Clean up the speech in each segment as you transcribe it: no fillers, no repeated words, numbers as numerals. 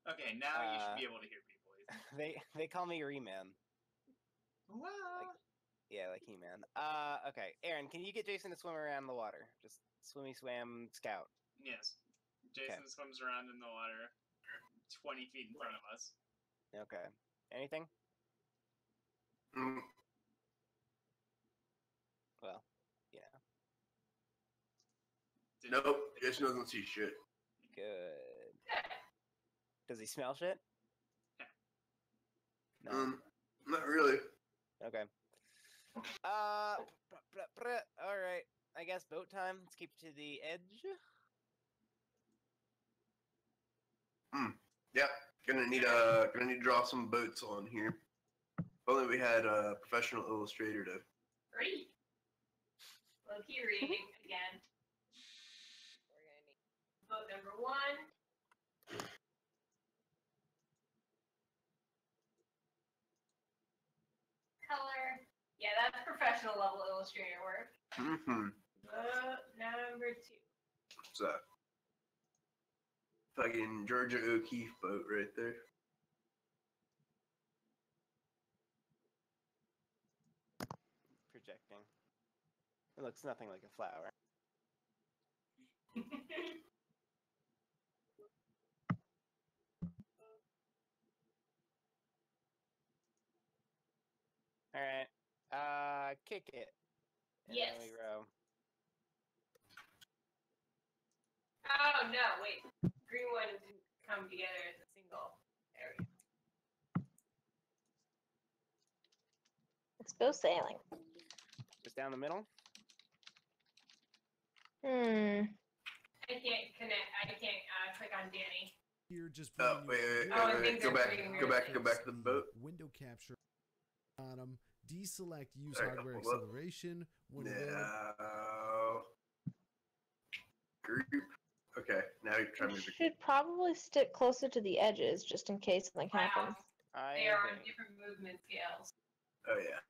Okay, now you should be able to hear people. They call me Reman. Wow. Like He-Man. Okay, Aaron, can you get Jason to swim around the water? Just swimmy swam scout. Yes. Jason swims around in the water 20 feet in front of us. Okay. Anything? Well, yeah. Nope, Jason doesn't see shit. Good. Does he smell shit? No. Not really. Okay. All right. I guess boat time. Let's keep it to the edge. Yep. Gonna need to draw some boats on here. If only we had a professional illustrator to. Great. Low-key reading again. We're gonna need boat number 1. Color. Yeah, that's professional level illustrator work. Boat number 2. What's that? Fucking Georgia O'Keeffe boat right there. Projecting. It looks nothing like a flower. All right. Kick it. And yes. Then we row. Oh no! Wait. Green one didn't come together as a single area. Let's go sailing. Just down the middle. Hmm. I can't connect. I can't click on Danny. Here, just wait. Go back to the boat. Window capture. Bottom. Deselect use hardware acceleration. No. Group. Okay, now you're trying to. Should probably stick closer to the edges just in case something happens. They are on different movement scales. Oh yeah.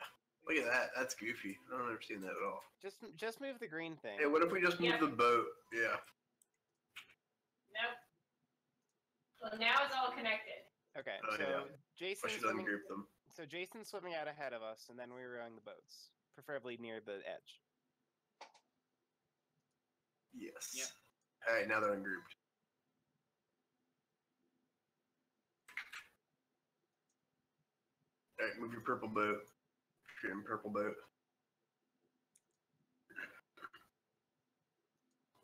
Look at that. That's goofy. I don't understand that at all. Just move the green thing. Hey, what if we just move the boat? Yeah. Nope. Well, now it's all connected. Okay, Jason's ungroup them. So Jason's swimming out ahead of us, and then we're rowing the boats, preferably near the edge. Yes. Yeah. All right, now they're ungrouped. All right, move your purple boat. You're in purple boat.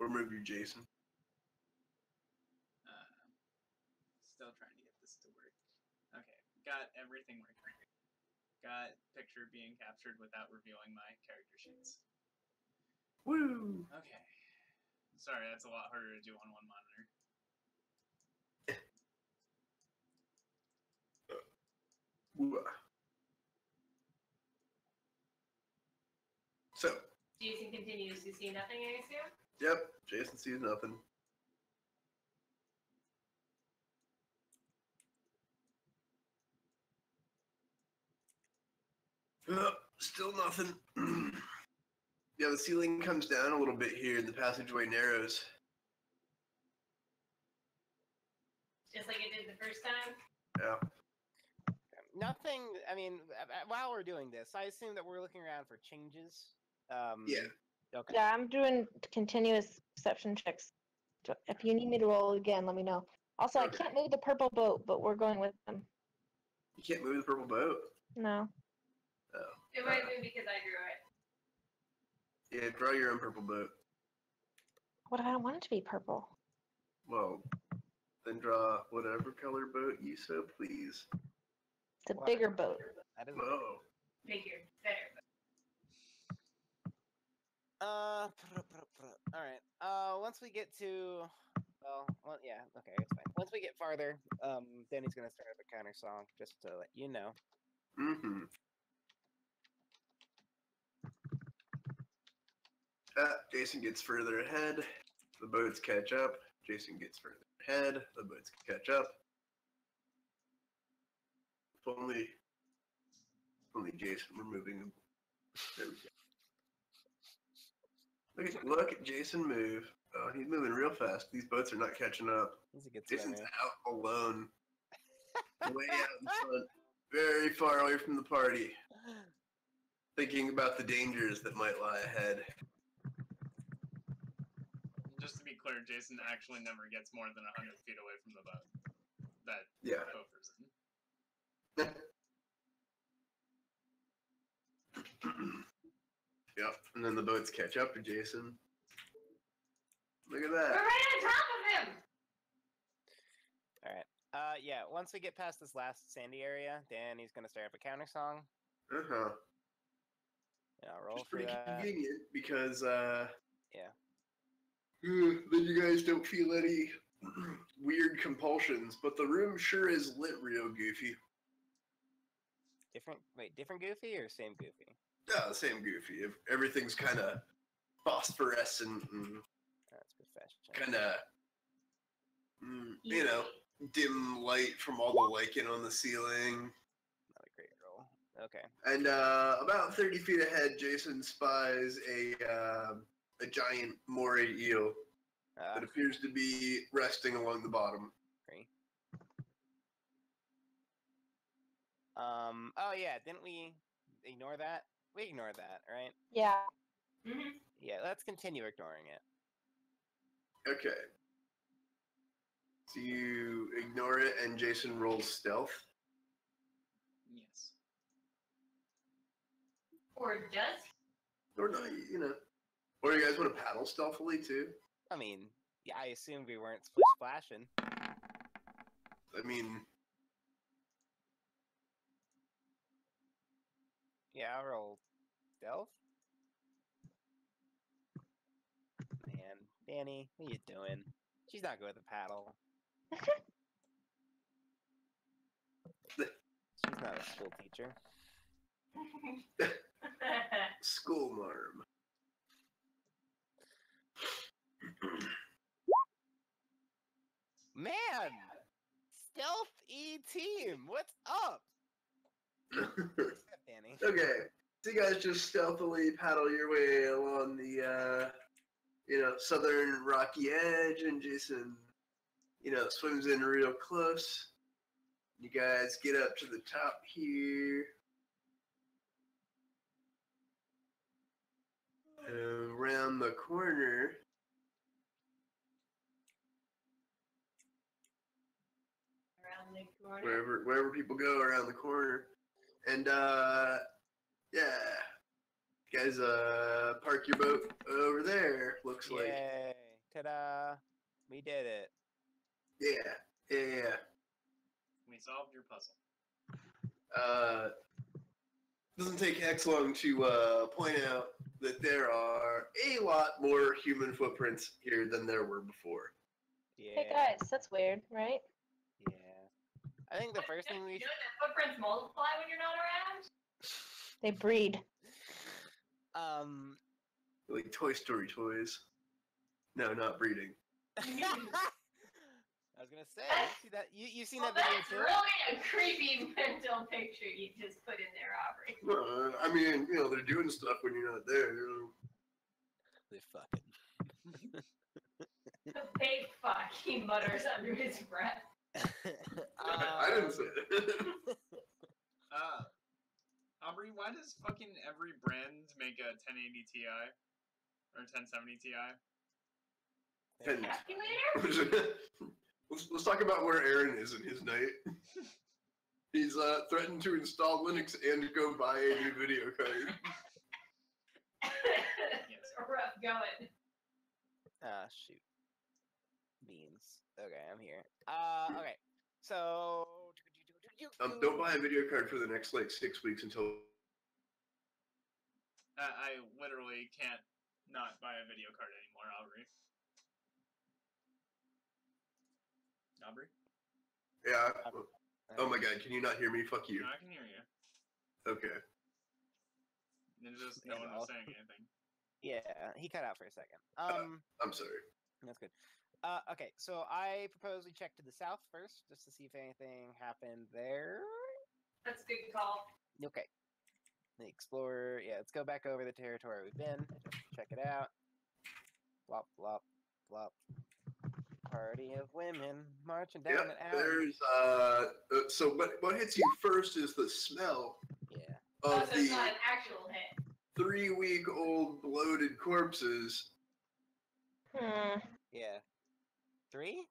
Or move your Jason. Still trying to get this to work. Okay, got everything working. Got picture being captured without revealing my character sheets. Woo! Okay. Sorry, that's a lot harder to do on one monitor. So. Jason continues to see nothing, I assume? Yep, Jason sees nothing. Still nothing. Yeah, the ceiling comes down a little bit here and the passageway narrows. Just like it did the first time? Yeah. Nothing, I mean, while we're doing this, I assume that we're looking around for changes. Yeah. Okay. Yeah, I'm doing continuous perception checks. If you need me to roll again, let me know. Also, I can't move the purple boat, but we're going with them. You can't move the purple boat? No. Oh. It might be because I drew it. Yeah, draw your own purple boat. What if I don't want it to be purple? Well, then draw whatever color boat you so please. It's a bigger boat. Whoa. Bigger, better. Alright. Once we get to... Well, yeah, okay, it's fine. Once we get farther, Danny's gonna start up a counter song, just to let you know. Mm-hmm. Jason gets further ahead. The boats catch up. Jason gets further ahead. The boats catch up. If only Jason were moving them. There we go. Look at Jason move. Oh, he's moving real fast. These boats are not catching up. He's a good Jason's swimmer. out alone. Way out in front, very far away from the party, thinking about the dangers that might lie ahead. Just to be clear, Jason actually never gets more than 100 feet away from the boat that Yeah. Gopher's in. Yep, and then the boats catch up to Jason. Look at We're that. right on top of him! All right. Yeah. Once we get past this last sandy area, Danny's gonna start up a counter song. Uh-huh. And I'll roll It's for pretty that. convenient because, Yeah. then you guys don't feel any weird compulsions, but the room sure is lit real goofy. Different Goofy or same Goofy? Yeah, the same goofy. Everything's kind of phosphorescent and That's professional. kind of, you know, dim light from all the lichen on the ceiling. Not a great roll. Okay. And about 30 feet ahead, Jason spies a giant moray eel that appears to be resting along the bottom. Great. Oh yeah, didn't we ignore that? We ignored that, right? Yeah. Mm-hmm. Yeah, let's continue ignoring it. Okay. So you ignore it, and Jason rolls stealth. Yes. Or does Or not, you know. Or you guys want to paddle stealthily too? I mean, yeah, I assumed we weren't splish splashing. I mean, Yeah, I'll roll stealth. Man, Danny, what are you doing? She's not good with a paddle. She's not a school teacher. school marm. Man! Stealth E-team, what's up? What's up, Danny? Okay, so you guys just stealthily paddle your way along the, southern rocky edge, and Jason, swims in real close. You guys get up to the top here. Around the corner. around the corner. Wherever people go around the corner. And, yeah. You guys, park your boat over there, looks like. Yay! Ta-da! We did it. Yeah. We solved your puzzle. Doesn't take X long to point out that there are a lot more human footprints here than there were before. Yeah. Hey guys, that's weird, right? Yeah. I think the first thing we You know that footprints multiply when you're not around? They breed. Like Toy Story toys. No, not breeding. I was gonna say, you see that? You've seen Well, that video that's too? really a creepy mental picture you just put in there, Aubrey. I mean, they're doing stuff when you're not there. They fucking. The big fuck, he mutters under his breath. I didn't say it. Aubrey, why does fucking every brand make a 1080 Ti or 1070 Ti? Calculator? Let's talk about where Aaron is in his night. He's threatened to install Linux and go buy a new video card. Yes. Rough going. Ah, shoot. Beans. Okay, I'm here. Okay. So. Don't buy a video card for the next 6 weeks until. I literally can't not buy a video card anymore, Aubrey. Aubrey? Yeah. Oh my god, can you not hear me? Fuck you. No, I can hear you. Okay. No one was saying anything. Yeah, he cut out for a second. I'm sorry. That's good. Okay, so I propose we check to the south first, just to see if anything happened there. That's a good call. Okay. The Explorer, yeah, let's go back over the territory we've been. Just check it out. Flop, flop, flop. Party of women marching down Yep, an alley. there's so what hits you first is the smell Yeah. Oh, of so it's the not an actual hit. 3-week-old bloated corpses. Hmm. Yeah. 3?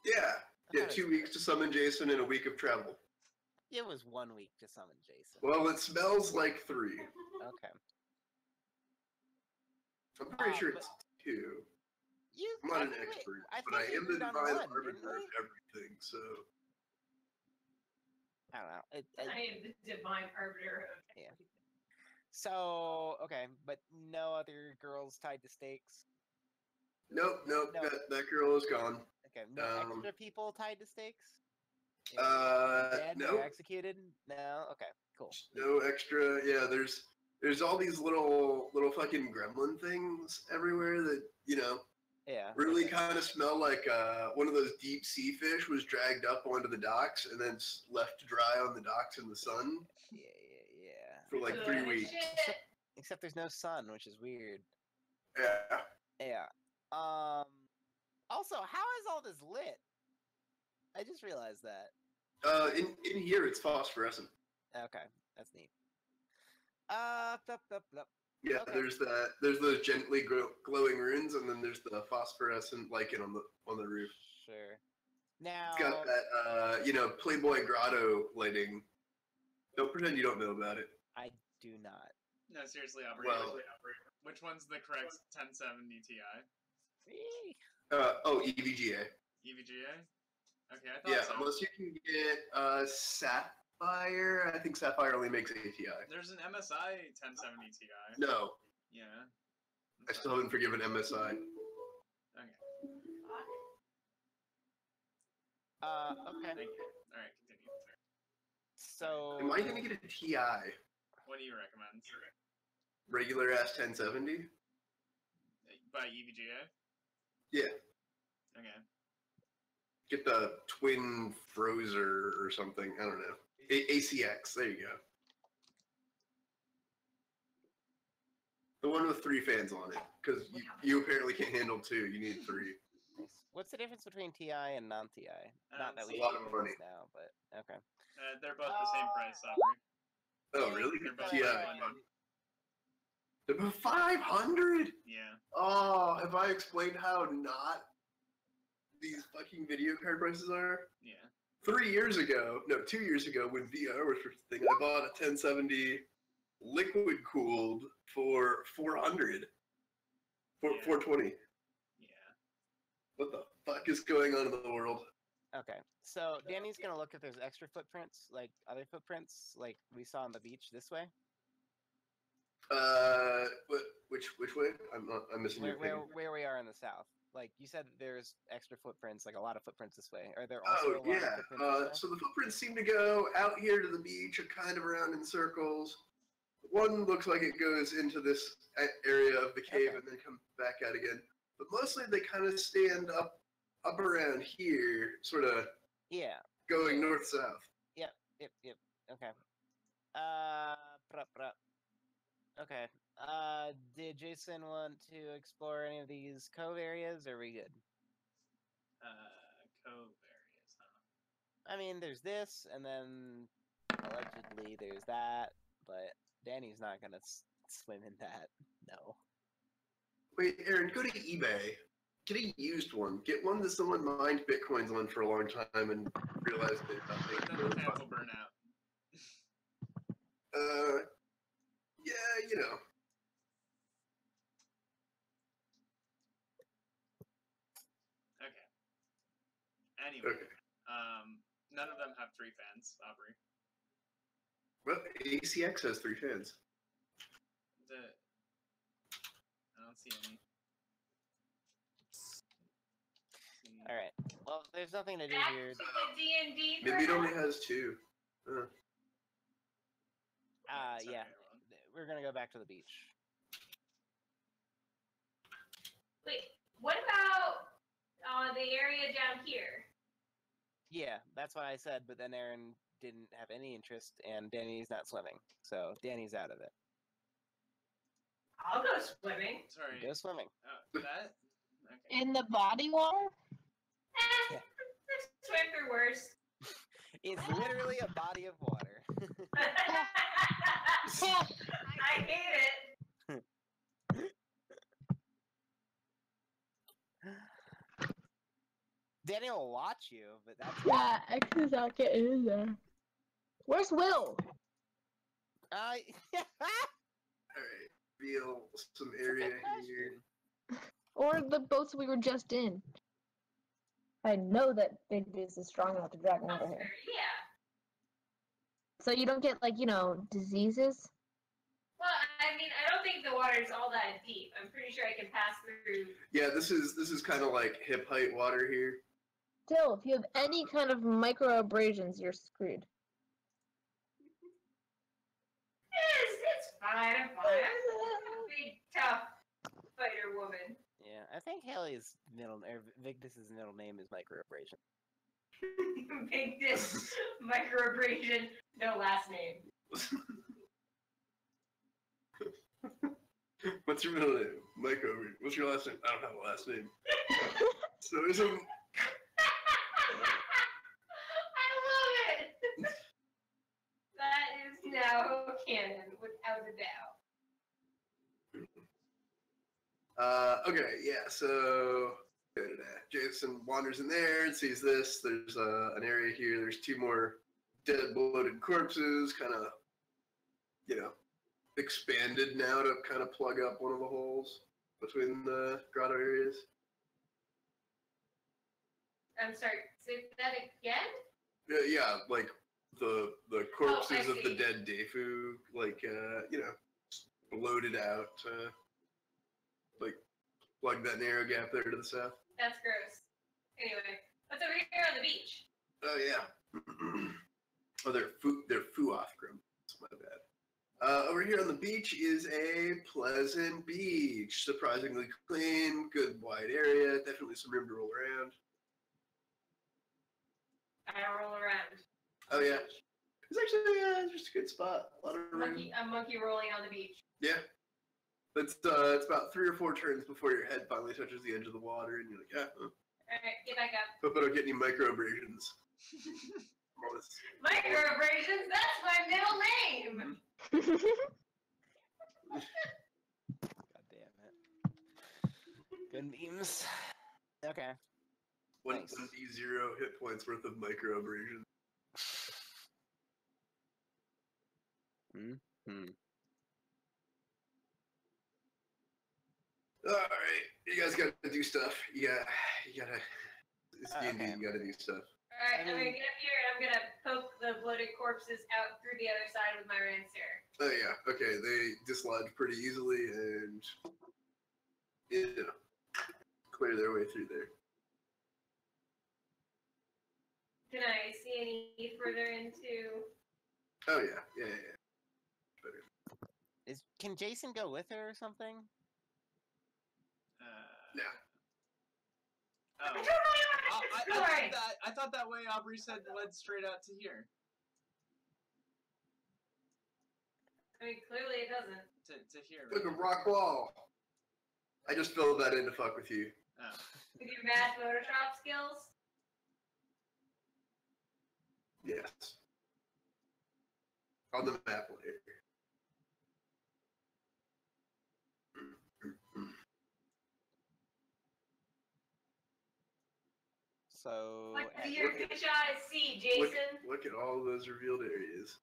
Yeah, I thought 2 weeks to summon Jason and a week of travel. It was 1 week to summon Jason. Well, it smells like 3. Okay. I'm pretty sure but- it's 2. You. I'm not an think we- expert, I but think I we am the agreed on divine 1, arbiter didn't of we? everything, so. I don't know. I am the divine arbiter of Yeah. So okay, but no other girls tied to stakes. Nope, No. that girl is gone. Okay, no extra people tied to stakes. Dead Nope. or executed? No. Okay, cool. No extra. Yeah, there's all these little fucking gremlin things everywhere that Yeah. really okay. kind of smell like one of those deep sea fish was dragged up onto the docks and then left to dry on the docks in the sun Yeah. for like good 3 weeks. shit. Except there's no sun, which is weird. Yeah. Yeah. Also, how is all this lit? I just realized that. In here it's phosphorescent. Okay, that's neat. Blup. Yeah, Okay. there's those gently glowing runes, and then there's the phosphorescent lichen on the roof. Sure. Now, It's got that Playboy grotto lighting. Don't pretend you don't know about it. I do not. No, seriously, Aubrey. Well- Which one's the correct 1070 Ti? EVGA. EVGA? Okay, I thought Yeah, so. unless you can get Sapphire. I think Sapphire only makes ATI. There's an MSI 1070 Ti. No, Yeah. I still haven't forgiven MSI. Okay. Okay. Thank you. Alright, continue. So. Am I gonna get a TI? What do you recommend? Regular ass 1070? By EVGA? Yeah. Okay. Get the twin Frozer or something. I don't know. ACX. There you go. The one with 3 fans on it, because you apparently can't handle 2. You need 3. Nice. What's the difference between TI and non-TI? Not that It's we a lot use of money. now, but okay. They're both the same price, Aubrey. Oh, really? They're both TI. 500. They're about 500. Yeah. Oh, have I explained how not these fucking video card prices are? Yeah. 2 years ago, when VR was first a thing, I bought a 1070 liquid cooled for 400. Yeah. 420. Yeah. What the fuck is going on in the world? Okay. So Danny's gonna look if there's extra footprints, like other footprints, like we saw on the beach this way. Which way? I'm missing your thing. Where we are in the south. Like you said, there's extra footprints, like a lot of footprints this way. Are there also Oh a lot yeah. of footprints this way? So the footprints seem to go out here to the beach, kind of around in circles. One looks like it goes into this area of the cave Okay. and then comes back out again. But mostly they kind of stand up around here, sort of Yeah. going north-south. Yep. Okay. Okay. Did Jason want to explore any of these cove areas, or are we good? Cove areas, huh? I mean, there's this, and then allegedly there's that, but Danny's not gonna swim in that. No. Wait, Aaron, go to eBay. Get a used one. Get one that someone mined bitcoins on for a long time and realized that But then the nothing. fans will burn out. Yeah, you know. Okay. Anyway, Okay. none of them have 3 fans, Aubrey. Well, ACX has 3 fans. I don't see any. All right. Well, there's nothing to do Back here. to the D&D. Maybe it only has 2. Sorry, Yeah. everyone. We're gonna go back to the beach. Wait, what about the area down here? Yeah, that's what I said. But then Aaron didn't have any interest, and Danny's not swimming, so Danny's out of it. I'll go swimming. Sorry. Go swimming. That? Okay. In the body water? Yeah. Swim through worse. It's literally a body of water. I hate it. Daniel will watch you, but that's Yeah, X is not getting in there. Where's Will? Alright, reveal some area here. Or the boats we were just in. I know that Big Biz is strong enough to drag water here. Yeah. So you don't get, like, you know, diseases? Well, I mean, I don't think the water's all that deep. I'm pretty sure I can pass through. Yeah, this is kind of like hip height water here. Still, if you have any kind of micro abrasions, you're screwed. It's fine. I'm fine. I'm a big, tough fighter woman. yeah. I think Haley's Victus's middle name is microabrasion. Big dish, microabrasion, no last name. What's your middle name? Micro. What's your last name? I don't have a last name. So there's a. I love it. That is now canon, without a doubt. Okay, yeah, so Jason wanders in there and sees this. There's an area here. There's two more dead, bloated corpses, kind of, expanded now to kind of plug up one of the holes between the grotto areas. I'm sorry, say that again? Yeah, like the corpses of the see. dead Defu, like, bloated out, like, plug that narrow gap there to the south. That's gross. Anyway, what's over here on the beach? Oh yeah. Oh, they're Fuoth grumbles. My bad. Over here on the beach is a pleasant beach, surprisingly clean, good wide area, definitely some room to roll around. I roll around. Oh yeah, it's actually just a good spot. A lot of room. A monkey rolling on the beach. Yeah. It's about 3 or 4 turns before your head finally touches the edge of the water, and you're like, yeah. Alright, get back up. Hope I don't get any microabrasions. Microabrasions, that's my middle name! God damn it. Good memes. Okay. One Nice. 1d0 hit points worth of microabrasions. Alright, you guys gotta do stuff. You gotta. It's D&D, Okay. you gotta do stuff. Alright, I I'm gonna mean- get up here and I'm gonna poke the bloated corpses out through the other side with my rancier. Oh yeah, okay, they dislodge pretty easily and, clear their way through there. Can I see any further into... Oh yeah. Can Jason go with her or something? Yeah. I Oh. don't know what I'm I thought that way Aubrey said led straight out to here. I mean, clearly it doesn't. To here. Look, a rock wall. I just filled that in to fuck with you. Oh. With your math Photoshop skills? Yes. On the map later. So What do do your fish eyes see, Jason? Look at all those revealed areas.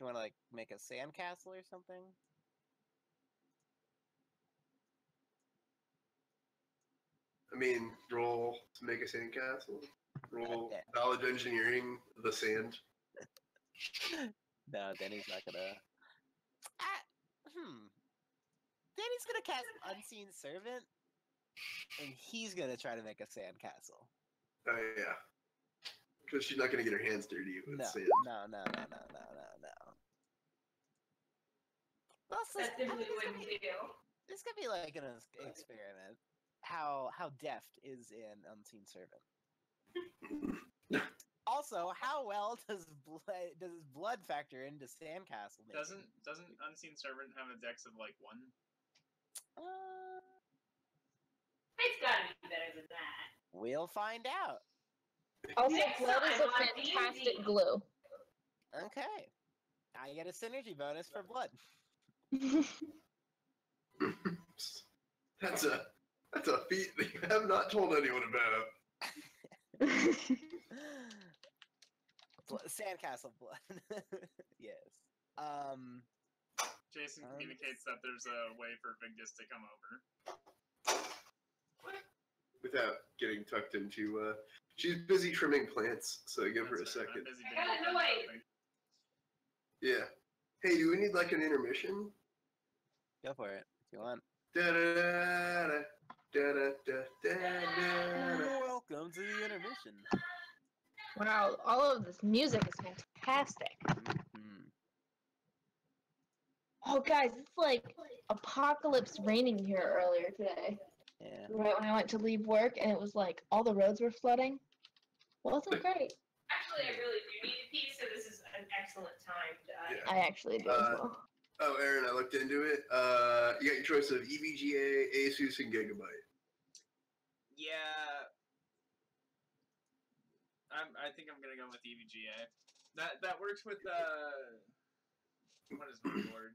you want to like make a sandcastle or something? I mean, roll to make a sandcastle. Roll Okay. knowledge engineering the sand. No, Danny's not gonna. Danny's gonna cast Unseen Servant, and he's gonna try to make a sandcastle. Oh yeah. Because she's not gonna get her hands dirty with No, sand. no. Plus, That simply wouldn't do. this could be like an experiment. How deft is an Unseen Servant? Also, how well does blood factor into sandcastle making? Doesn't Unseen Servant have a dex of like 1? It's gotta be better than that. We'll find out. Also, Next blood is time a on fantastic D&D. glue. Okay. I get a synergy bonus for blood. That's a feat that you have not told anyone about. Sandcastle blood. Yes. Jason communicates that there's a way for Vigdis to come over. Without getting tucked into, she's busy trimming plants, so give her a That's right, I'm second. busy I doing got that annoyed. shopping. Yeah. Hey, do we need like an intermission? Go for it if you want. Da-da-da-da, da-da-da-da-da-da. Welcome to the intermission. Wow, all of this music is fantastic. Mhm. Oh, guys, it's like apocalypse raining here earlier today. Yeah. Right when I went to leave work, and it was like all the roads were flooding. Wasn't great. Actually, I really do need a pee, so this is an excellent time to. Yeah. I actually do as well. Oh, Aaron, I looked into it. You got your choice of EVGA, Asus, and Gigabyte. Yeah. I think I'm gonna go with EVGA. That works with what is the word?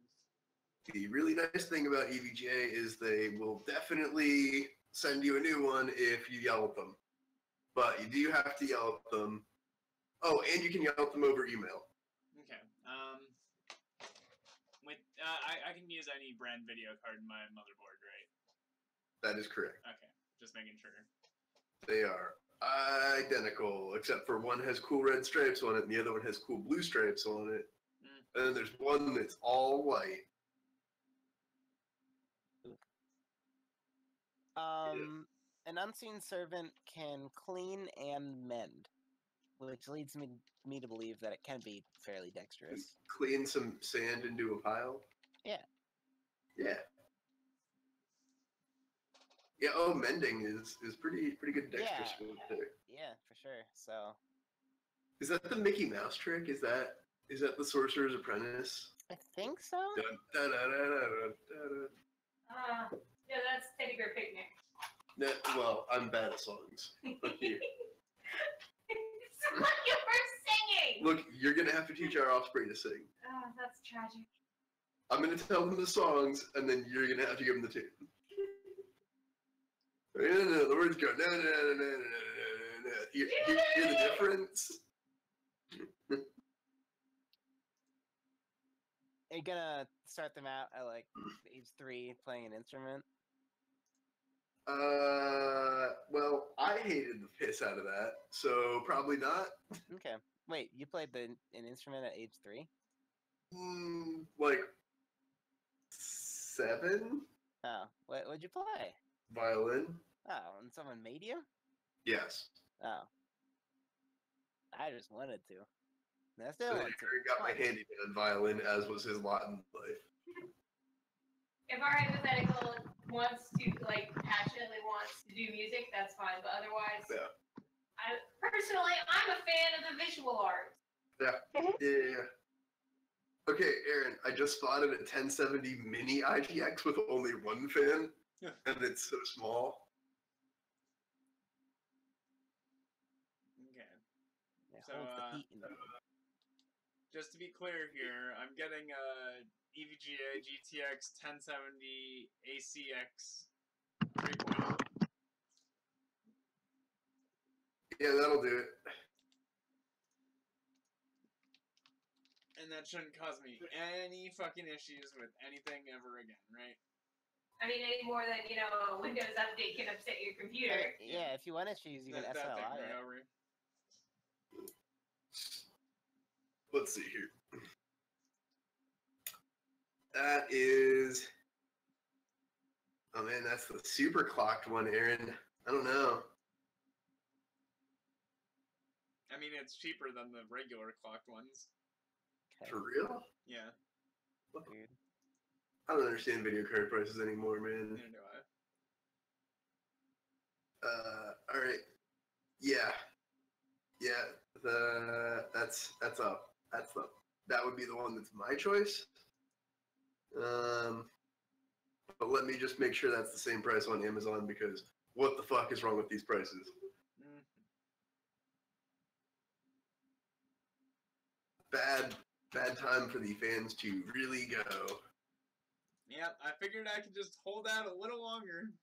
The really nice thing about EVGA is they will definitely send you a new one if you yell at them. But you do have to yell at them. Oh, and you can yell at them over email. Okay. I can use any brand video card in my motherboard, right? That is correct. Okay. Just making sure. They are identical, except for one has cool red stripes on it and the other one has cool blue stripes on it. And then there's one that's all white. An unseen servant can clean and mend, which leads me to believe that it can be fairly dexterous. Clean some sand into a pile. Yeah. Yeah. Yeah. Oh, mending is pretty good dexterous Yeah. move there. Yeah, for sure. So Is that the Mickey Mouse trick? Is that the Sorcerer's Apprentice? I think so. Dun, dun, dun, dun, dun, dun, dun. Yeah, that's Teddy Bear Picnic. No, well, I'm bad at songs. Look here. It's what you were singing! Look, you're gonna have to teach our offspring to sing. Oh, that's tragic. I'm gonna tell them the songs, and then you're gonna have to give them the tune. No, the words go. No, no, no, no, no, no, no. Hear the difference? Are you gonna start them out at like age 3 playing an instrument? Well, I hated the piss out of that, so probably not. Okay. Wait, you played an instrument at age 3? Like 7? Oh, what'd you play? Violin? Oh, and someone made you? Yes. Oh. I just wanted to. I still And want to. I got my handyman violin, as was his lot in life. If our hypothetical wants to, like, passionately wants to do music, that's fine. But otherwise, Yeah. I'm a fan of the visual art. Yeah. Okay, Aaron, I just spotted a 1070 mini IGX with only one fan, Yeah. and it's so small. Okay. It So, holds the heat in it. Just to be clear here, I'm getting a EVGA GTX 1070 ACX 3.0. Yeah, that'll do it. And that shouldn't cause me any fucking issues with anything ever again, right? I mean, any more than, a Windows update can upset your computer. Yeah, if you want issues, you can That thing SLI right it. over. Let's see here. That is... Oh man, that's the super clocked one, Aaron. I don't know. I mean, it's cheaper than the regular clocked ones. Okay, For real? Yeah, weird. I don't understand video card prices anymore, man. neither do I. Alright. Yeah. Yeah, that's up. That's up. That would be the one that's my choice. But let me just make sure that's the same price on Amazon, because what the fuck is wrong with these prices? bad time for the fans to really go. Yep, I figured I could just hold out a little longer.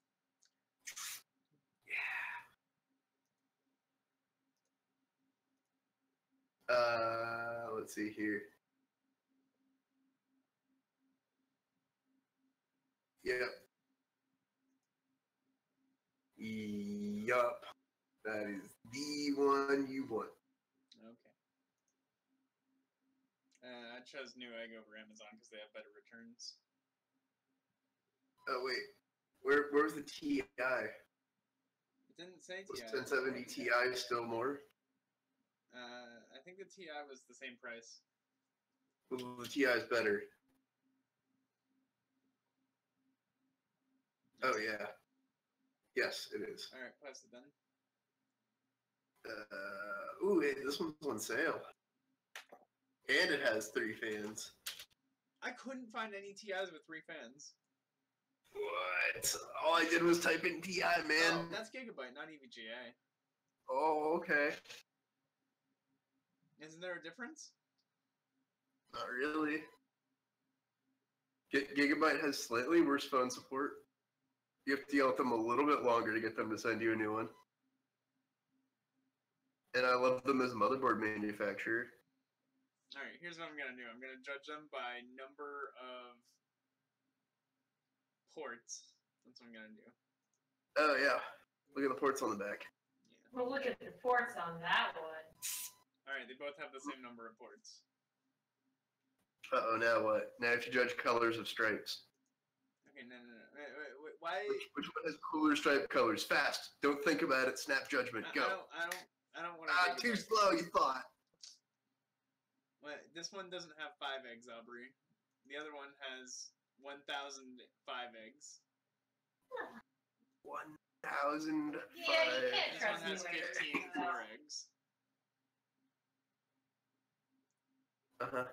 Let's see here. Yep. Yup. That is the one you want. Okay. I chose Newegg over Amazon because they have better returns. Oh wait, where's the TI? It didn't say Was TI. 1070 Ti still more? I think the TI was the same price. Well, the TI is better. Oh yeah. Yes, it is. All right, press it then. Ooh, hey, this one's on sale, and it has 3 fans. I couldn't find any TIs with 3 fans. What? All I did was type in TI, Oh, man. that's Gigabyte, not EVGA. Oh, okay. Isn't there a difference? Not really. Gigabyte has slightly worse phone support. You have to yell at them a little bit longer to get them to send you a new one. And I love them as a motherboard manufacturer. Alright, here's what I'm gonna do. I'm gonna judge them by number of ports. That's what I'm gonna do. Oh, yeah. Look at the ports on the back. Yeah. Well, look at the ports on that one. Alright, they both have the same number of ports. Uh-oh, now what? Now you have to judge colors of stripes. Okay, no. Wait, why? Which one has cooler stripe colors? Fast. Don't think about it. Snap judgment. Go. I don't want to. Too slow, you thought. Well, this one doesn't have 5 eggs, Aubrey. The other one has 1,005 eggs. 1,005. Yeah, you can't This trust one has Newegg. 15 4 eggs. Uh-huh.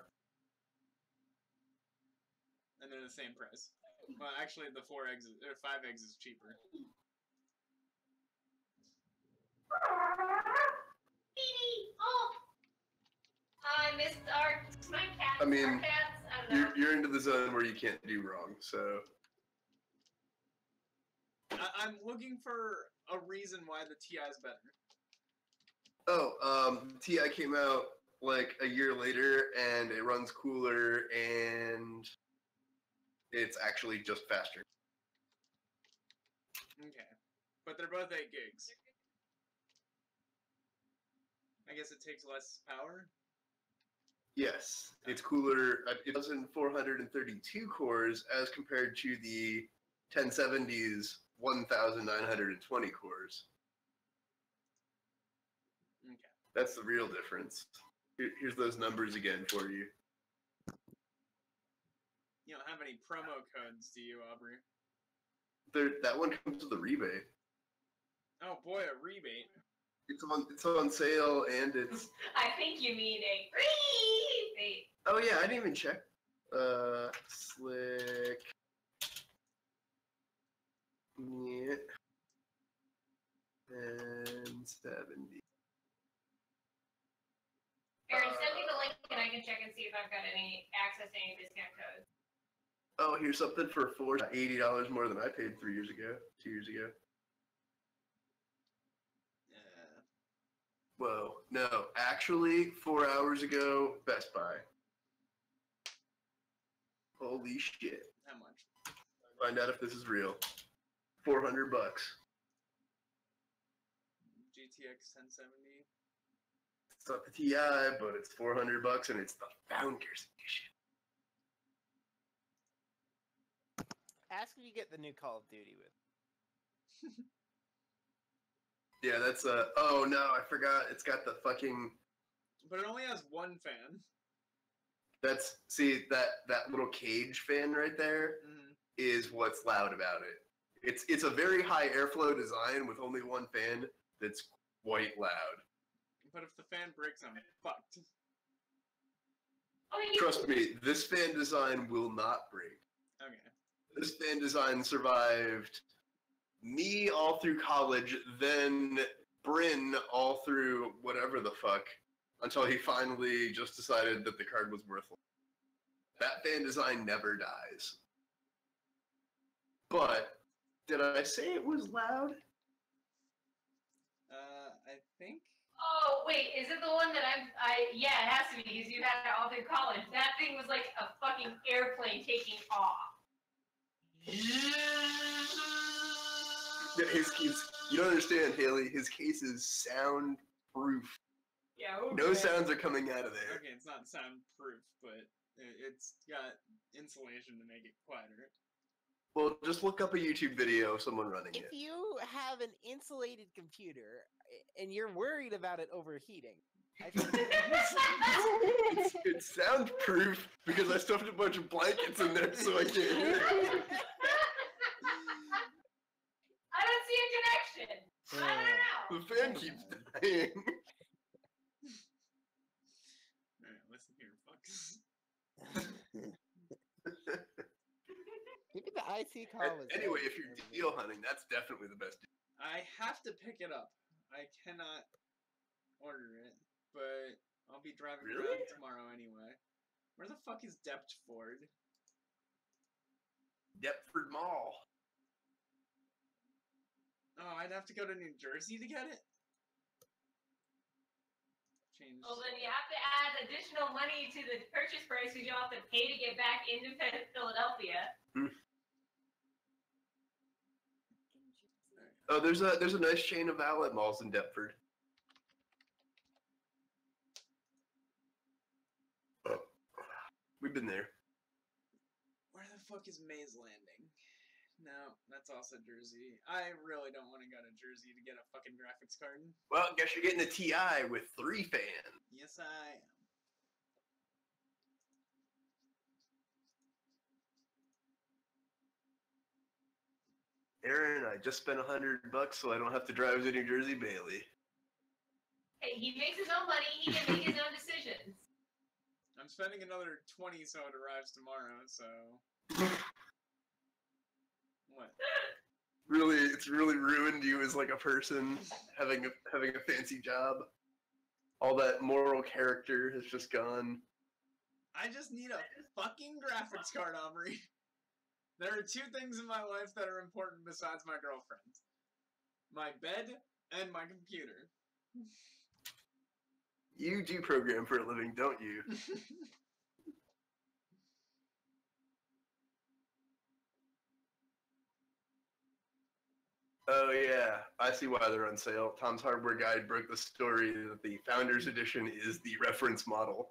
And they're the same price. Well, actually, the 5 eggs is cheaper. Oh, I missed my cats. I mean, our cats. I don't know. You're into the zone where you can't do wrong, so. I'm looking for a reason why the TI is better. Oh, TI came out like a year later, and it runs cooler, and it's actually just faster. Okay. But they're both 8 gigs. I guess it takes less power? Yes, it's cooler. It does in 432 cores as compared to the 1070's 1,920 cores. Okay. That's the real difference. Here's those numbers again for you. You don't have any promo codes, do you, Aubrey? That one comes with a rebate. Oh boy, a rebate. It's on sale, and it's. I think you mean a rebate. Oh yeah, I didn't even check. Slick. Yeah. And 70. Aaron, send me the link and I can check and see if I've got any access to any discount codes. Oh, here's something for $80 more than I paid 2 years ago. Yeah. Whoa, no, actually, 4 hours ago, Best Buy. Holy shit! How much? Find out if this is real. $400. GTX 1070. It's not the TI, but it's $400, and it's the Founders Edition. Ask if you get the new Call of Duty with. Yeah, that's oh no, I forgot. It's got the fucking. But it only has 1 fan. That's that little cage fan right there is what's loud about it. It's a very high airflow design with only 1 fan that's quite loud. But if the fan breaks, I'm fucked. Oh, you Trust me, this fan design will not break. Okay. This fan design survived me all through college, then Bryn all through whatever the fuck. until he finally just decided that the card was worthless. That fan design never dies. But did I say it was loud? I think. Oh wait, is it the one that yeah, it has to be because you had it all through college. That thing was like a fucking airplane taking off. Yeah, his case, you don't understand, Haley. His case is soundproof. Yeah. Okay. No sounds are coming out of there. Okay, it's not soundproof, but it's got insulation to make it quieter. Well, just look up a YouTube video of someone running If it. you have an insulated computer and you're worried about it overheating, I think It's soundproof because I stuffed a bunch of blankets in there so I can't hear it. I don't see a connection. I don't know. The fan keeps dying. Alright, listen here, fucks. maybe the IC call is Anyway, if you're deal hunting, that's definitely the best. I have to pick it up. I cannot order it, but I'll be driving Really? around tomorrow anyway. Where the fuck is Deptford? Deptford Mall. Oh, I'd have to go to New Jersey to get it? Change. Well, then you have to add additional money to the purchase price because you'll have to pay to get back into Philadelphia. Oh, there's a nice chain of outlet malls in Deptford. Oh, we've been there. Where the fuck is Maze Landing? No, that's also Jersey. I really don't want to go to Jersey to get a fucking graphics card. Well, guess you're getting a TI with 3 fans. Yes, I am. Aaron, I just spent $100 so I don't have to drive to New Jersey, Bailey. Hey, he makes his own money. He can make his own decisions. I'm spending another 20 so it arrives tomorrow, so... What? Really, it's really ruined you as like a person having a fancy job. All that moral character has just gone. I just need a fucking graphics card, Aubrey. There are 2 things in my life that are important besides my girlfriend. My bed and my computer. You do program for a living, don't you? Oh yeah, I see why they're on sale. Tom's Hardware Guide broke the story that the Founders Edition is the reference model.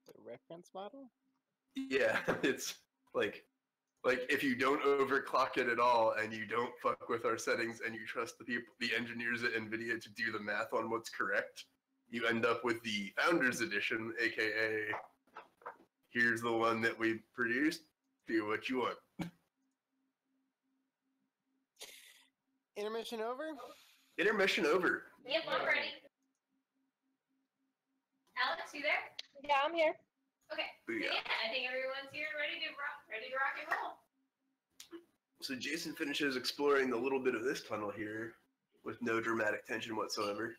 The reference model? Yeah, it's like if you don't overclock it at all and you don't fuck with our settings and you trust the engineers at NVIDIA to do the math on what's correct, you end up with the Founders Edition, aka here's the one that we produced, do what you want. Intermission over? Intermission over. Yep, I'm ready. Alex, you there? Yeah, I'm here. Okay. Booyah. Yeah, I think everyone's here ready to rock and roll. So Jason finishes exploring the little bit of this tunnel here with no dramatic tension whatsoever.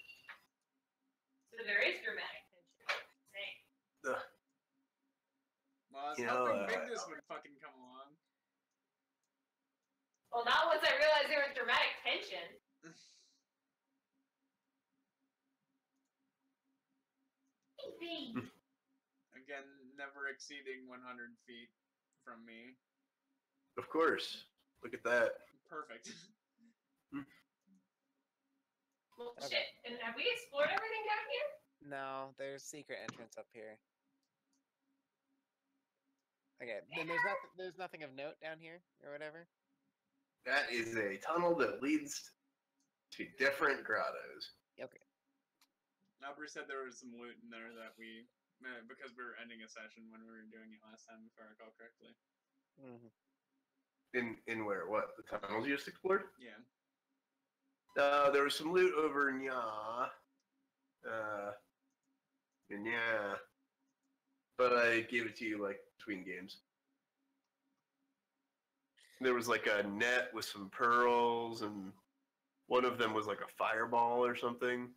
So there is dramatic tension. Same. Well, I was You know, hoping Bigness would fucking come along. Well, not once I realized there was dramatic tension. Baby. Again, never exceeding 100 feet from me. Of course. Look at that. Perfect. Well, Okay. shit. And have we explored everything down here? No, there's secret entrance up here. Okay, then there's nothing of note down here or whatever. That is a tunnel that leads to different grottos. Okay. Aubrey said there was some loot in there that we, because we were ending a session when we were doing it last time, if I recall correctly. Mm-hmm. In where? What? The tunnels you just explored? Yeah. There was some loot over in Nya. But I gave it to you like between games. There was like a net with some pearls, and one of them was like a fireball or something.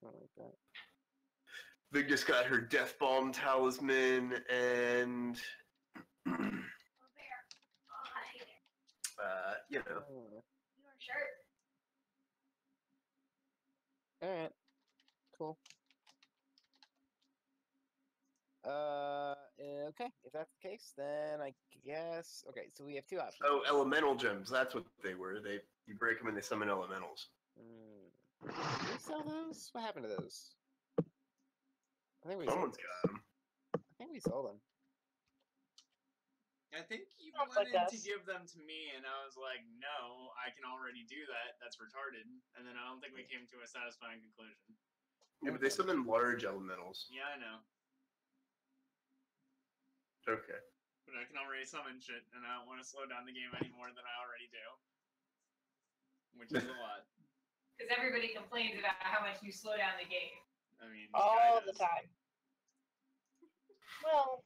Something like that. Vig just got her Death Bomb talisman and, Oh, there. Oh, I hate it. you know. Oh, Your shirt. all right. Cool. Okay. If that's the case, then I guess. Okay, so we have two options. Oh, elemental gems. That's what they were. You break them and they summon elementals. Did we sell those? What happened to those? I think we Someone's sold got those. them. I think we sold them. I think you Sounds wanted like to us. give them to me, and I was like, no, I can already do that. That's retarded. And then I don't think we came to a satisfying conclusion. Yeah, but they summon large elementals. Yeah, I know. Okay. But I can already summon shit, and I don't want to slow down the game any more than I already do. Which is a lot. Because everybody complains about how much you slow down the game. I mean, All Sky the does. time. Well,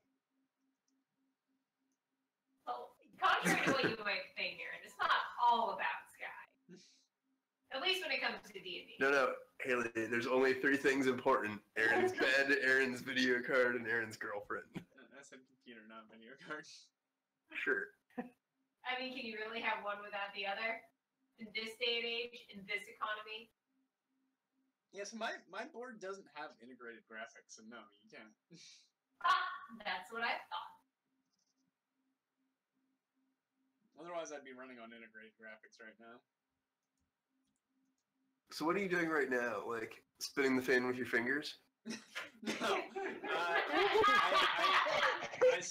Well, contrary to what you might think, Aaron, it's not all about Sky. At least when it comes to D&D. No, Haley, there's only 3 things important. Aaron's bed, Aaron's video card, and Aaron's girlfriend. I said computer, not video card. Sure. I mean, can you really have one without the other? In this day and age, in this economy? Yes, my board doesn't have integrated graphics, so no, you can't. That's what I thought. Otherwise, I'd be running on integrated graphics right now. So what are you doing right now? Like, spinning the fan with your fingers? No, I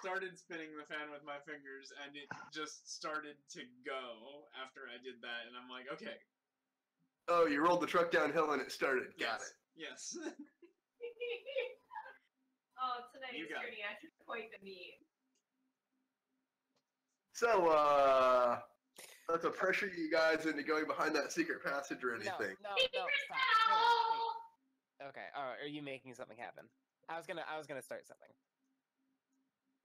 started spinning the fan with my fingers, and it just started to go after I did that, and I'm like, okay. Oh, you rolled the truck downhill and it started. Got it. Yes. Oh, tonight You is got turning out to be quite the meme. So, not to pressure you guys into going behind that secret passage or anything. No, stop. Hang on, wait. Okay, are you making something happen? I was gonna start something.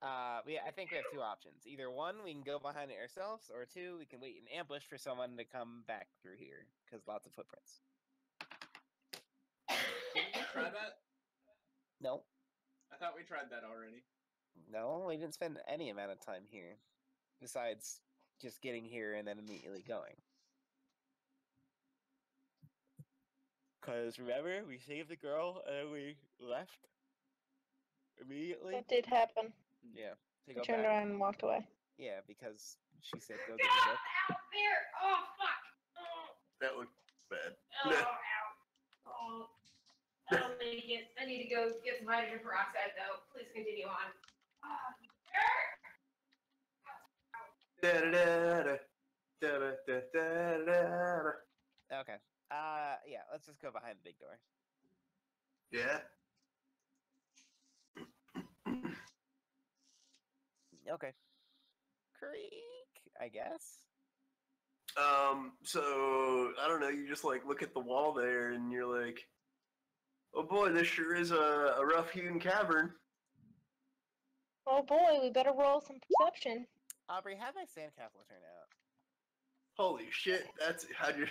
I think we have 2 options. Either 1, we can go behind it ourselves, or 2, we can wait in ambush for someone to come back through here, because lots of footprints. Didn't we try that? No, I thought we tried that already. no, we didn't spend any amount of time here, besides just getting here and then immediately going. Because remember, we saved the girl and we left immediately. that did happen. Yeah, to I go turned back. around and walked away. Yeah, because she said go Get get the book. out there! Oh, fuck! Oh, That looked bad. oh, ow. Oh, I don't make it. I need to go get some hydrogen peroxide, though. Please continue on. Oh, Da-da-da-da. Da-da-da-da-da-da. Okay. Yeah, let's just go behind the big door. Yeah? Okay. Creek, I guess. So, I don't know, you just, like, look at the wall there, and you're like, oh boy, this sure is a rough-hewn cavern. Oh boy, we better roll some perception. Aubrey, how my sandcastle turn out? Holy shit, that's how your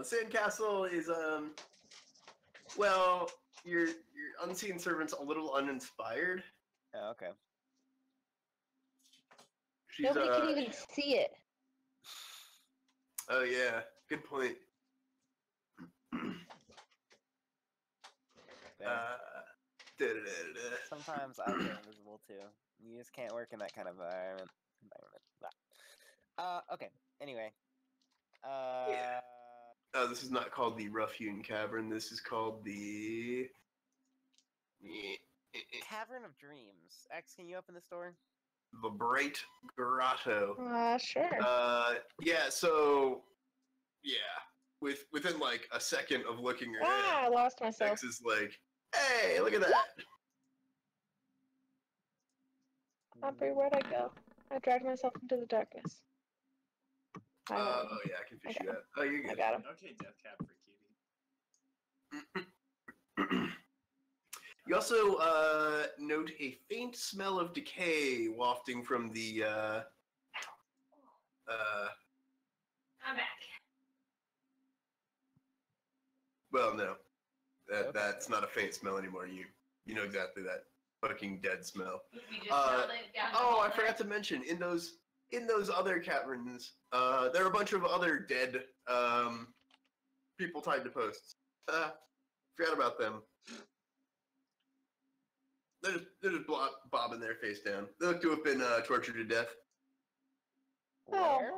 sandcastle is, well, your unseen servant's a little uninspired. Oh, okay. She's, Nobody can even see it. Oh yeah, good point. Fair. Da-da-da-da-da. Sometimes I feel invisible too. You just can't work in that kind of environment. Okay. Anyway. Yeah. Oh, this is not called the Rough-Hewn Cavern. This is called the... Cavern of Dreams. X, can you open this door? The Bright Grotto. Sure. Yeah, so... Yeah. Within, like, a second of looking around, I lost myself. X is like, hey, look at that! Aubrey, where'd I go? I dragged myself into the darkness. Oh, yeah, I can fish you out. Oh, you're I good. got him. Okay, death cap for Kitty. You also note a faint smell of decay wafting from the I'm back. Well, no, Okay. that's not a faint smell anymore. You know exactly that fucking dead smell. We just smelled it down the Oh, hall I there. forgot to mention in those other caverns, there are a bunch of other dead people tied to posts. Forgot about them. They're just bobbing their face down. They look to have been tortured to death. Oh. Where?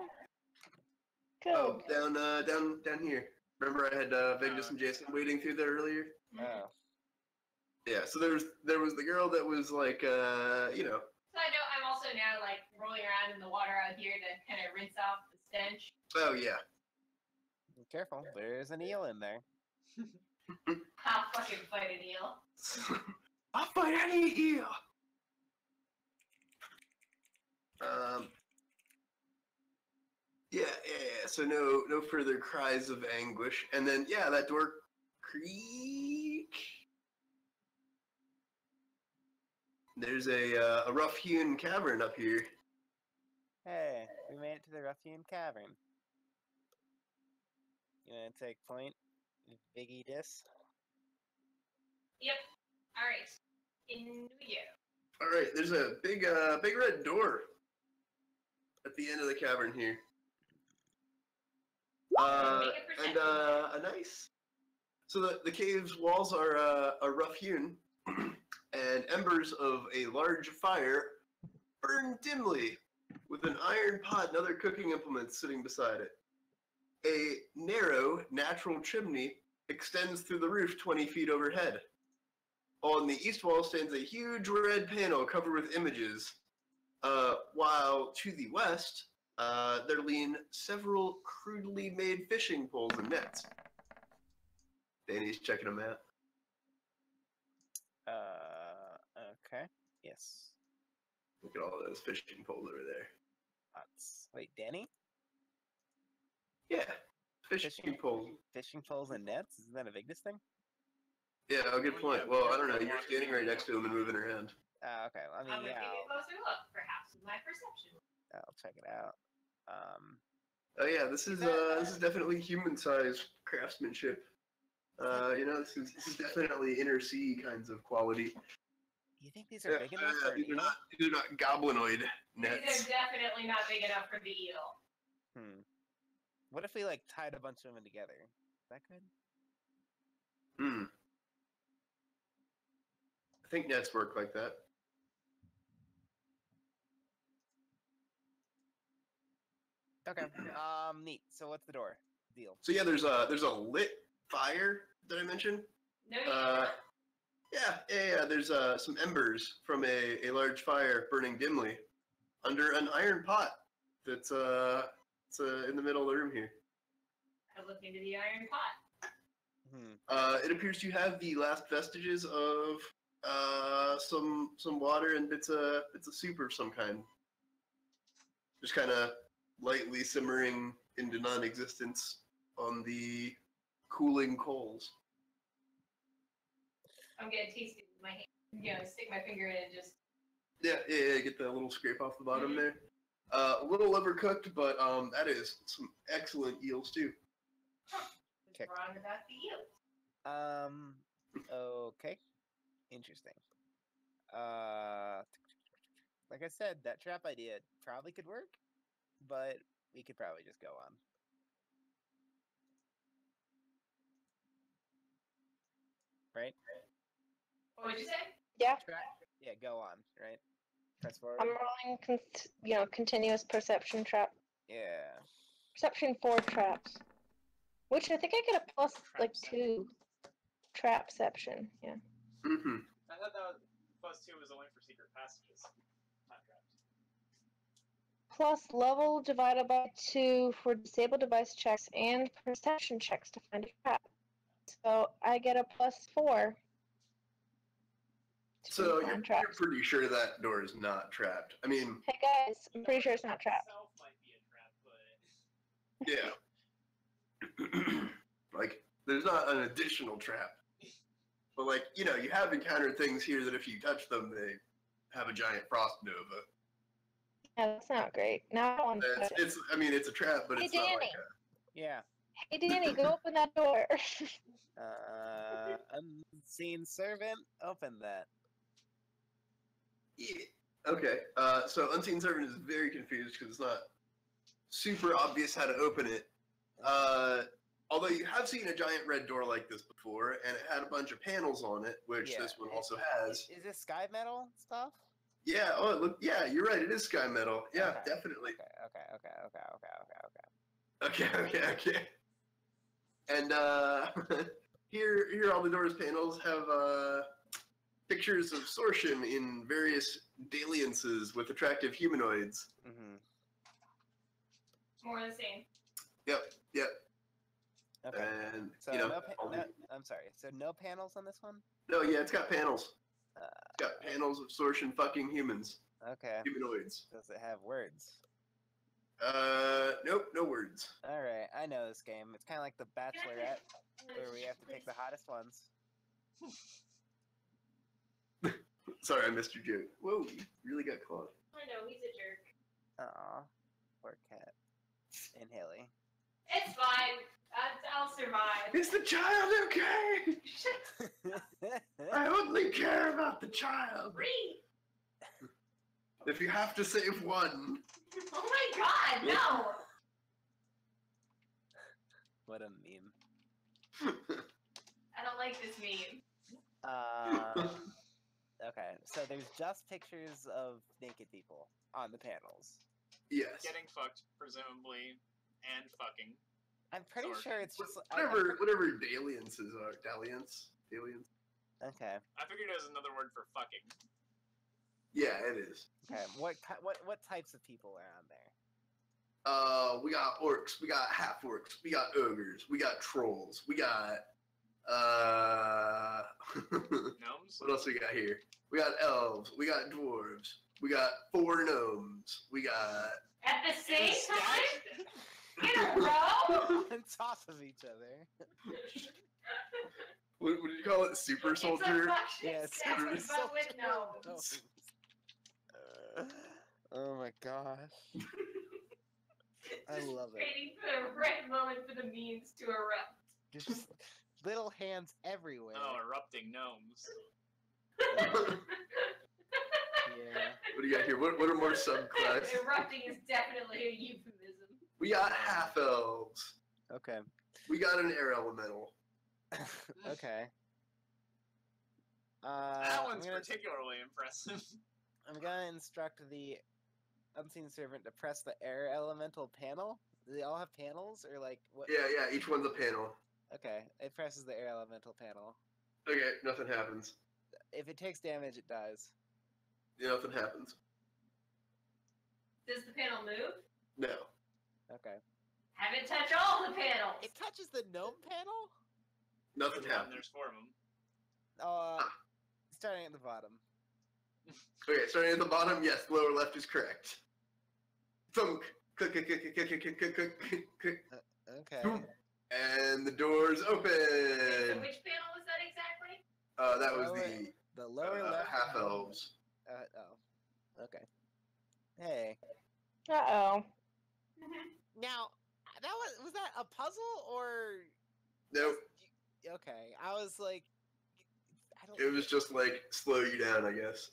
Good. Oh, down here. Remember I had Vegas and Jason waiting through there earlier? Oh. Yeah. So there was the girl that was like you know. So I know I'm also now like rolling around in the water out here to kind of rinse off the stench. Oh yeah. Be careful. There's an eel in there. I'll fucking fight an eel. I'll fight any eel. Yeah. So no further cries of anguish, and then yeah, that door creak. There's a rough-hewn cavern up here. Hey, we made it to the Ruffian Cavern. You wanna take point, Biggie Dis? Yep. All right. In we go. All right, there's a big red door at the end of the cavern here. Make a perception And a nice. So the cave's walls are rough hewn, and embers of a large fire burn dimly, with an iron pot and other cooking implements sitting beside it. A narrow, natural chimney extends through the roof 20 feet overhead. On the east wall stands a huge red panel covered with images, while to the west, there lean several crudely made fishing poles and nets. Danny's checking them out. Okay. Yes. Look at all those fishing poles over there. Wait, Danny? Yeah, fishing poles. Fishing poles and nets? Isn't that a Vigdis thing? Yeah, good point. Well, I don't know. You're standing right next to him and moving around. Okay. I I'm mean, gonna yeah, take a closer look, perhaps with my perception. I'll check it out. Oh yeah, this is definitely human-sized craftsmanship. This is definitely inner sea kinds of quality. You think these are big enough for an these eel? are not goblinoid nets. These are definitely not big enough for the eel. What if we like tied a bunch of them together? Is that good? I think nets work like that. Okay. Neat. So what's the door? Deal. So yeah, there's a lit fire that I mentioned. No, you don't. Yeah. There's some embers from a large fire burning dimly under an iron pot that's in the middle of the room here. I look into the iron pot. It appears to have the last vestiges of some water and bits of soup of some kind. Just kind of lightly simmering into non-existence on the cooling coals. I'm gonna taste it with my hand. Stick my finger in and just. Yeah, get the little scrape off the bottom there. A little overcooked, but that is some excellent eel stew. Okay. Wrong about the eel. Okay. Interesting. Like I said, that trap idea probably could work, but we could probably just go on. Right? What would you say? Yeah, Yeah, go on, right? Press forward. I'm rolling, continuous perception trap. Yeah. Perception 4 traps. Which I think I get a plus, like, 2 trapception. Yeah. Mm-hmm. I thought that was +2 was only for secret passages, not traps. Plus level divided by 2 for disabled device checks and perception checks to find a trap. So I get a +4. So you're pretty sure that door is not trapped. I mean, Hey guys, I'm pretty sure it's not trapped. Itself might be a trap, but yeah. Like, there's not an additional trap. But, like, you have encountered things here that if you touch them, they have a giant frost nova. Yeah, that's not great. Now I want to touch it. It's a trap, but Hey, it's not like Danny. a... Yeah. Hey Danny, go open that door. Unseen servant, open that. Yeah. Okay. So Unseen Servant is very confused because it's not super obvious how to open it. Although you have seen a giant red door like this before, and it had a bunch of panels on it, which Yeah, this one also has. Is this sky metal stuff? Yeah. Oh, look. Yeah, you're right. It is sky metal. Yeah, Okay, definitely. Okay. And here all the doors panels have pictures of Sortian in various dalliances with attractive humanoids. Mm-hmm. More the same. Yep. Okay. And So I'm sorry. So no panels on this one? no, yeah, it's got panels. It's got panels of Sortian fucking humans, Okay. humanoids. Does it have words? Nope, no words. All right, I know this game. It's kind of like The Bachelorette, where we have to pick the hottest ones. Sorry, I missed your joke. Whoa, you really got caught. I know, he's a jerk. Aw, poor cat. And Haley. It's fine. I'll survive. Is the child okay? I only care about the child. Read! If you have to save one. Oh my god, no! What a meme. I don't like this meme. Okay, so there's just pictures of naked people on the panels. Yes. Getting fucked, presumably, and fucking. I'm pretty Sorry. sure it's just Whatever dalliances are. Dalliance? Okay. I figured it was another word for fucking. Yeah, it is. Okay. What types of people are on there? We got orcs, we got half orcs, we got ogres, we got trolls, we got Gnomes? what else we got here? We got elves, we got dwarves, we got 4 gnomes, we got At the same time? In a row? On top of each other. what did you call it? Super soldier? It's a Yes. fucking seven, but with gnomes. Oh my gosh. I love it. Waiting for the right moment for the memes to erupt. Just little hands everywhere. Oh, erupting gnomes. Yeah. What do you got here? What are more subclasses? Erupting is definitely a euphemism. We got half elves. Okay. We got an air elemental. Okay. That one's I'm gonna, particularly impressive. I'm gonna instruct the Unseen Servant to press the air elemental panel. Do they all have panels, or like what? Yeah, each one's a panel. Okay, it presses the air elemental panel. Okay, nothing happens. If it takes damage, it dies. Yeah, nothing happens. Does the panel move? No. Okay. Have it touch all the panels. It touches the gnome panel. Nothing Which one? happens. There's 4 of them. Starting at the bottom. Okay, starting at the bottom, yes, lower left is correct. Thunk. Click, click, click, click, click, click, click, click, click. Okay. Boom. And the doors open. So which panel was that exactly? That was The lower the left. half elves. Oh. Okay. Hey. Uh-oh. Now, that was that a puzzle or? Nope. Okay, I was like, I don't. It was just like slow you down, I guess.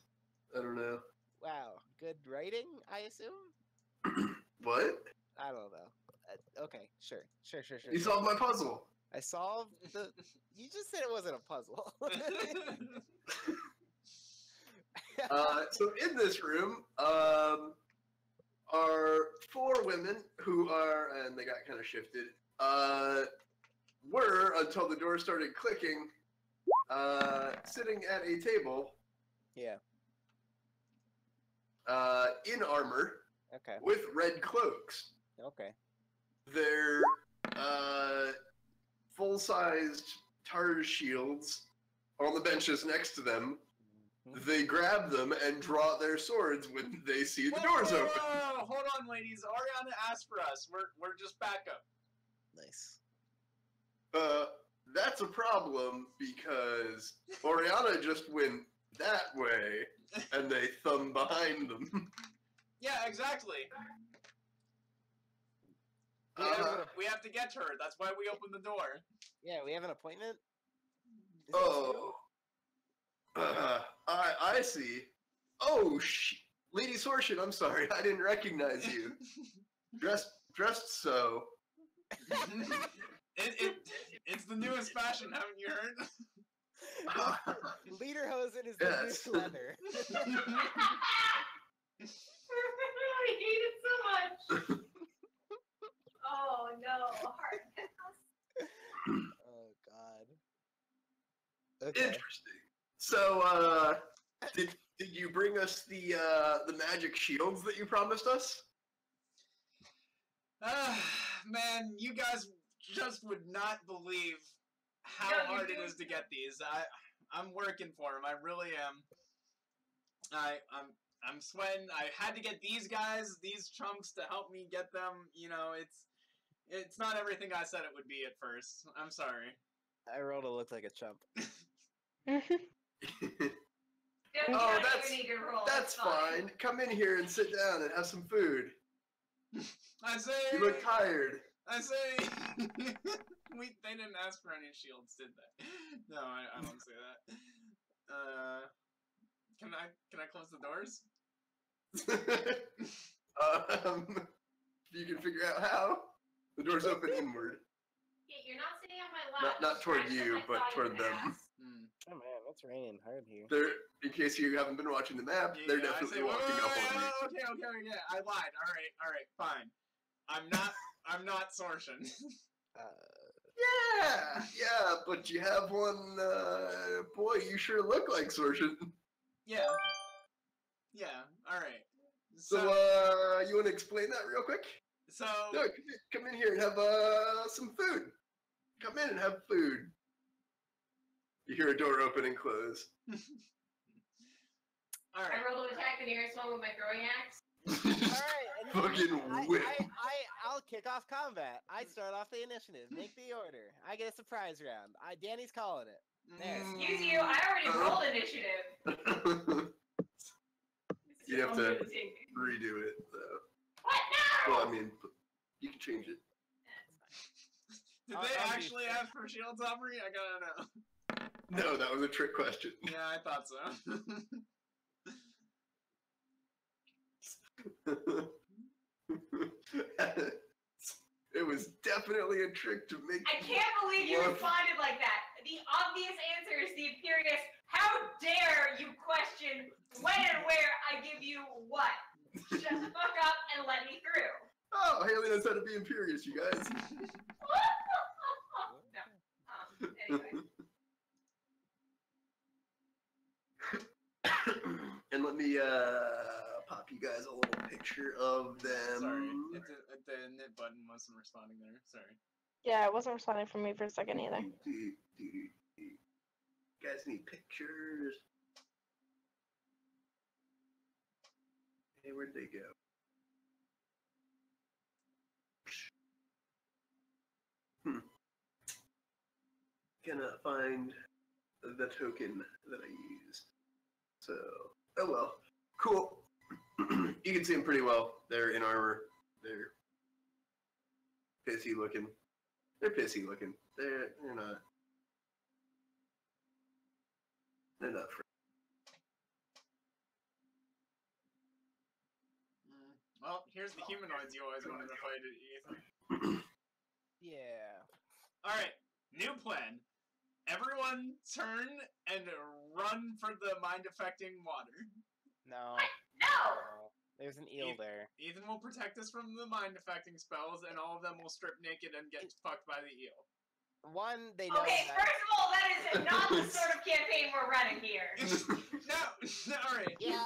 I don't know. Wow, good writing, I assume. What? I don't know. Okay, sure. You solved my puzzle. I solved the. You just said it wasn't a puzzle. So in this room, are 4 women who are, and they got kind of shifted, were, until the door started clicking, sitting at a table. Yeah. In armor, Okay. with red cloaks. Okay. Their full-sized Targe shields on the benches next to them. They grab them and draw their swords when they see the doors open. Whoa, hold on, ladies. Ariana asked for us. We're just backup. Nice. That's a problem because Oriana just went that way and they thumb behind them. Yeah, exactly. We have to get to her. That's why we opened the door. Yeah, we have an appointment. Is it Oh. I see. Oh, Lady Sortion, I'm sorry. I didn't recognize you. Dressed so. It's the newest fashion, haven't you heard? Lederhosen is the Yes. new leather. I hate it so much. Oh no, hard pass. Oh God. Okay. Interesting. So, did you bring us the magic shields that you promised us? Man, you guys just would not believe how No, you hard it do. is to get these. I'm working for them. I really am. I'm sweating. I had to get these guys, these chumps, to help me get them. You know, it's not everything I said it would be at first. I'm sorry. I rolled a look like a chump. Don't Oh, you that's- need to roll. That's it's fine. Come in here and sit down and have some food. I say. You look tired. I say. They didn't ask for any shields, did they? No, I don't say that. Can I close the doors? You can figure out how. The door's open inward. Yeah, you're not sitting on my lap. Not toward Scratch you, my but thigh toward and them. ass. Hmm. Oh man, it's raining hard here. They're, in case you haven't been watching the map, they're Yeah, definitely I say, walking up on you. Okay, I lied. All right, fine. I'm not Sortion. Yeah, but you have one, boy, you sure look like Sortion. Yeah, alright. So, you want to explain that real quick? So, No, come in here and have, some food. Come in and have food. You hear a door open and close. alright. I rolled to attack the nearest one with my throwing axe. Alright, Fucking whip. I'll kick off combat. I start off the initiative. Make the order. I get a surprise round. Danny's calling it. There. Excuse you, I already rolled initiative. You'd have to Unlimited. redo it, though. What now? Well, I mean, you can change it. Did I'll they do actually shit. ask for shields, Aubrey? I gotta know. No, that was a trick question. Yeah, I thought so. It was definitely a trick to make. I can't believe you What? responded like that. The obvious answer is the Imperious. How dare you question when and where I give you what? Shut the fuck up and let me through. Oh, Haley knows how to be imperious, you guys. No. Anyway. And let me pop you guys a little picture of them. Sorry, the knit button wasn't responding there. Sorry. Yeah, it wasn't responding for me for a second either. You guys need pictures. Hey, where'd they go? Cannot find the token that I used. So, oh well. Cool. You can see them pretty well. They're in armor. They're pissy looking. They're pissy looking. They're not. They're not. Well, here's the humanoids you always wanted to fight, Ethan. Yeah. Alright, new plan. Everyone turn and run for the mind-affecting water. No. No! No. There's an eel there. Ethan will protect us from the mind-affecting spells, and all of them will strip naked and get fucked by the eel. One, they know Okay, that. first of all, that is not the sort of campaign we're running here. No, alright. Yeah.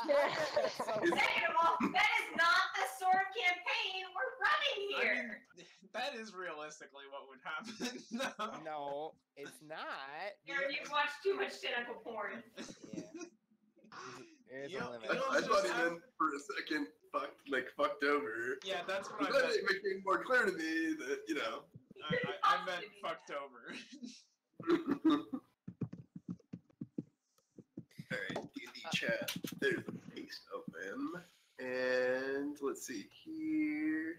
Second of all, that is not the sort of campaign we're running I here. mean, that is realistically what would happen. No. No, it's not. Aaron, you've watched too much tentacle porn. Yeah. There's You'll- a limit. you'll- I thought he meant for a second, fucked over. Yeah, that's what I But meant. it became more clear to me that, you know. I meant fucked over. Alright, D&D chat. There's the paste of them. And let's see here.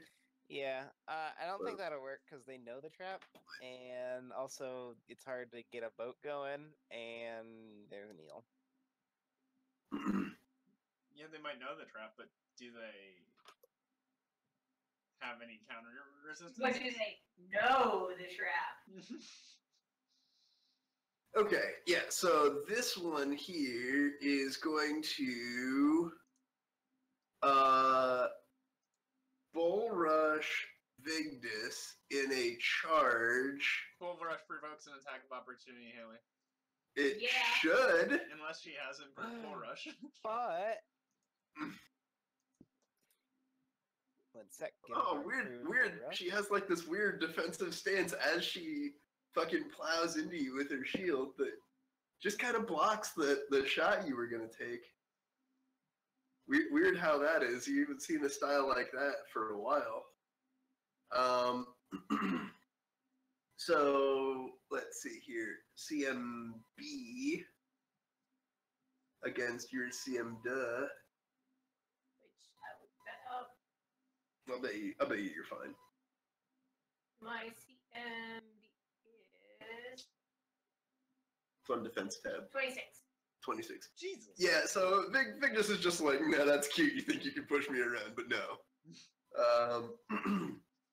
Yeah, I don't think that'll work because they know the trap, and also it's hard to get a boat going, and there's an eel. Yeah, they might know the trap, but do they have any counter resistance? But do they know the trap? Okay, yeah, so this one here is going to Bull Rush Vigdis in a charge. Bull Rush provokes an attack of opportunity, Haley. It Yeah. should. Unless she has improved Bull Rush. But one sec. give Oh, her weird, improved weird. rush. She has like this weird defensive stance as she fucking plows into you with her shield that just kind of blocks the shot you were gonna take. Weird how that is. You haven't seen a style like that for a while. So let's see here. CMB against your CM duh. Which I looked that up. I bet you're fine. My CM is It's on defense tab. 26. 26. Jesus. Yeah, so Vigdis is just like, nah, that's cute. You think you can push me around, but no.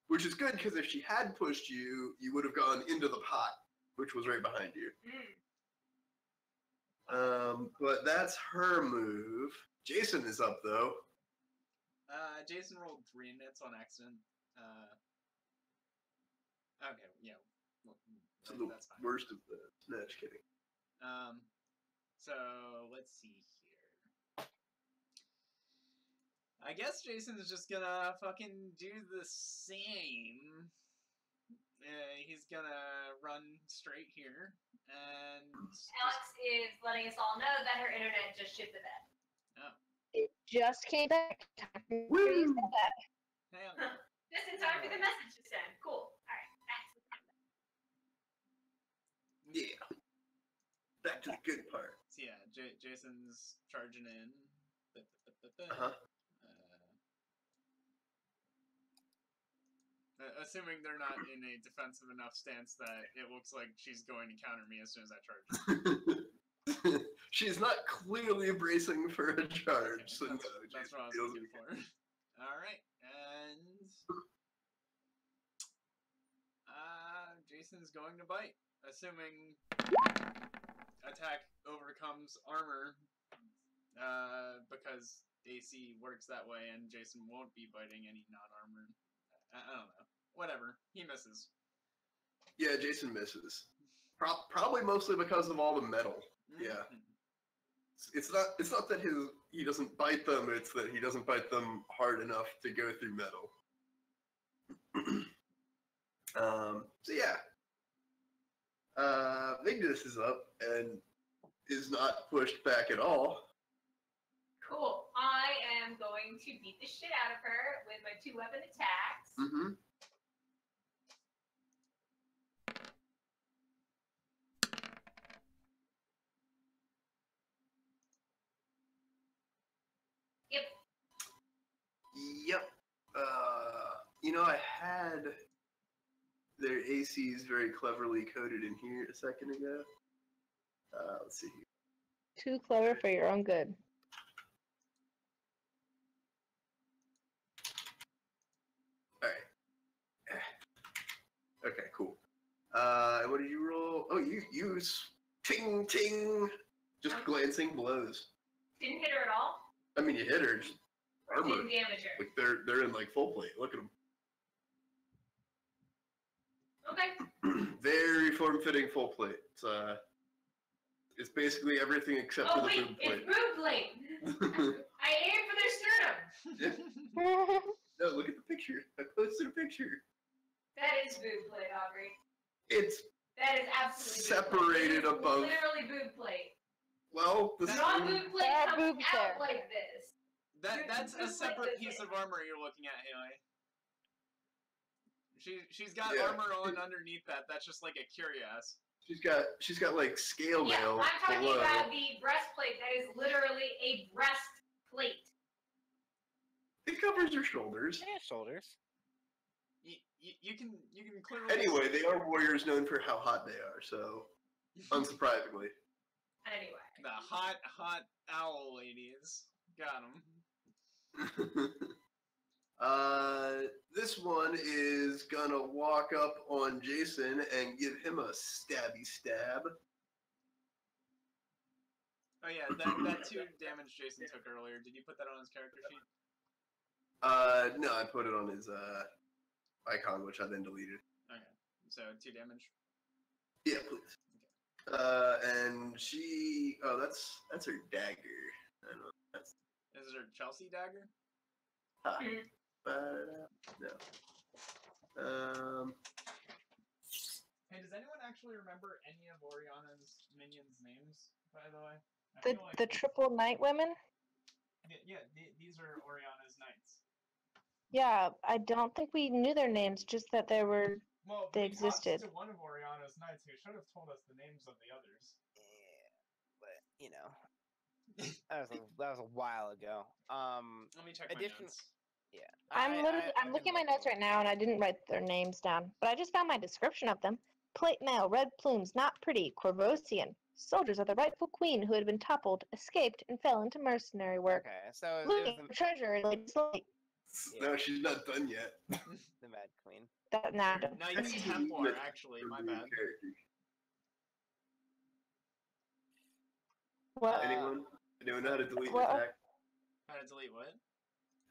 Which is good, because if she had pushed you, you would have gone into the pot, which was right behind you. But that's her move. Jason is up, though. Jason rolled 3 nits on accident. Okay, yeah. Well, So the that's fine. worst of the... No, just kidding. So let's see here. I guess Jason is just gonna fucking do the same. He's gonna run straight here and Alex is letting us all know that her internet just shit the bed. It just came back. Woo! You said that. hang on. Just in time for the message to send. Cool. Alright, Yeah. Back to the good part. So yeah, Jason's charging in. Uh-huh. Assuming they're not in a defensive enough stance that it looks like she's going to counter me as soon as I charge. She's not clearly bracing for a charge, so no. That's what I was Jason looking for. Alright, and Jason's going to bite. Assuming attack overcomes armor, because AC works that way and Jason won't be biting any non-armored. I don't know. Whatever. He misses. Yeah, Jason misses. Probably mostly because of all the metal. Yeah. Mhm. It's not that he doesn't bite them, it's that he doesn't bite them hard enough to go through metal. So yeah. Vigdis is up and is not pushed back at all. cool. I am going to beat the shit out of her with my 2-weapon attacks. Mm-hmm. Yep. Yep. You know, I had their ACs very cleverly coded in here a second ago. Let's see here. Too clever for your own good. Alright. Okay, cool. And what did you roll? Oh, you use ting ting. Just glancing blows. Didn't hit her at all. I mean, you hit her. Just armor. Didn't damage her. Like they're in like full plate. Look at them. Okay. Very form-fitting full plate. It's basically everything except Oh for the wait, boob it's plate. boob plate. I aim for their sternum. No, look at the picture. I posted a picture. That is boob plate, Aubrey. It's That is absolutely Separated boob plate. It is above- Literally boob plate. well, this Non-boob plate That comes boob's out there. like this. That's a Boob plate separate is piece it. of armor you're looking at, Haley. She's got Yeah. armor on underneath that. That's just like a cuirass. she's got like scale Yeah, mail I'm talking below. about the breastplate. That is literally a breastplate. It covers her shoulders. Yeah, shoulders. you can clearly. Anyway, they are warriors known for how hot they are, so unsurprisingly. Anyway. The hot owl ladies got them. This one is gonna walk up on Jason and give him a stabby stab. Oh yeah, that 2 damage Jason took earlier. Did you put that on his character sheet? No, I put it on his icon, which I then deleted. Okay, so 2 damage. Yeah, please. And she, that's her dagger. I don't know. That's Is it her Chelsea dagger? no. Hey, does anyone actually remember any of Oriana's minions' names? By the way, I The feel like, the triple night women. these are Oriana's knights. Yeah, I don't think we knew their names. Just that they were. Well, They we talked existed. to one of Oriana's knights who should have told us the names of the others. Yeah, but you know, that was a while ago. Let me check my Addition- notes. Yeah, I'm I've looking been at my notes right now, and I didn't write their names down, but I just found my description of them. Plate mail, red plumes, not pretty, Corvosian. Soldiers of the rightful queen who had been toppled, escaped, and fell into mercenary work. Okay, so it was Looking for treasure in Lady Slate. No, she's not done yet. the Mad Queen. That now. Knights Templar, actually, my bad. What? Anyone know how to delete an Well- attack? How to delete what?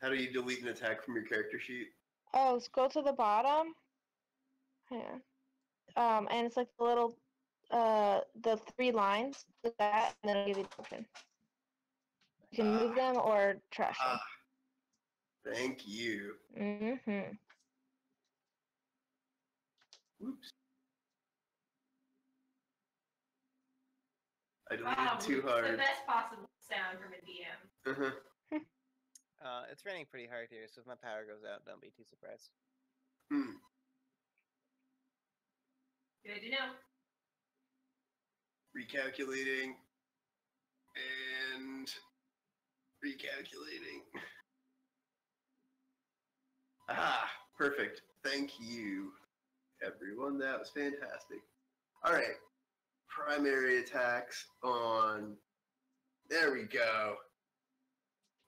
How do you delete an attack from your character sheet? Oh, scroll to the bottom. Yeah. And it's like the little, the 3 lines. Click that, and then it'll give you the option. You can move them or trash them. Thank you. Mm-hmm. Whoops. I deleted Wow, too it's the hard. best possible sound from a DM. Uh-huh. It's raining pretty hard here, so if my power goes out, don't be too surprised. Hmm. Good to know. Recalculating. And recalculating. Ah, perfect. Thank you, everyone. That was fantastic. All right. Primary attacks on. There we go.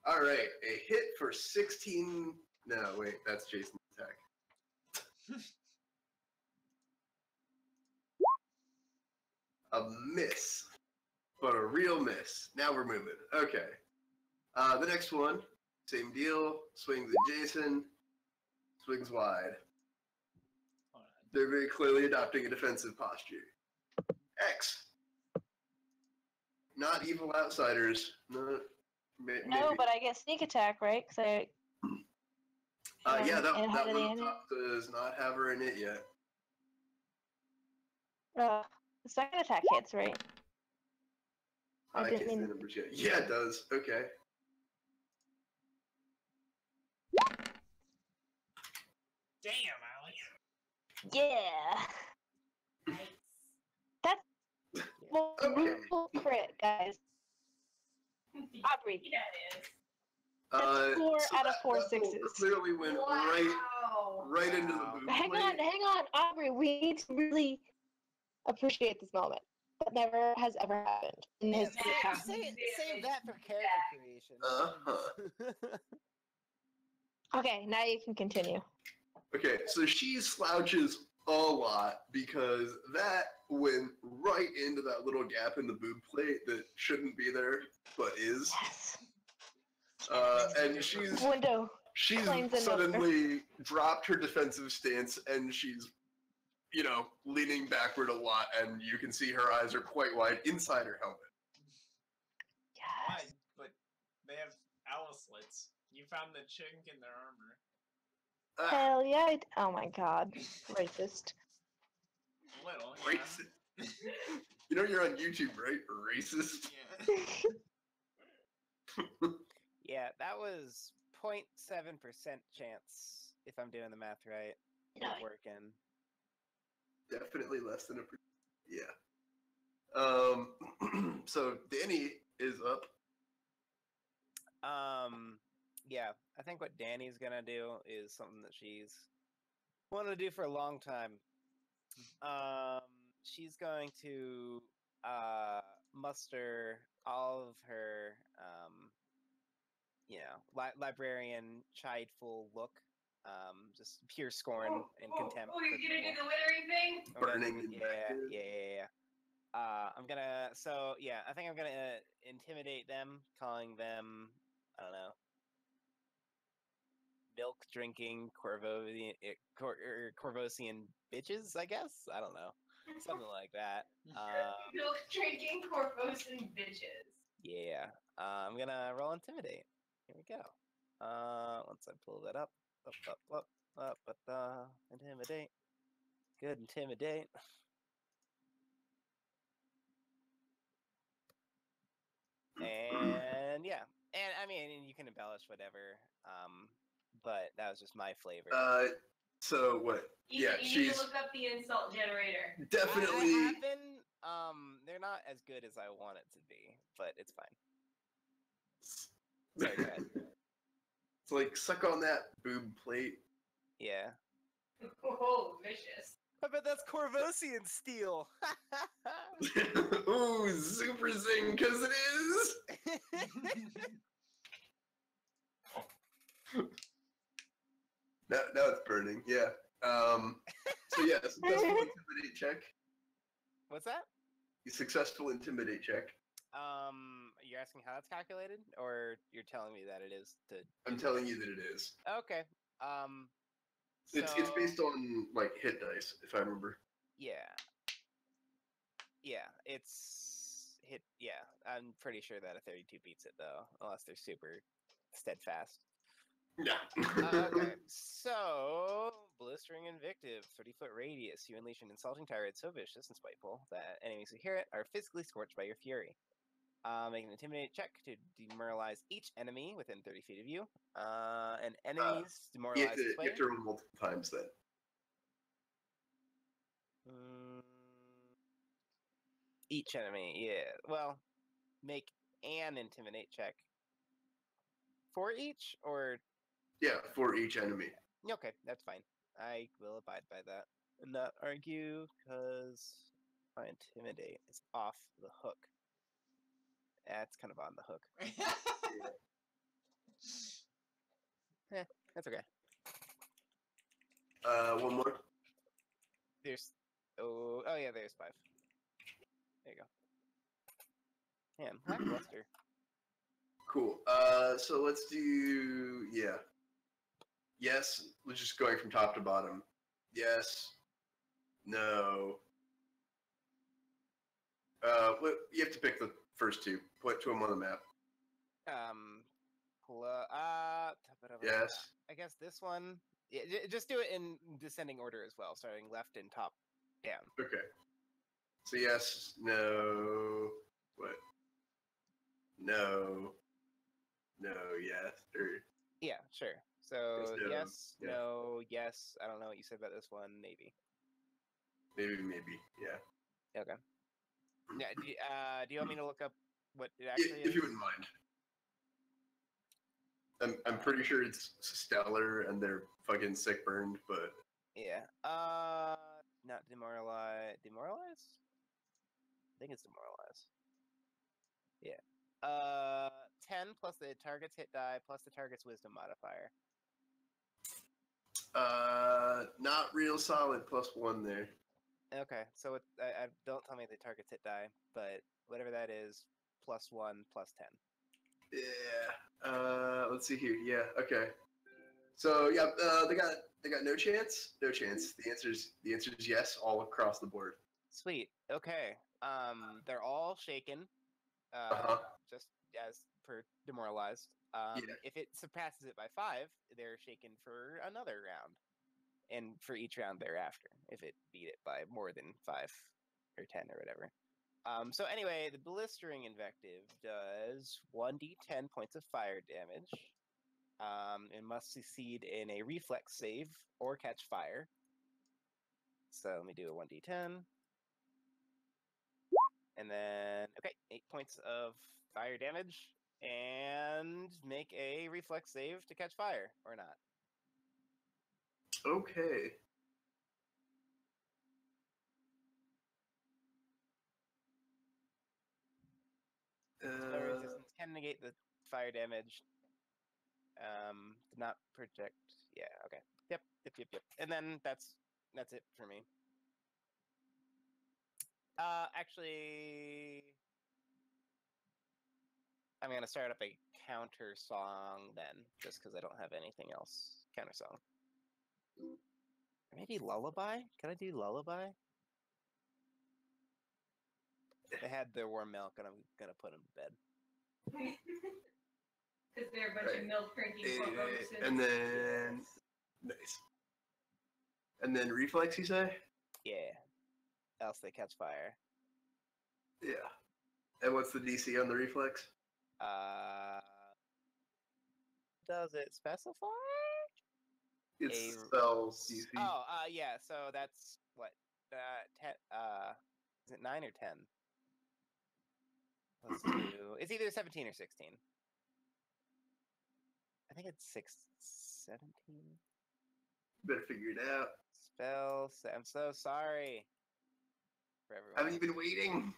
All right. A hit for 16. No, wait. That's Jason's attack. A miss. But a real miss. Now we're moving. Okay. The next one. Same deal. Swings at Jason. Swings wide. Hold on. They're very clearly adopting a defensive posture. X. Not evil outsiders. No, maybe. No, but I get sneak attack, right? Because Yeah, that and how one do they on end it? top does not have her in it yet. The second attack hits, right? I I didn't can't see mean- the numbers yet. Yeah, it does. Okay. Damn, Alex. Yeah. Nice. Well, Okay. brutal crit, guys. Aubrey, That is. That's 4 out of that 4 little sixes. Clearly went Wow. right into the Wow. boot hang plate. on, Aubrey. We need to really appreciate this moment. That never has ever happened in Yeah, his past. save that for character creation. Uh-huh. Okay, now you can continue. Okay, so she slouches a lot because that went right into that little gap in the boob plate that shouldn't be there, but is. Yes. And she's Window. Claims another. suddenly dropped her defensive stance and she's, leaning backward a lot, and you can see her eyes are quite wide inside her helmet. Why? Yes. But they have owl slits. You found the chink in their armor. Ah, Hell yeah. Oh my god. Racist. A little, yeah. racist. You're on YouTube, right? Racist. Yeah. Yeah, that was 0.7% chance, if I'm doing the math right. No. Working. Definitely less than a percent. Yeah. So Danny is up. Yeah, I think what Danny's gonna do is something that she's wanted to do for a long time. She's going to muster all of her, librarian chideful look, just pure scorn and contempt. Oh, you're for gonna do people. the littering thing? I'm gonna Burning do- invective. yeah. I think I'm gonna intimidate them, calling them, I don't know, milk drinking Corvosian bitches, I guess. I don't know, something like that. Milk drinking Corvosan bitches. Yeah. I'm gonna roll intimidate. Here we go. Once I pull that up, intimidate. Good intimidate. And yeah, and I mean, you can embellish whatever. But that was just my flavor. So what? You need she's to look up the insult generator. definitely. I have been. They're not as good as I want it to be, but it's fine. Sorry, go ahead. It's like suck on that boob plate. Yeah. Oh, vicious. I bet that's Corvosian steel. Ooh, super zing, cause it is. Now it's burning. Yeah. So yeah, successful intimidate check. What's that? Successful intimidate check. You're asking how that's calculated, or you're telling me that it is to? I'm telling you that it is. Okay. It's based on like hit dice, if I remember. Yeah. Yeah, it's hit. Yeah, I'm pretty sure that a 32 beats it though, unless they're super steadfast. Yeah. Okay, so blistering invective, 30-foot radius. You unleash an insulting tirade so vicious and spiteful that enemies who hear it are physically scorched by your fury. Make an intimidate check to demoralize each enemy within 30 feet of you. And enemies you demoralized have to roll multiple times then. Each enemy, yeah. Well, make an intimidate check for each, or Yeah, for each enemy. okay, that's fine. I will abide by that and not argue, because my intimidate is off the hook. That's kind of on the hook. That's okay. One more. There's oh yeah, there's 5. There you go. Man, lackluster. Cool. So let's do yes. We're just going from top to bottom. Yes. No. You have to pick the first two. Put them on the map. Yes. I guess this one. Yeah, just do it in descending order as well, starting left and top down. Okay. So yes, no, what? No, yes, or Yeah, sure. So Yes, no, yes, yeah. no, yes. I don't know what you said about this one. Maybe. maybe, yeah. Okay. Yeah. Do you want me to look up what it If, actually if is? you wouldn't mind. I'm pretty sure it's stellar and they're fucking sick burned, but Yeah. Not demoralize. Demoralize? I think it's demoralize. Yeah. 10 plus the target's hit die plus the target's wisdom modifier. not real solid +1 there. Okay, so I don't tell me the target's hit die, but whatever that is, +1 +10. Yeah. Let's see here. Yeah. Okay. So yeah, they got no chance. No chance. The answer is yes, all across the board. Sweet. Okay. They're all shaken. Uh-huh. Just as per demoralized. Yeah. If it surpasses it by 5, they're shaken for another round, and for each round thereafter, if it beat it by more than 5 or 10 or whatever. So anyway, the blistering invective does 1d10 points of fire damage. It must succeed in a reflex save or catch fire. So let me do a 1d10. And then, okay, 8 points of fire damage. And make a reflex save to catch fire, or not. Okay. and negate the fire damage. Not project. Yeah. Okay. Yep. And then that's it for me. Actually, I'm gonna start up a counter song then, just because I don't have anything else. Counter song. Maybe lullaby? Can I do lullaby? They had their warm milk, and I'm gonna put them to bed. Because they're a bunch of milk drinking corpses. And then nice. And then reflex, you say? Yeah. Else they catch fire. Yeah. And what's the DC on the reflex? Does it specify? It's spells DC. Oh, yeah. So that's what? 10. Is it 9 or 10? Let's do. It's either 17 or 16. I think it's 17. Better figure it out. Spell. I'm so sorry for everyone. Haven't you been waiting?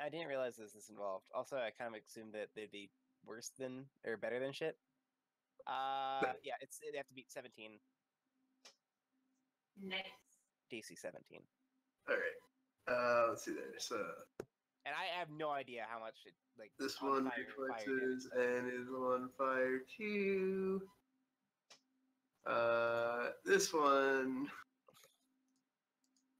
I didn't realize this is involved. Also, I kind of assumed that they'd be worse than or better than shit. Yeah, they have to beat 17. Nice. DC 17. All right. Let's see there. So. And I have no idea how much it like. This one reflexes and is on fire too. This one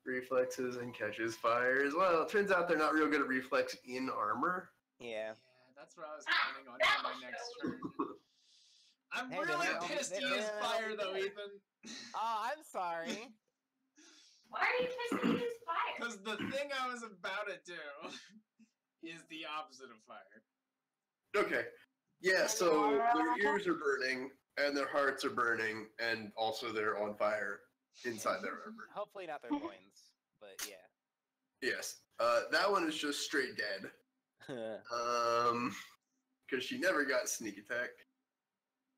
reflexes and catches fire as well. It turns out they're not real good at reflex in armor. Yeah. Yeah, that's what I was counting on for my next turn. I'm really pissed you used fire though, Ethan. Oh, I'm sorry. Why are you pissed that you use fire? Because the thing I was about to do is the opposite of fire. Okay. Yeah, so their ears are burning and their hearts are burning and also they're on fire inside their armor. Hopefully not their loins, but yeah. Yes. That one is just straight dead. Because she never got sneak attack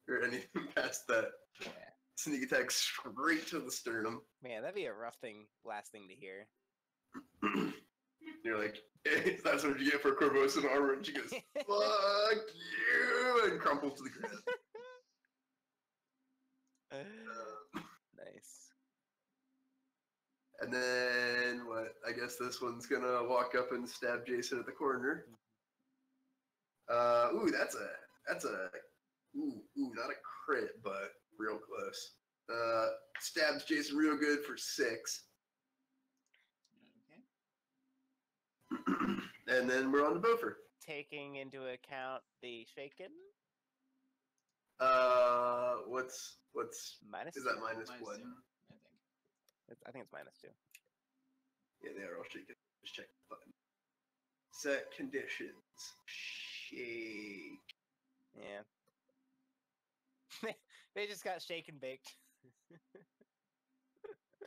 or anything past that. Yeah. Sneak attack straight to the sternum. Man, that'd be a rough thing, last thing to hear. You're like, hey, that's what you get for Corvosan armor, and she goes, fuck you, and crumples to the ground. Nice. And then, what, I guess this one's gonna walk up and stab Jason at the corner. Ooh, that's a, not a crit, but real close. Stabs Jason real good for 6. Okay. And then we're on to Beaufort. Taking into account the shaken? What's Minus is that two? minus Minus 1? 2, I think it's -2. Yeah, they are all shaken. Just check the button. Set conditions. Shake. Yeah. They just got shaken baked.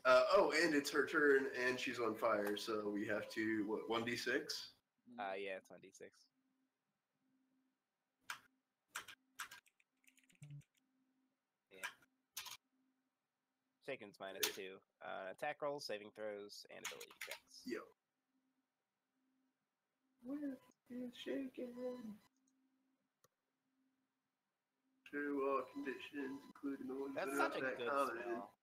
And it's her turn, and she's on fire, so we have to, what, 1d6? Yeah, it's 1d6. Yeah. Shaken's -2. Attack rolls, saving throws, and ability checks. Yo. Where is shaken? Through all conditions, including the ones That's that such are a not good common. spell.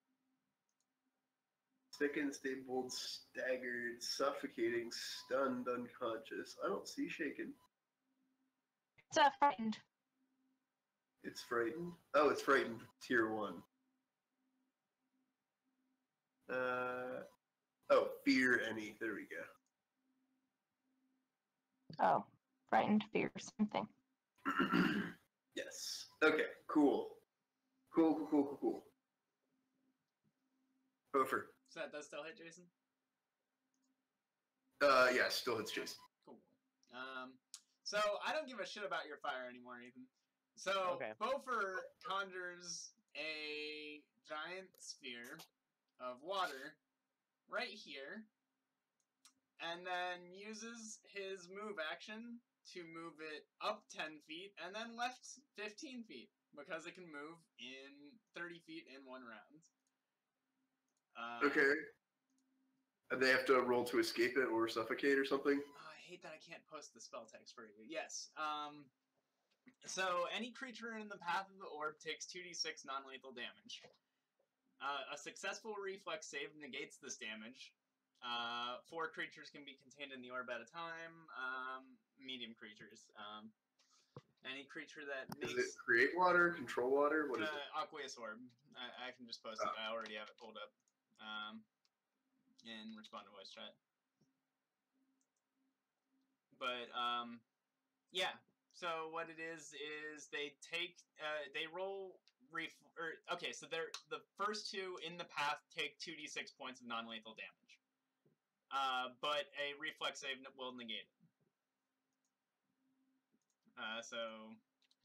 Second, stabled, staggered, suffocating, stunned, unconscious. I don't see shaken. It's frightened. It's frightened. Oh, it's frightened. Tier 1. Fear any. There we go. Oh, frightened, fear, same thing. Yes. Okay. Cool. Cool. Beaufort. So that does still hit Jason? Yeah, still hits Jason. Cool. So I don't give a shit about your fire anymore, Ethan. So Okay. Beaufort conjures a giant sphere of water right here, and then uses his move action to move it up 10 feet and then left 15 feet because it can move in 30 feet in one round. Okay. And they have to roll to escape it or suffocate or something? Oh, I hate that I can't post the spell text for you. Yes. So any creature in the path of the orb takes 2d6 non-lethal damage. A successful reflex save negates this damage. 4 creatures can be contained in the orb at a time. Medium creatures. Any creature that makes... Is it create water, control water? What is it? Aqueous orb. I can just post it. I already have it pulled up. In respond to voice chat. But, yeah. So what it is they take, they roll, okay, so they're, the first 2 in the path take 2d6 points of non-lethal damage. But a reflex save will negate it. So,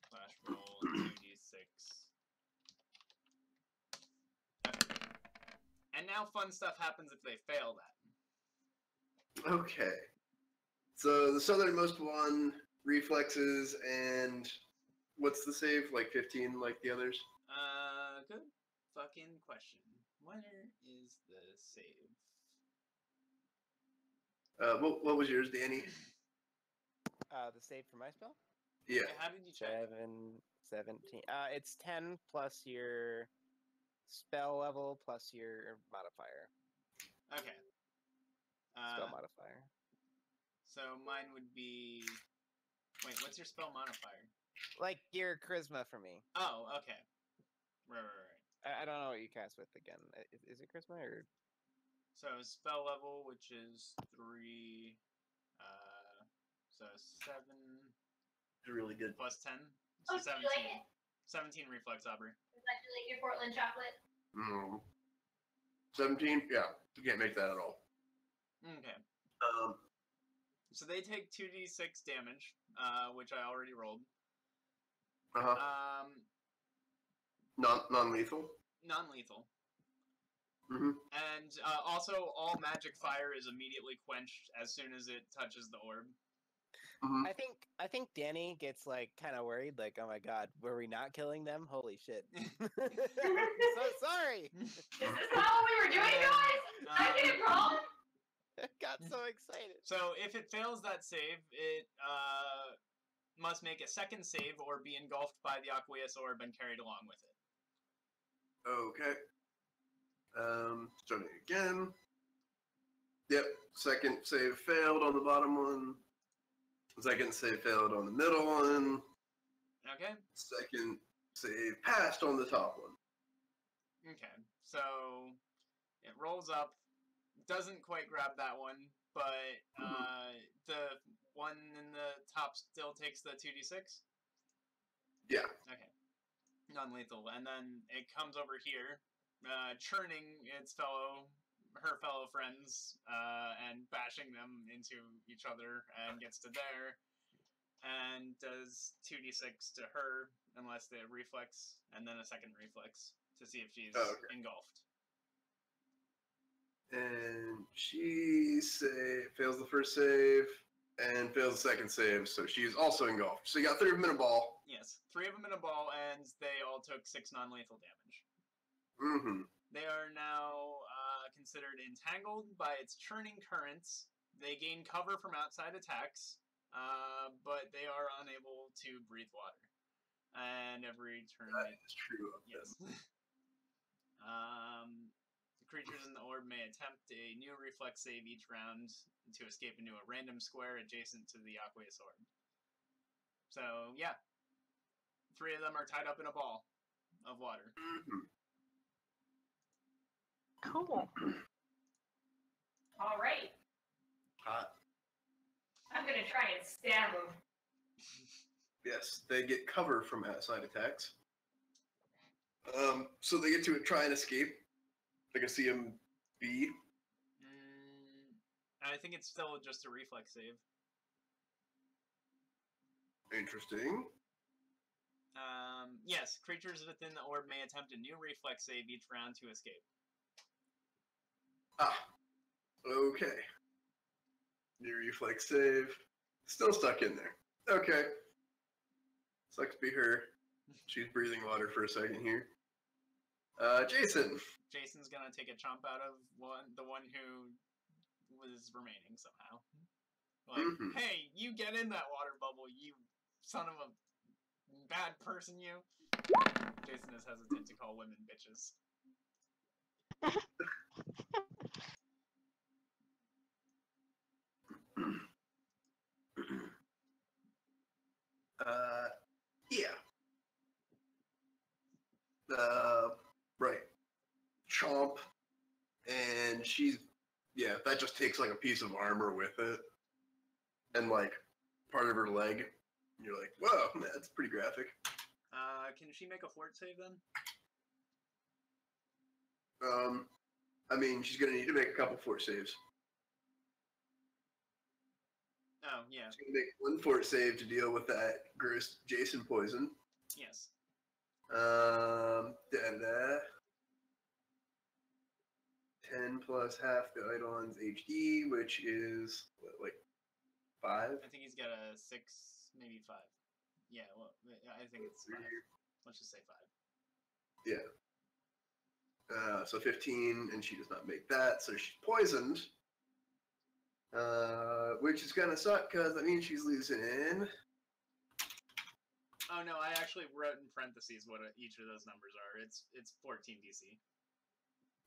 flash roll 2d6. Okay. And now fun stuff happens if they fail that. Okay. So the southernmost one, reflexes, and what's the save? Like 15 like the others? Good fucking question. Where is the save? What was yours, Danny? The save for my spell? Yeah. How did you check? 17. It's 10 plus your spell level plus your modifier. Okay. Spell modifier. So mine would be... Wait, what's your spell modifier? Like your charisma for me. Oh, okay. Right. I don't know what you cast with again. Is it charisma or? So spell level, which is 3, so 7 Really good. plus 10, Oh, so do you like it? 17 reflex, Aubrey. It's actually like your Portland chocolate. 17? Yeah. You can't make that at all. Okay. So they take 2d6 damage, which I already rolled. Non-lethal? Non-lethal. Mm-hmm. And also, all magic fire is immediately quenched as soon as it touches the orb. Mm-hmm. I think Danny gets like kind of worried, like, oh my god, were we not killing them? Holy shit! So sorry. Is this not what we were doing, guys? I get it wrong? Got so excited. So if it fails that save, it must make a second save or be engulfed by the aqueous orb and carried along with it. Okay. Starting again. Yep. Second save failed on the bottom one. Second save failed on the middle one. Okay? Second save passed on the top one. Okay. So it rolls up. Doesn't quite grab that one, but the one in the top still takes the 2d6? Yeah. Okay. Non-lethal. And then it comes over here, churning her fellow friends, and bashing them into each other, and gets to there, and does 2d6 to her, unless they reflex, and then a second reflex, to see if she's engulfed. And she fails the first save and fails the second save, so she's also engulfed. So you got 3 of them in a ball. Yes, 3 of them in a ball, and they all took 6 non-lethal damage. Mm-hmm. They are now considered entangled by its churning currents. They gain cover from outside attacks, but they are unable to breathe water. And every turn... That is true of yes. them. The creatures in the orb may attempt a new reflex save each round to escape into a random square adjacent to the aqueous orb. So, yeah. 3 of them are tied up in a ball of water. Mm-hmm. Cool. All right. Hot. I'm gonna try and stab him. Yes, they get cover from outside attacks. So they get to try and escape. Like a CMB. I think it's still just a reflex save. Interesting. Yes, creatures within the orb may attempt a new reflex save each round to escape. Ah. Okay. New reflex save. Still stuck in there. Okay. Sucks to be her. She's breathing water for a second here. Jason. Jason's gonna take a chomp out of the one who was remaining somehow. Like, hey, you get in that water bubble, you son of a bad person, you. Jason is hesitant to call women bitches. Yeah. Right. Chomp. And she's, yeah, that just takes like a piece of armor with it. And like part of her leg. And you're like, whoa, that's pretty graphic. Can she make a fort save then? I mean, she's gonna need to make a couple fort saves. Oh, yeah. She's gonna make one fort save to deal with that gross Jason poison. Yes. Da-da-da. 10 plus half the Eidolon's HD, which is, what, like, 5? I think he's got a 6, maybe 5. Yeah, well, I think it's 5. Let's just say 5. Yeah. So 15, and she does not make that, so she's poisoned. Which is gonna suck, because that means she's losing in. Oh no, I actually wrote in parentheses what each of those numbers are. It's 14 DC.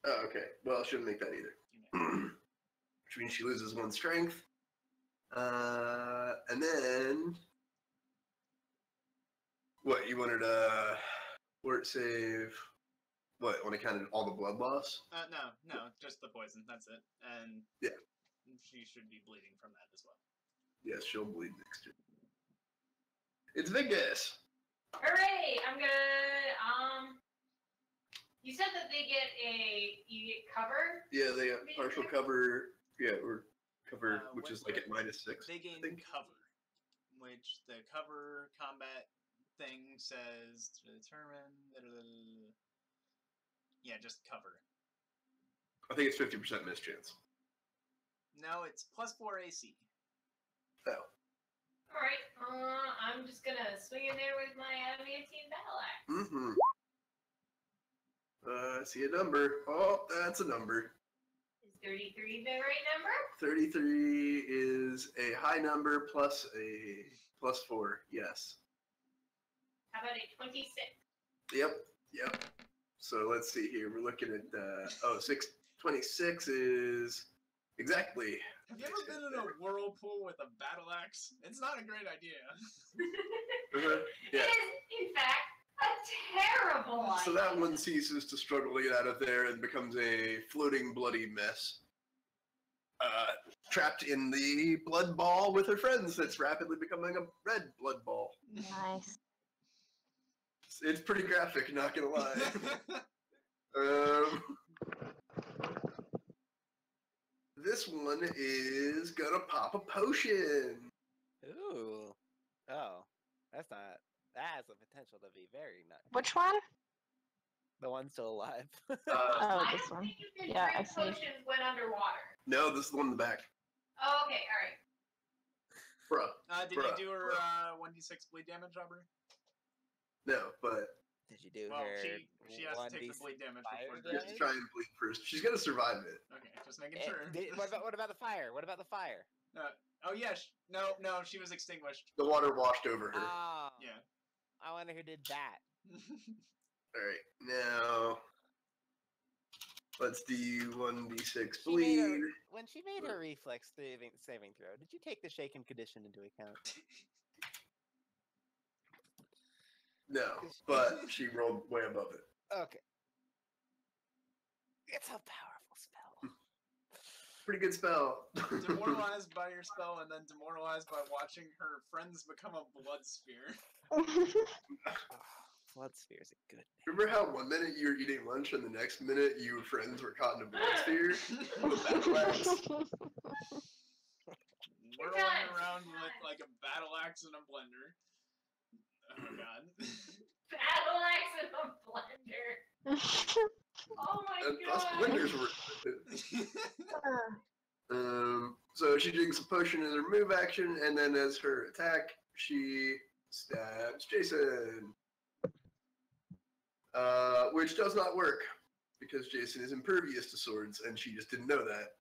Oh, okay. Well, shouldn't make that either. Which means she loses 1 strength. And then... What, you wanted a fort save... What, when it counted all the blood loss? No, just the poison, that's it. And yeah, she should be bleeding from that as well. Yes, she'll bleed next turn. It's Vegas! Hooray! I'm gonna, you said that you get cover? Yeah, they have partial cover, or cover, which is like at -6. They gain cover, which the cover combat thing says to determine... Yeah, just cover. I think it's 50% mischance. No, it's +4 AC. Oh. Alright, I'm just gonna swing in there with my adamantine battle axe. I see a number. Oh, that's a number. Is 33 the right number? 33 is a high number plus a +4, yes. How about a 26? Yep. So let's see here. We're looking at 26 is exactly. Have you ever been in a whirlpool with a battle axe? It's not a great idea. Yeah. It is, in fact, a terrible idea. So that one ceases to struggle to get out of there and becomes a floating bloody mess. Trapped in the blood ball with her friends that's rapidly becoming a red blood ball. Nice. It's pretty graphic, not gonna lie. This one is gonna pop a potion. Ooh. Oh. That has the potential to be very nuts. Which one? The one still alive. Oh, this one. Yeah, I see. Potions went underwater. No, this is the one in the back. Oh, okay, alright. Bruh. Did you do her 1d6 bleed damage, Aubrey? No, but Did you do Well, her? she has to take the bleed damage before just try and bleed first. She's gonna survive it. Okay, just making sure. What about the fire? What about the fire? Oh yeah, no, she was extinguished. The water washed over her. Oh. Yeah. I wonder who did that. Alright, now let's do 1d6 bleed. When she made her reflex saving throw, did you take the shaken condition into account? No, but she rolled way above it. Okay. It's a powerful spell. Pretty good spell. Demoralized by your spell and then demoralized by watching her friends become a blood sphere. Blood sphere is a good name. Remember how 1 minute you were eating lunch and the next minute your friends were caught in a blood sphere? Whirling around with like a battle axe and a blender. Oh god. Battle axe and a blender. Oh my Plus god. blenders were. So she drinks a potion as her move action, and then as her attack, she stabs Jason. Which does not work, because Jason is impervious to swords, and she just didn't know that.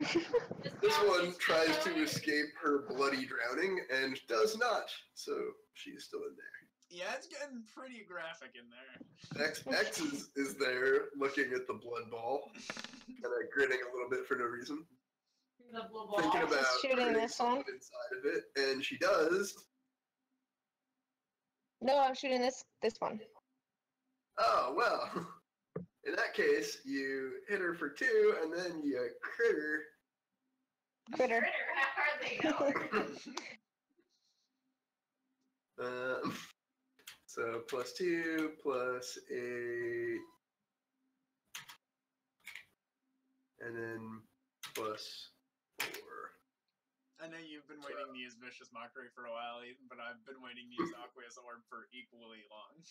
This one tries to escape her bloody drowning and does not, so she's still in there. Yeah, it's getting pretty graphic in there. X is there looking at the blood ball, kind of grinning a little bit for no reason. The blue Thinking ball. about Shooting hurting this one? someone inside of it, and she does. No, I'm shooting this one. Oh, well. In that case, you hit her for 2, and then you critter. Critter. How are they going? So +2 plus 8. And then plus 4. I know you've been waiting to use Vicious Mockery for a while, Ethan, but I've been waiting to use Aqueous Orb for equally long.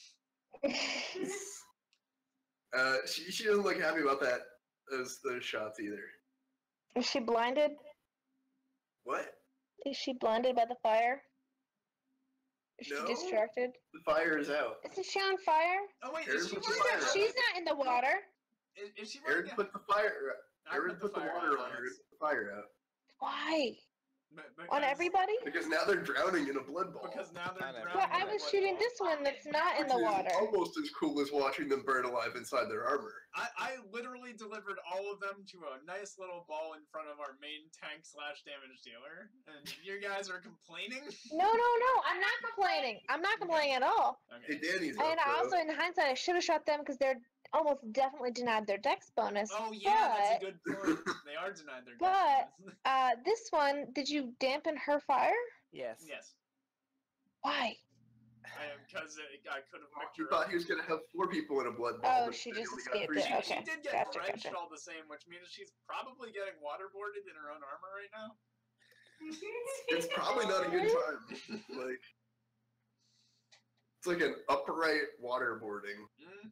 She doesn't look happy about that, those shots either. Is she blinded? What? Is she blinded by the fire? Is No. she distracted? The fire is out. Isn't she on fire? Oh wait, Aaron is she put the wearing fire out. She's not in the water. Is she Aaron wearing put the fire. I Aaron put the fire water out, on her. Alex. Put the fire out. Why? Because, On everybody? Because now they're drowning in a blood ball. Because now they're On drowning. Well, I in was blood shooting ball. this one that's not in the Which is water. almost as cool as watching them burn alive inside their armor. I literally delivered all of them to a nice little ball in front of our main tank / damage dealer, and you guys are complaining? No, I'm not complaining. I'm not complaining at all. Hey, Okay. Danny's up, And though. also, in hindsight, I should have shot them because they're almost definitely denied their dex bonus. Oh yeah, that's a but, good point. They are denied their But- death this one, did you dampen her fire? Yes. bonus. Yes. Why? Because I could have picked He her thought up. he was going to have 4 people in a blood ball. Oh, but she they just only got escaped 3 it. people. She Okay. did get Gotcha, drenched gotcha. all the same, which means she's probably getting waterboarded in her own armor right now. It's probably not a good time. Like, it's like an upright waterboarding. Mhm.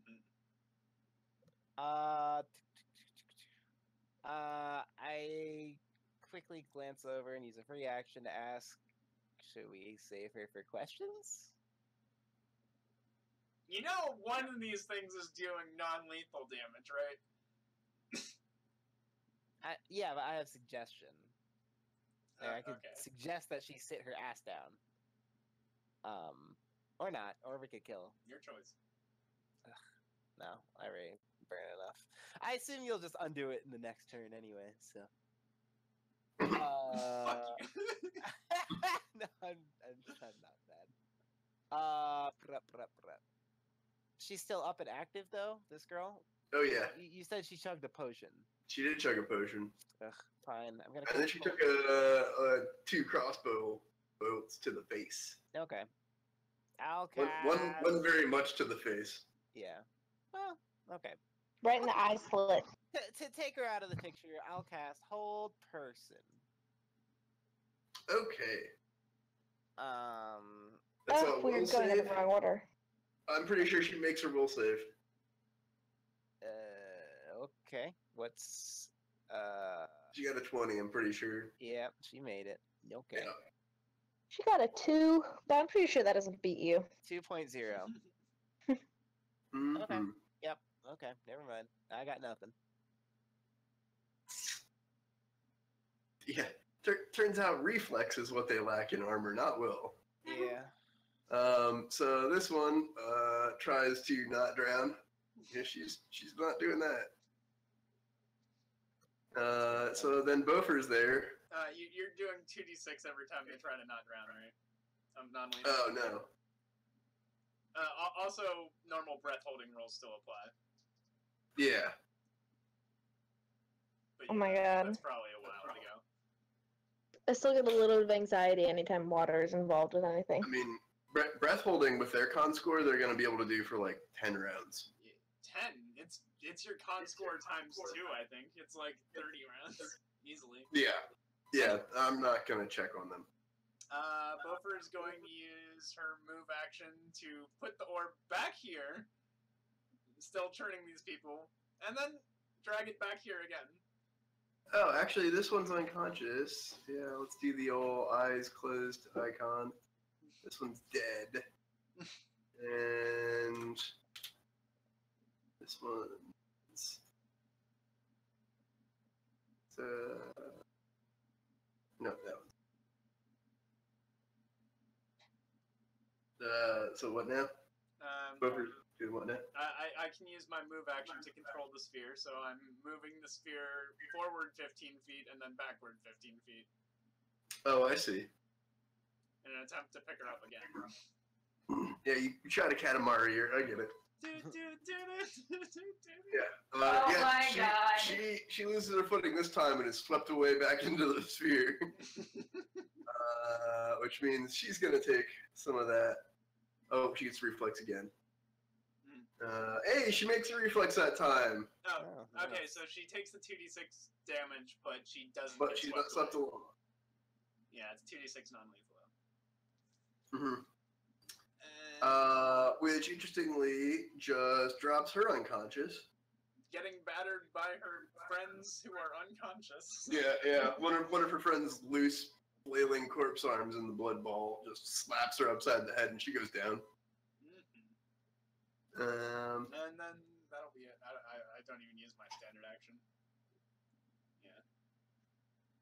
I quickly glance over and use a free action to ask, should we save her for questions? You know, one of these things is doing non-lethal damage, right? Yeah, but I have suggestion. I could Okay. suggest that she sit her ass down. Or not, or we could kill. Your choice. No, I already burned enough. I assume you'll just undo it in the next turn anyway, so. Fuck you. No, I'm not bad. She's still up and active though, this girl? Oh, yeah. You said she chugged a potion. She did chug a potion. Ugh, fine. I'm gonna. And then she took a 2 crossbow bolts to the face. Okay. I'll cast. One very much to the face. Yeah. Well, okay. Right in the eye slit. To take her out of the picture, I'll cast Hold Person. Okay. Oh, That's a we're will going in save. the wrong order. I'm pretty sure she makes her will save. Okay. What's She got a 20, I'm pretty sure. Yeah, she made it. Okay. Yeah. She got a 2, but I'm pretty sure that doesn't beat you. 2.0. Mhm. Okay. Yep. Okay. Never mind. I got nothing. Yeah. Turns out reflex is what they lack in armor, not will. Yeah. So this one tries to not drown. Yeah, she's not doing that. So then Bofer's there. You're doing 2d6 every time they try to not drown, right? Non-lethal. Oh no. Also, normal breath holding rolls still apply. Yeah. But Oh my god. That's probably a while to go. I still get a little bit of anxiety anytime water is involved with anything. I mean, breath holding with their con score, they're gonna be able to do for like 10 rounds. 10. It's your con score times 2, I think. It's like 30 rounds easily. Yeah. Yeah. I'm not gonna check on them. Bofer is going to use her move action to put the orb back here, still turning these people, and then drag it back here again. Oh, actually, this one's unconscious. Yeah, let's do the old eyes closed icon. This one's dead. And this one's So what now? Whoever's doing what now? I can use my move action to control the sphere, so I'm moving the sphere forward 15 feet and then backward 15 feet Oh, I see. in an attempt to pick her up again. Yeah, you try to Katamari her. I get it. Yeah. Oh yeah, my God. She loses her footing this time and is swept away back into the sphere. Which means she's gonna take some of that. Oh, she gets reflex again. Hey, she makes a reflex that time. Oh, okay, so she takes the 2d6 damage, but she doesn't. But get she's swept not swept away. along. Yeah, it's 2d6 non-lethal. Which interestingly just drops her unconscious. Getting battered by her friends who are unconscious. Yeah. One of her friends' loose, flailing corpse arms in the blood ball just slaps her upside the head and she goes down. And then that'll be it. I don't even use my standard action.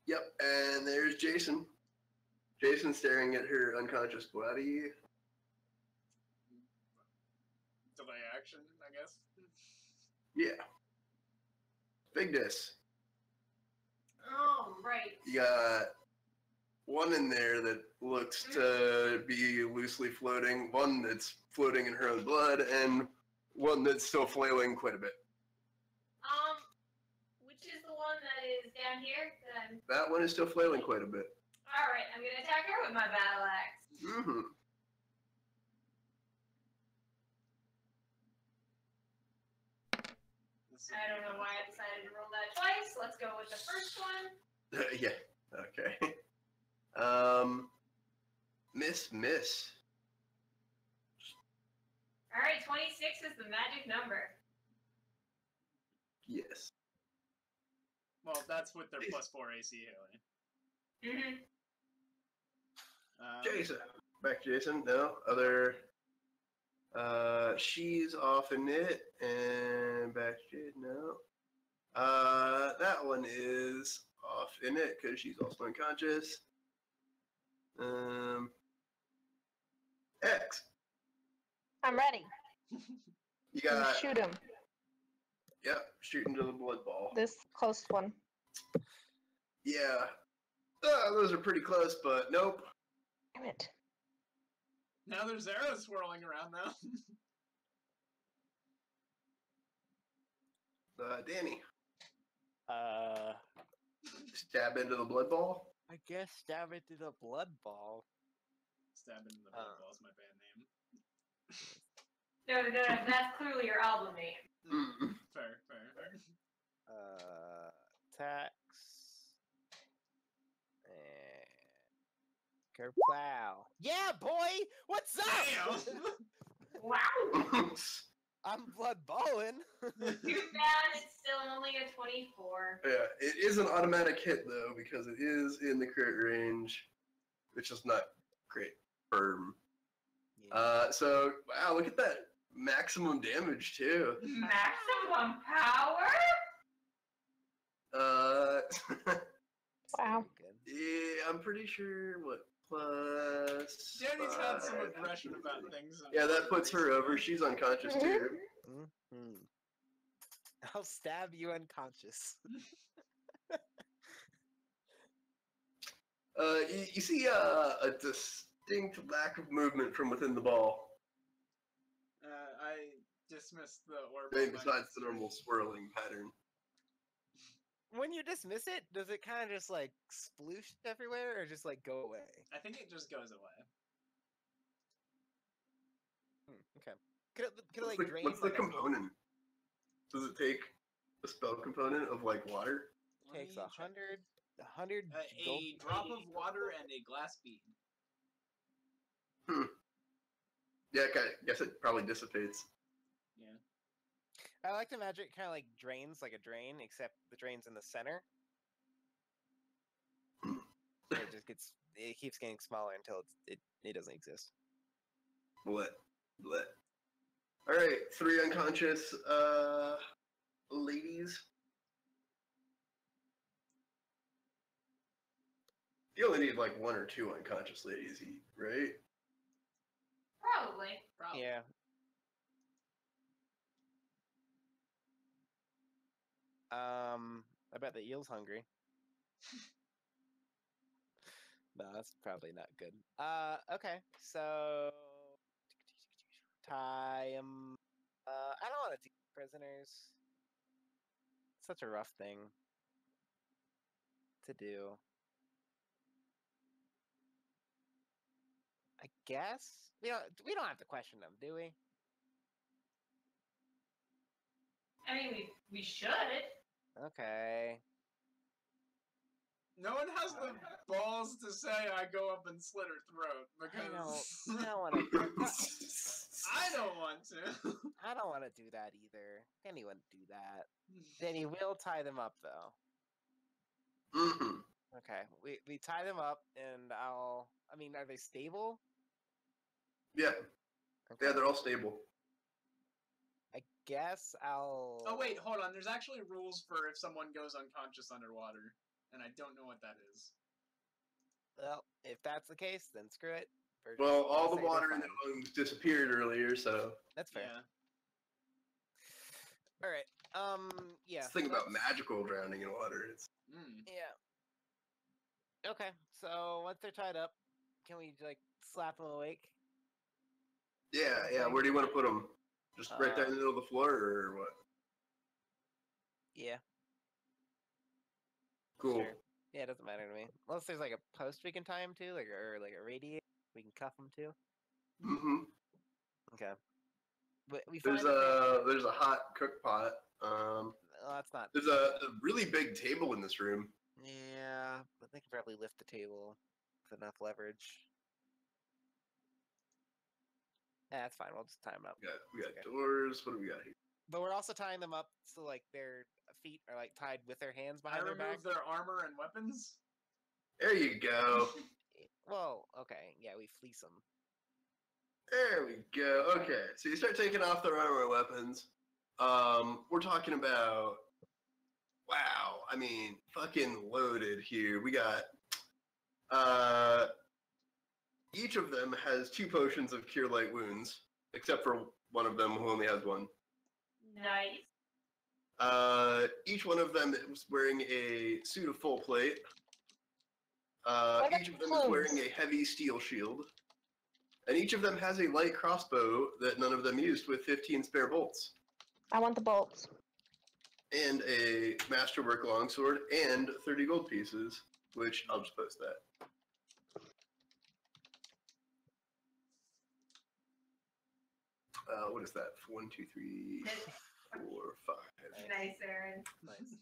Yeah. Yep, and there's Jason. Jason staring at her unconscious body. Delay action, I guess. Yeah. Big dis. Oh, right. You got one in there that looks to be loosely floating, one that's floating in her own blood, and one that's still flailing quite a bit. Which is the one that is down here? That one is still flailing quite a bit. Alright, I'm gonna attack her with my battle axe. Mm-hmm. I don't know why I decided to roll that twice. Let's go with the first one. Yeah, okay. Miss. Alright, 26 is the magic number. Yes. Well, that's with their +4 AC healing. Mm-hmm. Jason. Back to Jason. No. Other. She's off in it. And back to Jason. No. That one is off in it because she's also unconscious. X. I'm ready. You got. Shoot him. Yep, shoot into the blood ball. This close one. Yeah. Those are pretty close, but nope. Damn it. Now there's arrows swirling around now. Danny. Stab Stab into the blood ball. I guess stab into the blood ball. Stab into the blood ball is my band name. No, that's clearly your album name. Mm. Fair. Attacks. And kerplow. Yeah, boy! What's up? Damn! Wow! I'm blood balling. Too bad it's still only a 24. Yeah, it is an automatic hit though because it is in the crit range, which is not great. Firm. So wow, look at that maximum damage too. Maximum power? Wow. Yeah, I'm pretty sure what plus. Danny's had some 5. aggression about things. Yeah, that puts her over. She's unconscious too. Mm-hmm. I'll stab you unconscious. You see a distinct lack of movement from within the ball. I dismissed the orb. I mean, besides the normal swirling pattern. When you dismiss it, does it kind of just like sploosh everywhere, or just like go away? I think it just goes away. Okay. Could it like drain? What's the like, component? Does it take a spell component of like water? Takes Let me check. 100 gold. A drop of water and a glass bead. Yeah, I guess it probably dissipates. Yeah. I like to imagine it kind of like drains like a drain, except the drain's in the center. It keeps getting smaller until it doesn't exist. Blech. All right, 3 unconscious ladies. You only need like 1 or 2 unconscious ladies, right? Probably. Probably. Yeah. I bet the eel's hungry. No, that's probably not good. Okay, so tie him. I don't want to do prisoners. Such a rough thing to do. I guess we don't have to question them, do we? I mean, we should. Okay. No one has the balls to say I go up and slit her throat because I don't want to. I don't want to. I don't want to do that either. Anyone do that? Danny will tie them up though. Mm-hmm. Okay, we tie them up, and I mean, are they stable? Yeah. Okay. Yeah, they're all stable. I guess I'll. Oh wait, hold on. There's actually rules for if someone goes unconscious underwater, and I don't know what that is. Well, if that's the case, then screw it. We're Well, just all gonna the say water they're in the fine. lungs disappeared earlier, so That's fair. Yeah. All right. Yeah. this thing so about that's- magical drowning in water. It's Mm. Yeah. Okay. So once they're tied up, can we like slap them awake? yeah. Where do you want to put them? Just right there in the middle of the floor, or what? Yeah. Cool. Sure. Yeah, it doesn't matter to me. Unless there's like a post we can tie them to, like or like a radiator we can cuff them to. Mm-hmm. Okay. But we There's find that a hot cook pot. well, that's not. There's a really big table in this room. Yeah, but they can probably lift the table with enough leverage. Yeah, that's fine. We'll just tie them up. We got Okay. doors. What do we got here? But we're also tying them up so like their feet are like tied with their hands I behind their back. remove their armor and weapons. There you go. Well, okay, yeah, we fleece them. There we go. Okay, so you start taking off their armor and weapons. We're talking about, wow, I mean, fucking loaded here. We got, each of them has 2 potions of Cure Light Wounds, except for one of them who only has 1. Nice. Each one of them is wearing a suit of full plate. What about Each of them plumes? is wearing a heavy steel shield. And each of them has a light crossbow that none of them used with 15 spare bolts. I want the bolts. And a masterwork longsword and 30 gold pieces, which I'll just post that. What is that? 1, 2, 3, 4, 5. Nice, Aaron. Nice.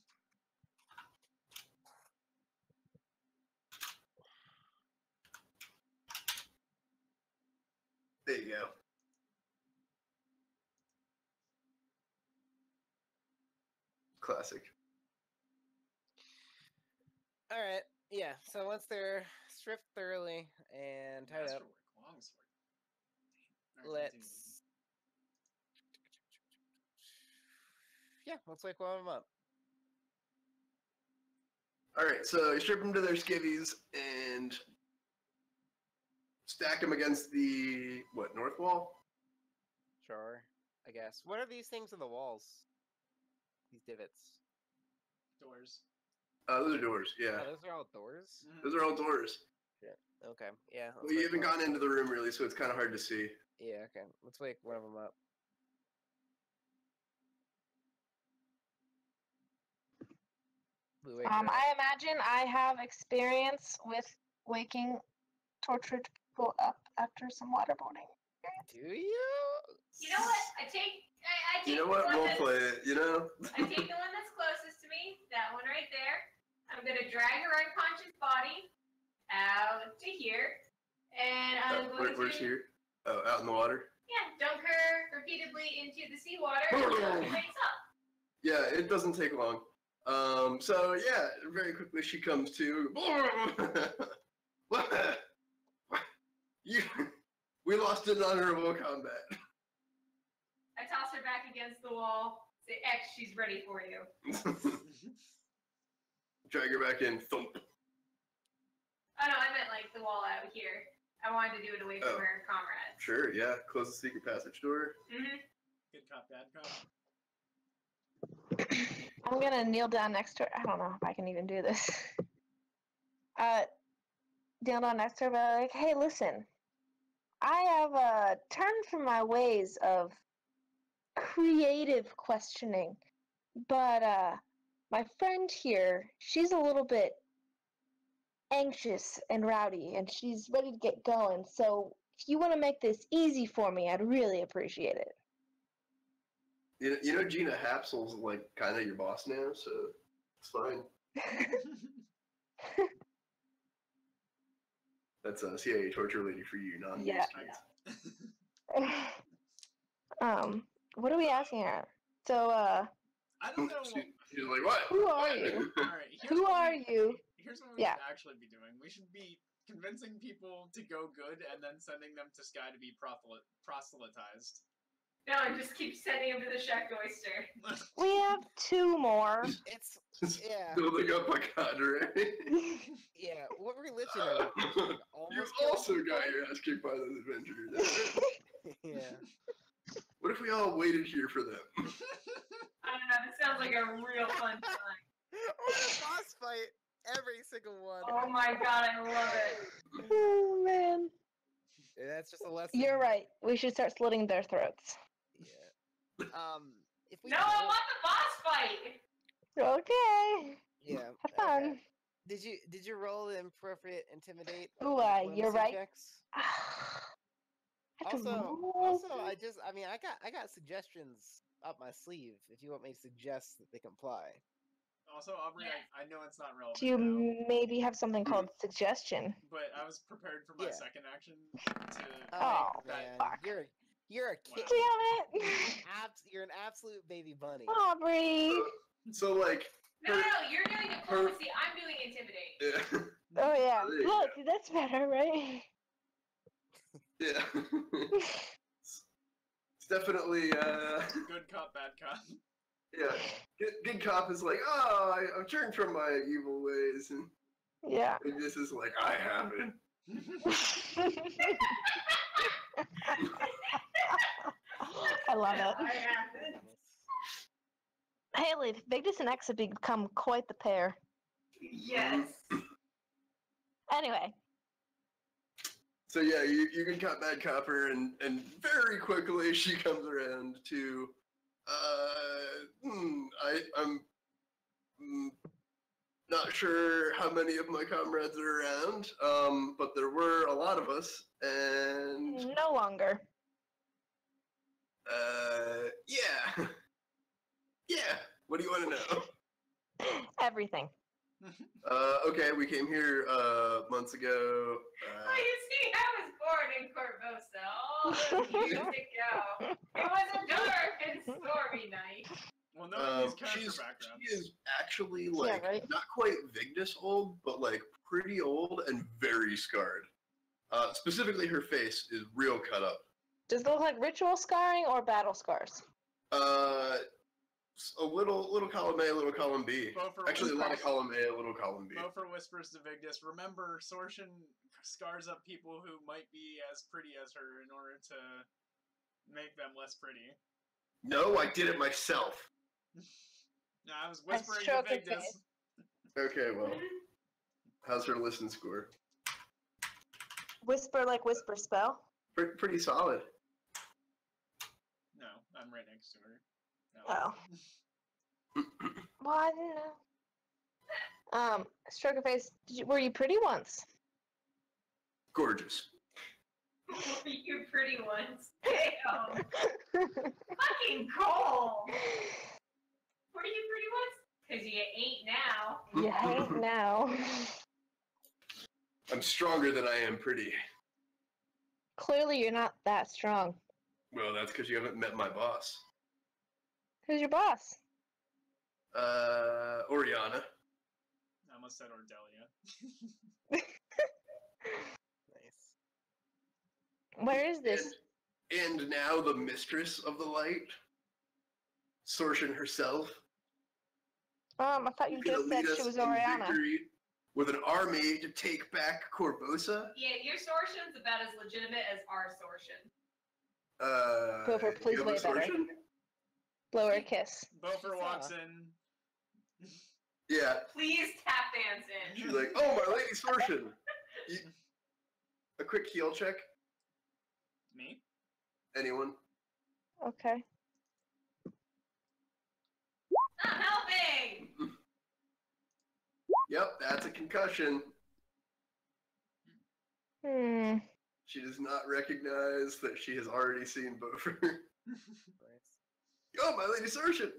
There you go. Classic. All right, yeah. So once they're stripped thoroughly and tied up, Masterwork longsword. Alright, continue. let's wake one of them up. Alright, so you strip them to their skivvies and stack them against the, what, north wall? Sure, I guess. What are these things in the walls? These divots. Doors. Those are doors, yeah. Oh, those are all doors. Mhm. Those are all doors. Okay, yeah. Well, let's you wake haven't one- gone into the room really, so it's kind of hard to see. Yeah, okay. Let's wake one of them up. We wake her up. I imagine I have experience with waking tortured people up after some waterboarding. Do you? You know what? I take You know the what? one Role that's- play it, you know? I take the one that's closest to me, that one right there. I'm gonna drag her unconscious body out to here, and I'm going Where's to here? Oh, out in the water? dunk her repeatedly into the seawater until she wakes up. Yeah, it doesn't take long. So yeah, very quickly she comes to. We lost in honorable combat. I toss her back against the wall. Say, X, she's ready for you. Drag her back in. Thump. Oh no, I meant like the wall out here. I wanted to do it away from her comrades. Sure, yeah. Close the secret passage door. Mm-hmm. Good cop, bad cop. I'm gonna kneel down next to her. I don't know if I can even do this. Kneel down next to her, but like, hey, listen. I have turned from my ways of creative questioning, but my friend here, she's a little bit anxious and rowdy, and she's ready to get going. So if you want to make this easy for me, I'd really appreciate it. You know Gina Hapsel's like kind of your boss now, so it's fine. That's a CIA torture lady for you, not Yeah. What are we asking her? So, I don't know. She's like, what? who are you? Alright, Who are you? Here's what we Yeah. should actually be doing. We should be convincing people to go good and then sending them to Sky to be proselytized. No, and just keep sending him to the Shack Oyster. We have 2 more. It's yeah, Building up a cadre. yeah. What religion are you? You Almost also killing got people? your ass kicked by those adventurers. Yeah. What if we all waited here for them? I don't know, this sounds like a real fun time. Or a boss fight. Every single one. Oh my god, I love it. Oh, man. Yeah, that's just a lesson. You're right. We should start slitting their throats. Yeah. If we No, I want the boss fight! Okay. Yeah. Have fun. okay. Did you roll the appropriate intimidate? Ooh, diplomacy you're right. checks? I have to Also, roll. I got suggestions up my sleeve. If you want me to suggest that they comply. Also, Aubrey, I know it's not relevant Do you now, maybe have something called suggestion? but I was prepared for my Yeah. second action to Oh, make that. man, fuck. you're a kid. Damn it. You're an absolute baby bunny. Aubrey. So like, No, you're doing diplomacy, I'm doing intimidate. yeah, Oh, yeah. There you Look, that's better, right? yeah. It's definitely Good cop, bad cop. yeah. Good cop is like, oh, I've turned from my evil ways, and Yeah. this is like, I haven't. I love it. I have it. Haley, Vigdis and X have become quite the pair. Yes. Anyway, So yeah, you can cut bad copper, and very quickly she comes around to, I'm not sure how many of my comrades are around, but there were a lot of us, and no longer. yeah, yeah. What do you want to know? Everything. Okay, we came here months ago. Oh, you see, I was born in Corvosa all those years ago. It was a dark and stormy night. Well, no, these character She's backgrounds. she is actually like right. not quite Vigdis old, but like pretty old and very scarred. Specifically, her face is real cut up. Does it look like ritual scarring or battle scars? A little column A, a little column B. Both are Actually, a lot of whispers. column A, a little column B. Both are whispers to Vigdis. Remember, Sorshin scars up people who might be as pretty as her in order to make them less pretty. No, I did it myself. No, I was whispering to stroke her Vigdis. face. Okay, well, how's her listen score? Whisper like whisper spell? Pretty solid. No, I'm right next to her. No. Oh. Well, I didn't know. Stroke her face. Were you pretty once? Gorgeous. You pretty ones. Damn. Fucking cold. Were you pretty ones? Because you ain't now. You hate now. I'm stronger than I am pretty. Clearly, you're not that strong. Well, that's because you haven't met my boss. Who's your boss? Oriana. I almost said Ordelia. Nice. Where is this? And now the mistress of the light, Sorshin herself. I thought you Gonna just said lead she us was in Oriana. victory. with an army to take back Corvosa. Yeah, your sortion's about as legitimate as our sortion. Gopher, please you have a way better. sortion? Blow her a kiss. Bofer She walks saw. in. Yeah. Please tap dance in. She's like, oh, my lady sortion. A quick heal check. Me? Anyone? Okay. I'm helping! Yep, that's a concussion. Hmm. She does not recognize that she has already seen Bofer. Oh, my lady sortion.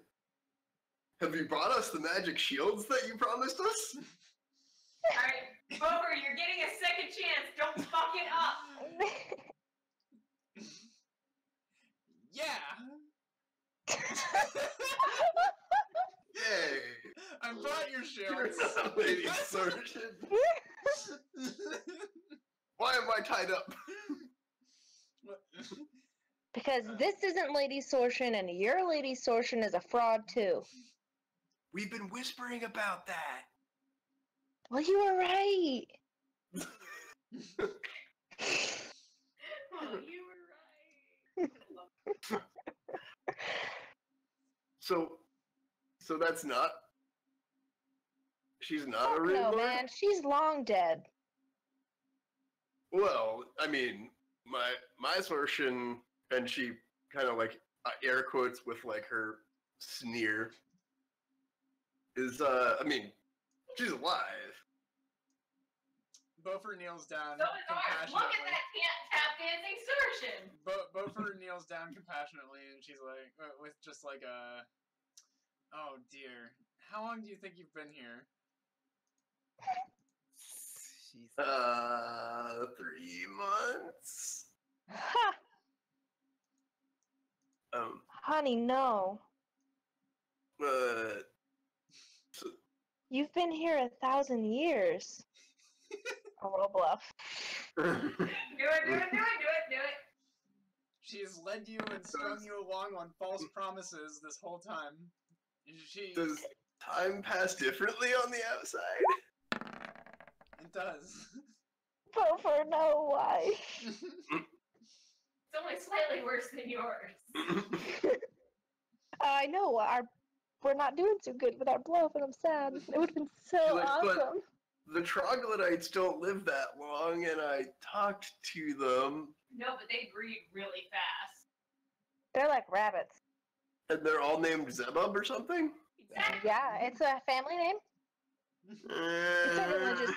Have you brought us the magic shields that you promised us? Alright, Bover, you're getting a second chance. Don't fuck it up. Yeah. Yay! I brought your You're shields. not lady sortion. Why am I tied up? Because this isn't Lady Sortion, and your Lady Sortion is a fraud too. We've been whispering about that. Well, you were right. Oh, you were right. So that's not. She's not Fuck a real no, lord? man. She's long dead. Well, I mean, my assertion, and she kind of like air quotes with like her sneer, is I mean, she's alive. Bofer kneels down So is ours. Look at compassionately. that tap dancing sortion. Bofer kneels down compassionately, and she's like, with just like a, oh dear, how long do you think you've been here? She's 3 months. Ha! Honey, no. You've been here 1,000 years. A little bluff. Do it. She has led you and strung you along on false promises this whole time. She, Does time pass differently on the outside? it does. Bofer, no, why? It's only slightly worse than yours. I know, we're not doing too good with our bluff, and I'm sad. It would have been so She's like, but- awesome. The troglodytes don't live that long, and I talked to them, No, but they breed really fast. They're like rabbits. and they're all named Zebub or something? Exactly. Yeah, it's a family name.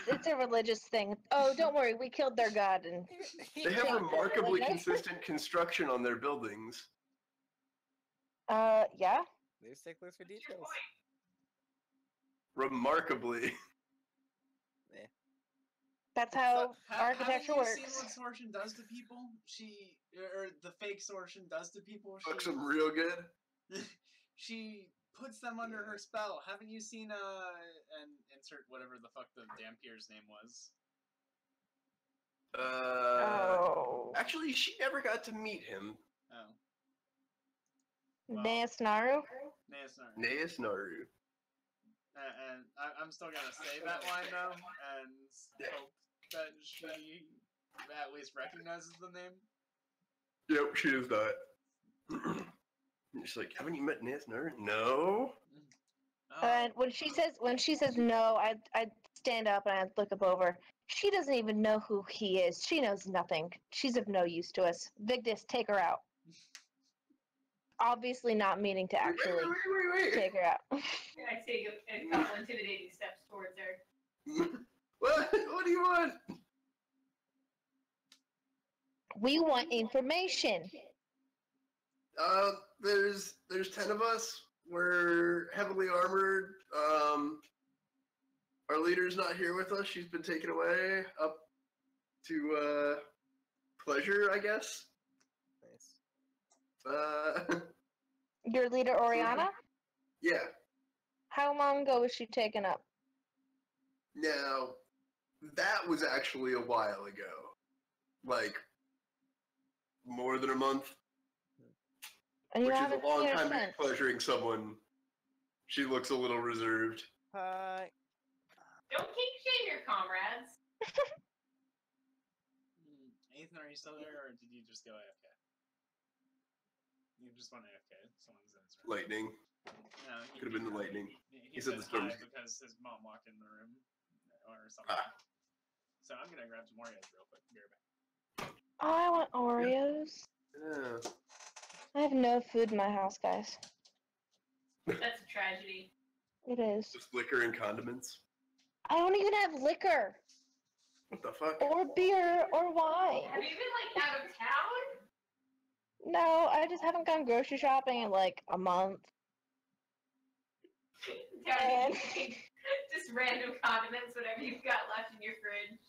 It's a religious thing. Oh, don't worry, we killed their god, and They have Yeah. remarkably consistent construction on their buildings. yeah. There's sticklers for What's your details. point? Remarkably. That's how architecture haven't works. you seen what Sortion does to people? Or the fake Sortion does to people? Fucks them real good. She puts them under her spell. Haven't you seen, and insert whatever the fuck the Dampier's name was? Oh. Actually, she never got to meet him. Oh. Wow. Naru? Naesnar. Naeus Naru. And I'm still gonna say that line though, and hope that she at least recognizes the name. Yep, she is that. She's like, haven't you met Naeus Naru? No. Oh, And when she says no, I stand up and I look up over. She doesn't even know who he is. She knows nothing. She's of no use to us. Victus, take her out. Obviously not meaning to actually Wait. take her out. I take a couple intimidating steps towards her. What do you want? We want information. There's 10 of us. We're heavily armored. Our leader's not here with us. She's been taken away up to Pleasure, I guess. Nice. Your leader, Oriana? Yeah. How long ago was she taken up? Now, that was actually a while ago. Like, more than a month. And you Which is haven't a long seen her time to be since. pleasuring someone. She looks a little reserved. Hi. Don't kink shame comrades. Ethan, are you still there, or did you just go AFK? You just went AFK. Someone's in his room. Lightning. No, Could have been the lightning. He said said the storm. hi because his mom walked in the room or something. So I'm gonna grab some Oreos real quick. Be right back. Oh, I want Oreos. Yeah. I have no food in my house, guys. That's a tragedy. It is. Just liquor and condiments. I don't even have liquor, What the fuck? or beer, or wine. Have you been like out of town? No, I just haven't gone grocery shopping in like a month. Down just random condiments, whatever you've got left in your fridge.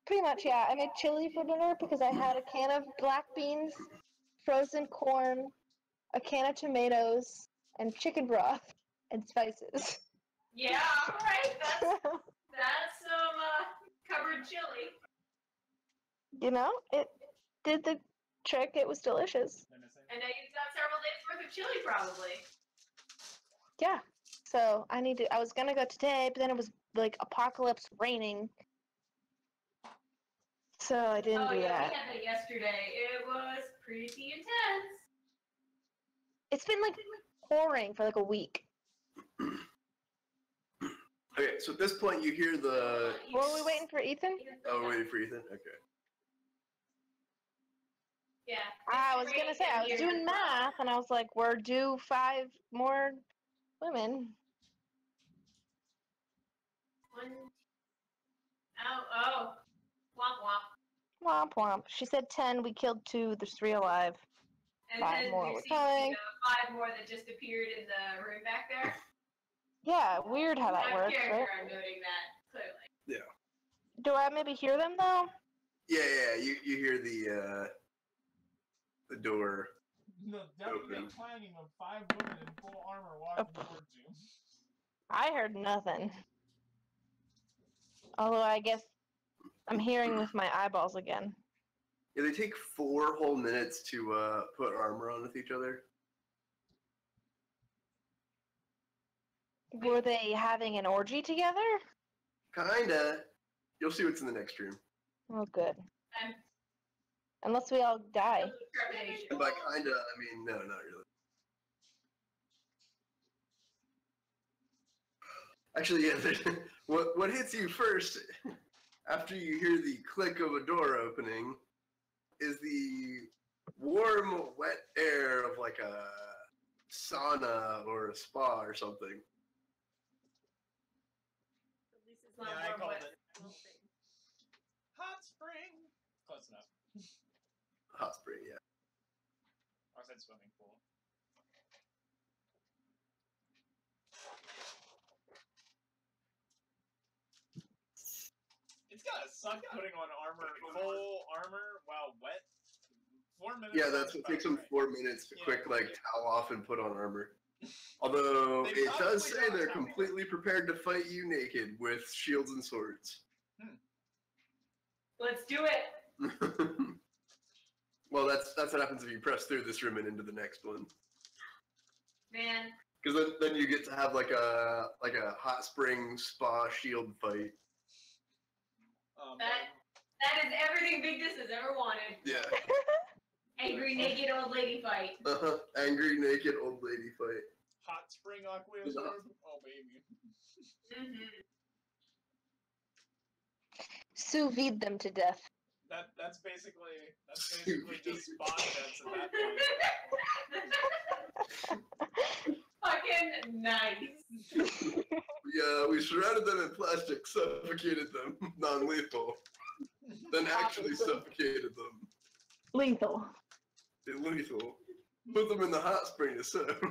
Pretty much, yeah. I made chili for dinner because I had a can of black beans, frozen corn, a can of tomatoes, and chicken broth and spices. Yeah, alright, that's some covered chili. You know, it did the trick. It was delicious. And now you've got several days worth of chili, probably. Yeah. So I need to. I was gonna go today, but then it was like apocalypse raining, so I didn't do yeah, that. we had that yesterday. It was pretty intense. It's been like pouring for like a week. Okay, so at this point you hear the. Were we waiting for Ethan? Oh, we're waiting for Ethan? Okay. Yeah. I was gonna say I was doing math, and I was like, we're due 5 more women. One. Oh. Womp womp. Womp womp. She said 10. We killed 2. There's 3 alive. And 5 then more you were see, coming. 5 more that just appeared in the room back there. Yeah, weird how that My works, character, right? I'm noting that clearly. Yeah. Do I maybe hear them though? Yeah, you hear the door. The deafening clanging of 5 women in full armor walking towards you. I heard nothing. Although I guess I'm hearing with my eyeballs again. Yeah, they take 4 whole minutes to put armor on with each other. Were they having an orgy together? Kinda. You'll see what's in the next room. Oh, good. I'm Unless we all die. trepidation. And by kinda, I mean no, not really. Actually, yeah. What hits you first after you hear the click of a door opening is the warm, wet air of like a sauna or a spa or something. At least it's not Yeah, I warm, called wet. it. Hot spring. Close enough. Hot spring, yeah. I said swimming pool. It's gotta suck putting on full armor while wet. 4 minutes. Yeah, that's what sounds takes them about 4 minutes to Yeah. quick like towel off and put on armor. Although They it does probably say don't they're have completely prepared to fight you naked with shields and swords. Let's do it. Well, that's what happens if you press through this room and into the next one. Man, Because then you get to have like a hot spring spa shield fight. that is everything Big Dis has ever wanted. Yeah. Angry naked old lady fight. Angry naked old lady fight. hot spring aqueous room. Oh baby. Mm-hmm. Sous vide them to death. That's basically just spot jets at that point. Fucking nice. Yeah, we surrounded them in plastic, suffocated them, non-lethal. Then actually suffocated them. Lethal. Lethal. Put them in the hot spring to soak.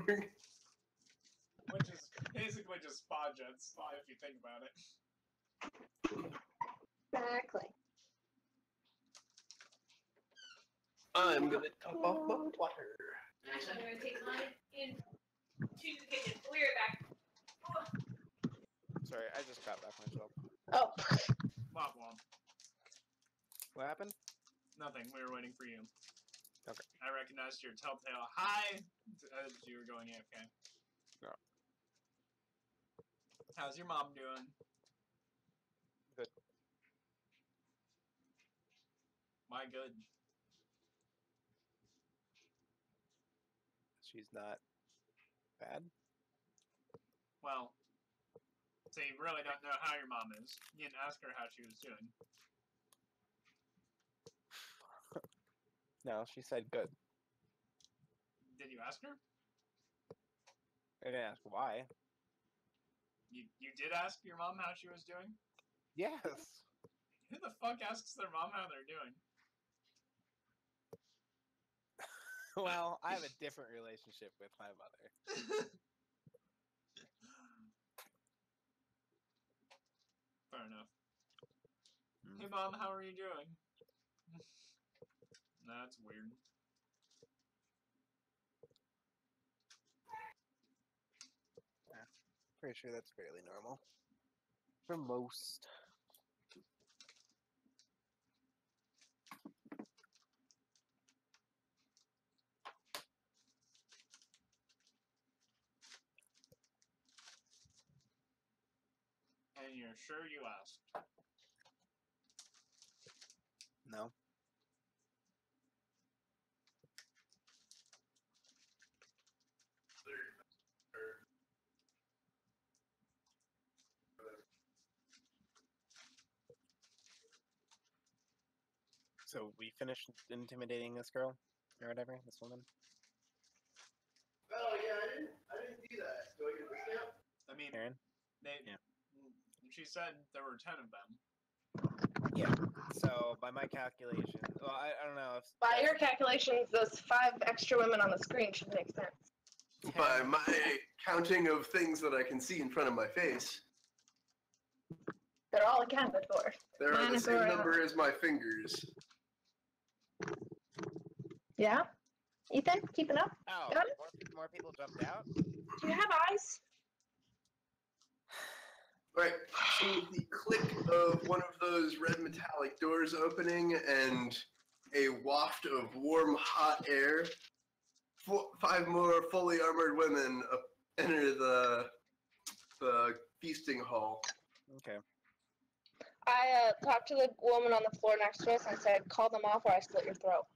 Which is basically just spa jets, if you think about it. Exactly. I'm gonna top off my water. Actually, I'm gonna take mine into the kitchen. We'll be right back. Sorry, I just got back myself. Oh. Womp womp. What happened? Nothing. We were waiting for you. Okay. I recognized your telltale hi as you were going AFK. No. How's your mom doing? Good. why good? She's not bad. Well, so you really don't know how your mom is. You didn't ask her how she was doing. No, she said good. Did you ask her? I didn't ask why. You did ask your mom how she was doing? Yes. Who the fuck asks their mom how they're doing? Well, I have a different relationship with my mother. Fair enough. Mm. Hey mom, how are you doing? That's weird. Pretty sure that's fairly normal. For most. And you're sure you asked? No. So we finished intimidating this girl or whatever, this woman. Oh yeah, I didn't do that. Do I get this now? I mean, Aaron? they. Yeah. She said there were 10 of them. Yeah. So by my calculation, well, I don't know if By that's your calculations, those 5 extra women on the screen should make sense. 10. By my counting of things that I can see in front of my face, They're all accounted for. there are the Minus same or number as my fingers. Yeah? Ethan, keeping up? Oh, Got it? more people jumped out? Do you have eyes? Right. So with the click of one of those red metallic doors opening and a waft of warm, hot air, 5 more fully armored women enter the feasting hall. Okay. I talked to the woman on the floor next to us and said, call them off or I slit your throat.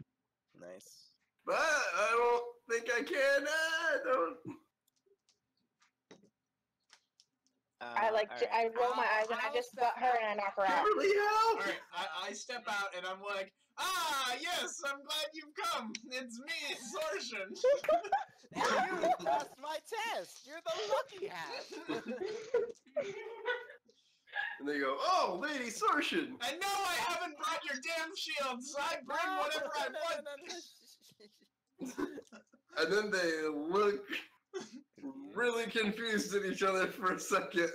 Nice. But I don't think I can. Don't. I alright. roll my eyes and I just butt her and I knock her out. Beverly, help! Alright, I step out and I'm like, yes, I'm glad you've come. It's me, Sorshin. And you passed my test! You're the lucky half! And they go, oh, Lady Sorshin! And no, I haven't brought your damn shields. I bring whatever I want. And then they look really confused at each other for a second.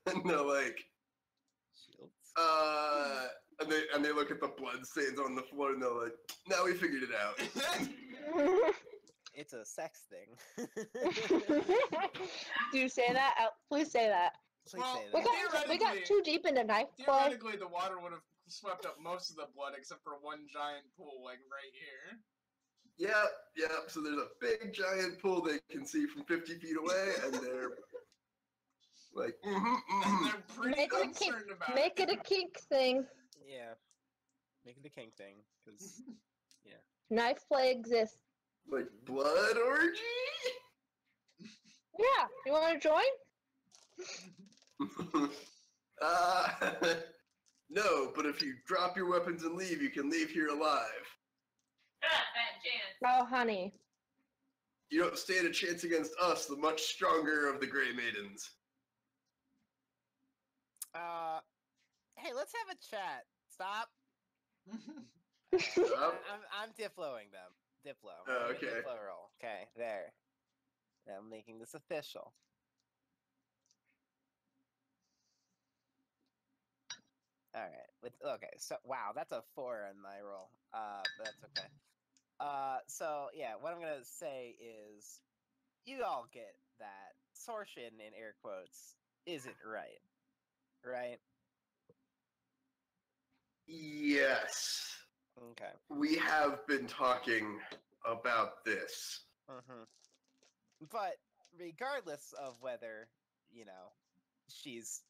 And they're like, Shields. and they look at the blood stains on the floor and they're like, now we figured it out. It's a sex thing. Do you say that? Please say that. Please Well, say We that. got too deep into knife play. Theoretically, the water would have swept up most of the blood except for one giant pool, like right here. Yep. So there's a big giant pool they can see from 50 feet away, and they're like, And they're pretty Make it a concerned about Make it a kink thing. Yeah. Make it a king thing, because Knife play exists. like blood orgy. Yeah, you want to join? No, but if you drop your weapons and leave, you can leave here alive. Bad chance. Oh, honey. You don't stand a chance against us, the much stronger of the Grey Maidens. hey, let's have a chat. Stop. Stop. I'm Diploing them. Diplo. Oh, I'm doing a okay. Diplo roll. Okay, there. Now I'm making this official. All right. Okay. So wow, that's a 4 on my roll. But that's okay. So yeah, what I'm gonna say is, you all get that Sorshin in air quotes isn't right, right? Yes. Okay. We have been talking about this. But regardless of whether she's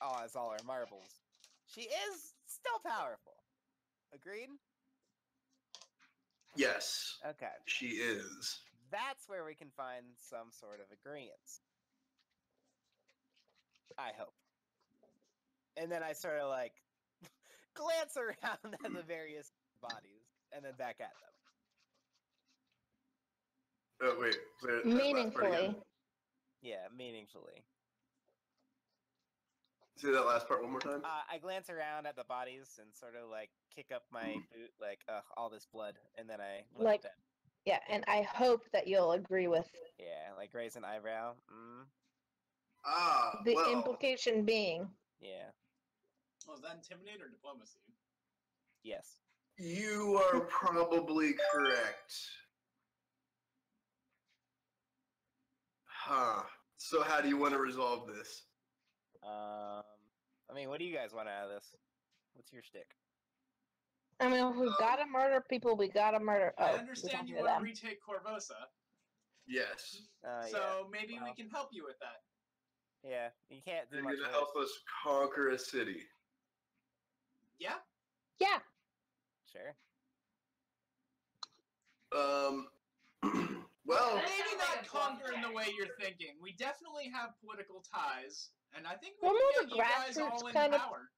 has all her marbles, she is still powerful. Agreed? Yes, Okay. she is. That's where we can find some sort of agreement. I hope. And then I sort of like glance around at the various bodies and then back at them. Oh wait, say that last part again. Meaningfully. Yeah, meaningfully. Say that last part one more time. I glance around at the bodies and sort of like kick up my boot, like, ugh, all this blood, and then I look Like- at them. Yeah, and I hope that you'll agree with Yeah, like raise an eyebrow. Ah, the well, implication being. Yeah. Was that intimidate or diplomacy? Yes. you are probably correct. Huh. So how do you want to resolve this? I mean, what do you guys want out of this? What's your shtick? I mean, if we've got to murder people, we got to murder. Oh, I we're understand talking you to want to them. retake Corvosa, Yes. so maybe we well. can help you with that. Yeah, you can't do You're much. gonna worse. help us conquer a city. Yeah? Yeah. Sure. Well, Maybe sounds not like a conquer in the bluff. way you're thinking. We definitely have political ties, and I think We're we more can of get a you guys grassroots all in kind of- power.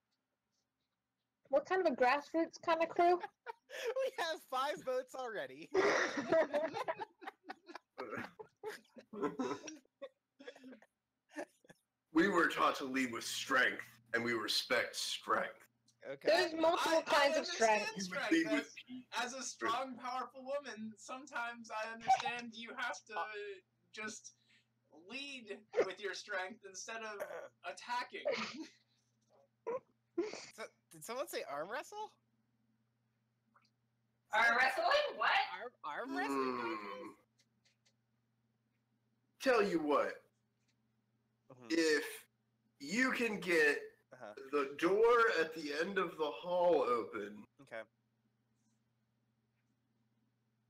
What kind of a grassroots kind of crew? We have 5 votes already. we were taught to lead with strength, and we respect strength. Okay. There's multiple kinds of strength. understand You would strength. lead with peace. As a strong, powerful woman, sometimes I understand you have to just lead with your strength instead of attacking. So, did someone say arm wrestle? Are wrestling? What? Arm wrestling? Hmm. Tell you what, if you can get Uh-huh. the door at the end of the hall open, Okay.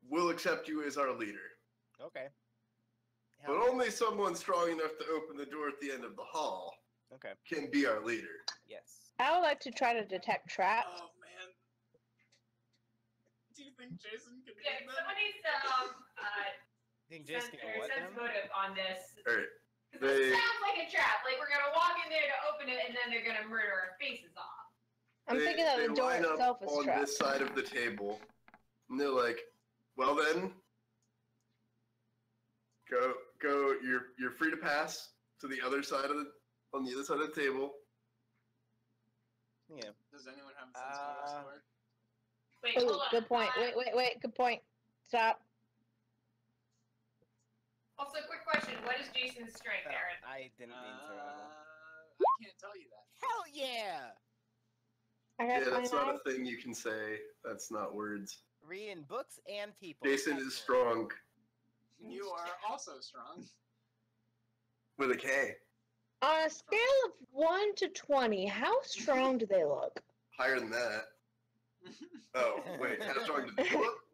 we'll accept you as our leader. Okay. But only someone strong enough to open the door at the end of the hall Okay. can be our leader. Yes. I would like to try to detect traps. Oh man. Do you think Jason could Yeah, lead them? someone needs to You think Jason can what sense them? motive on this. Alright. 'Cause this sounds like a trap. Like we're gonna walk in there to open it, and then they're gonna murder our faces off. I'm thinking that the door line up itself is on trapped. this side of the table, and they're like, "Well then, go. You're free to pass to the other side of on the other side of the table." Yeah. Does anyone have a sense of this door? Wait, Ooh, hold on. good point. Wait. Good point. Stop. Also, quick question: what is Jason's strength, Aaron? I didn't mean to. I can't tell you that. Hell yeah! I Yeah, got that's not 29. a thing you can say. That's not words. Reading books and people. Jason That's is what- strong You are also strong. with a K. On a scale of 1 to 20, how strong do they look? Higher than that. Oh wait, how strong do they look?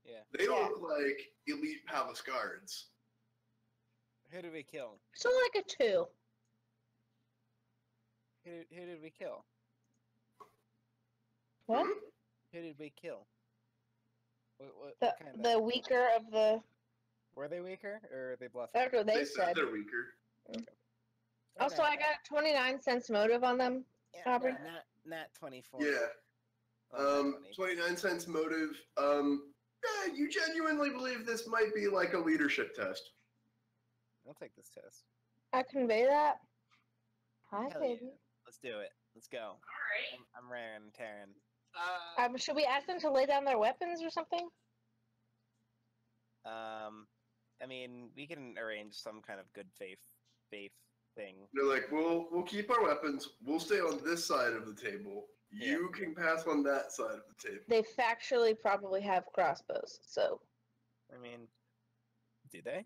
Yeah. They look like elite palace guards. Who did we kill? So like a 2. Who did we kill? What? Who did we kill? What The kind of... the weaker of the. Were they weaker or are they bluffing? That's what they said. they're weaker. Also, I got 29 cents motive on them. yeah, Aubrey? not 24. Yeah. Well, not 20. 29 cents motive. Yeah, you genuinely believe this might be like a leadership test. I'll take this test. I convey that. Hi, Hell baby. yeah. Let's do it. Let's go. All right. I'm raring and tearing. Should we ask them to lay down their weapons or something? I mean, we can arrange some kind of good faith thing. They're like, we'll keep our weapons. We'll stay on this side of the table. You can pass on that side of the table. They factually probably have crossbows, so. I mean, do they?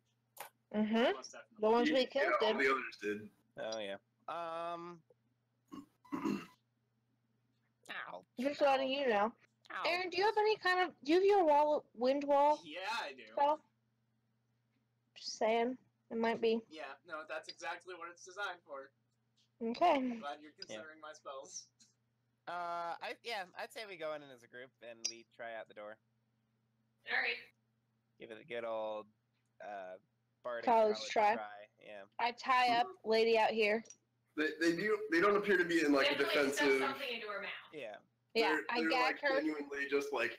Mm-hmm. Most definitely. The ones we killed all did. the others did. Oh yeah. Ow. Just letting you know. Ow. Aaron, do you have any kind of? Do you have your wind wall Yeah, I do. spell? Just saying, it might be. Yeah, no, that's exactly what it's designed for. Okay. I'm glad you're considering my spells. I'd say we go in as a group and we try out the door. All right. Give it a good old bardic College try. Yeah. I tie up lady out here. They don't appear to be in like a Definitely stuff defensive. something into her mouth. Yeah. Yeah, I they're gag like her. genuinely just like,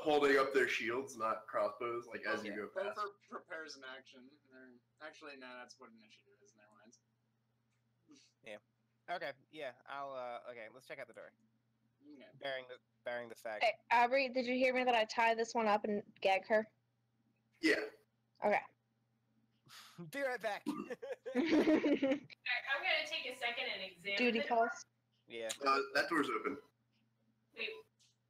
holding up their shields, not crossbows, like as you go past. Both prepares an action. Actually, no, that's what initiative is. Never mind. Okay. Yeah. I'll. Okay. Let's check out the door. Okay. Bearing the fact. Hey, Aubrey, did you hear me that I tie this one up and gag her? Yeah. Okay. Be right back. I'm gonna take a second and examine Duty the calls. Yeah. That door's open. Wait,